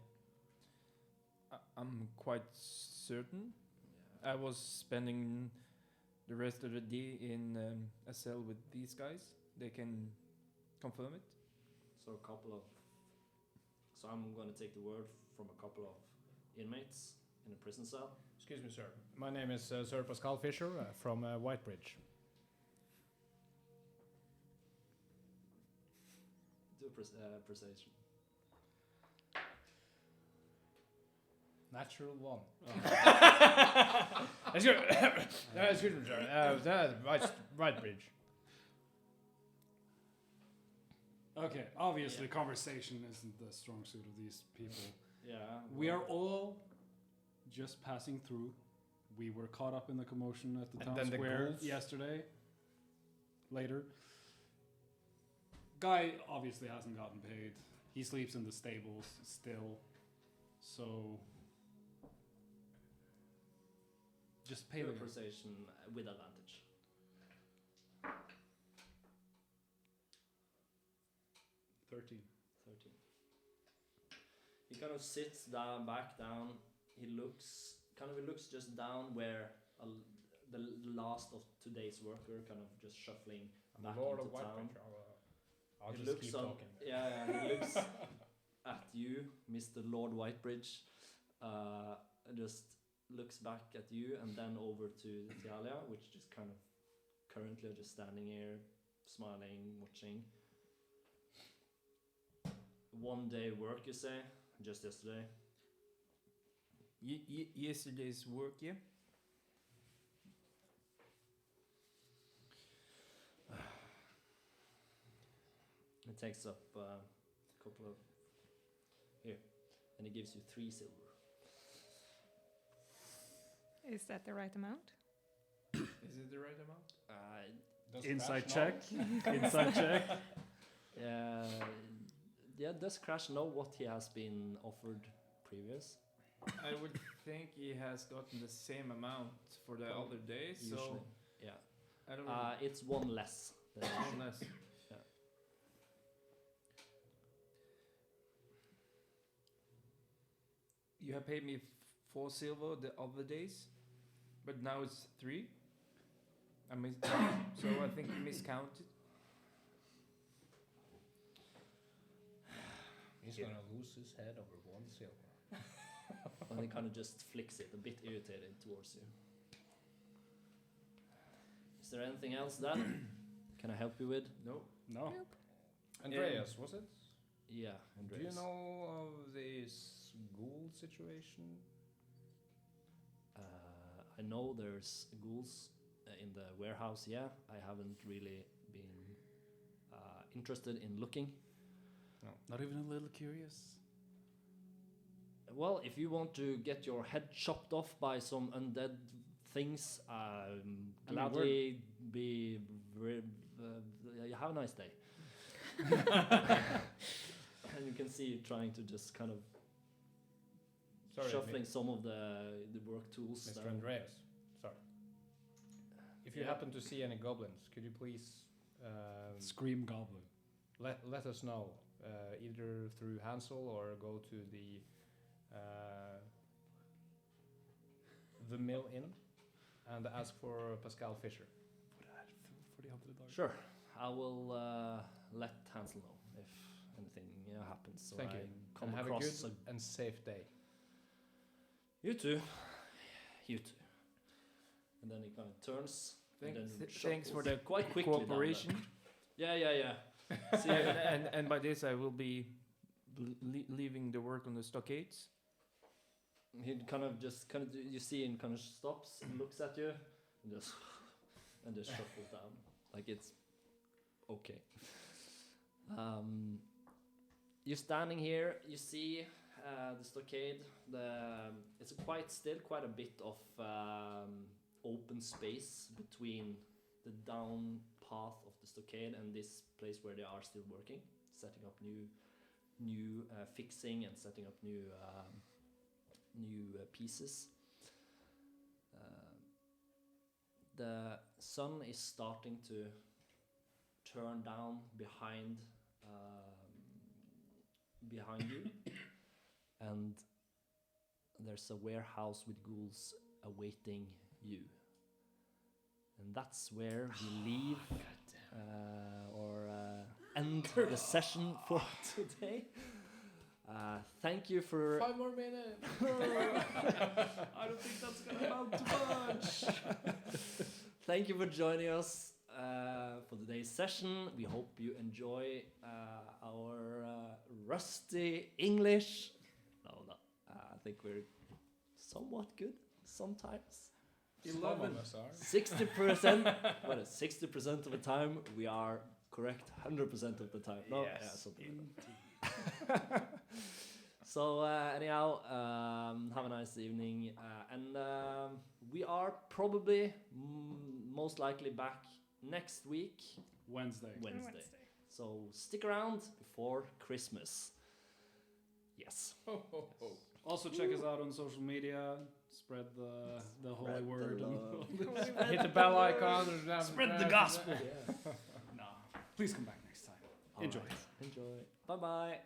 I'm quite certain. I was spending the rest of the day in a cell with these guys. They can confirm it. So I'm going to take the word from a couple of inmates in a prison cell. Excuse me, sir. My name is Sir Pascal Fisher from Whitebridge. Do a persuasion. Natural 1. Excuse me, sir. Whitebridge. okay. Obviously, conversation isn't the strong suit of these people. Yeah. We are all just passing through. We were caught up in the commotion at the And town then the square ghouls. yesterday. Later. Guy obviously hasn't gotten paid. He sleeps in the stables still. So just pay Do a the persuasion with advantage. 13. 13. He kind of sits back down. He looks just down where the last of today's worker kind of just shuffling back Lord into of town. Whitebridge. I'll He just looks keep on, talking. Yeah, he looks at you, Mr. Lord Whitebridge. Just looks back at you and then over to Talia, which just kind of currently are just standing here, smiling, watching. One day work, you say? Just yesterday? Yesterday's work, yeah. It takes up a couple of... Here. And it gives you 3 silver. Is that the right amount? Is it the right amount? Does Inside Crash check. know? Inside check. Yeah, does Crash know what he has been offered previous? I would think he has gotten the same amount for the other day, so Usually. Yeah. I don't know. It's 1 less. Than usual. Unless Yeah. you have paid me 4 silver the other days. But now it's 3. So I think we miscounted. He's Yeah. gonna lose his head over 1 silver. And he kind of just flicks it, a bit irritated towards you. Is there anything else then? Can I help you with? No. No. Andreas, was it? Yeah, Do you know of this ghoul situation? I know there's ghouls in the warehouse. Yeah, I haven't really been interested in looking. Not even a little curious. Well, if you want to get your head chopped off by some undead things, gladly be. Have a nice day. And you can see you trying to just kind of shuffling some of the work tools. Mr. Andreas, sorry. If you Yeah. happen to see any goblins, could you please Scream goblin. let us know, either through Hansel or go to the Mill Inn and ask for Pascal Fisher. For the $100. Sure, I will let Hansel know if anything happens. So Thank I you. come And have a across good and safe day. You too. You too. And then he kind of turns. Thank- and then thanks for shuffles the quite quickly down cooperation. there. Yeah. See, and by this I will be leaving the work on the stockades. he kind of you see him kind of stops and looks at you and just shuffles down like it's okay. You're standing here. You see the stockade. It's quite a bit of open space between the down path of the stockade and this place where they are still working, setting up new fixing and setting up new pieces. The sun is starting to turn down behind you, and there's a warehouse with ghouls awaiting you. And that's where we leave or end the session for today. Thank you for 5 more minutes. I don't think that's gonna amount to much. Thank you for joining us for today's session. We hope you enjoy our rusty English. No, I think we're somewhat good sometimes. 11 us are. 60%. What is 60% of the time we are correct 100% of the time? No, Yes, yeah, something like that. So anyhow, have a nice evening, and we are probably most likely back next week, Wednesday. Wednesday. So stick around before Christmas. Yes. Also check us out on social media. Spread the holy Spread the word. love. Hit the bell icon. Spread the gospel. No. Please come back next time. Enjoy. Alright, enjoy. Bye bye.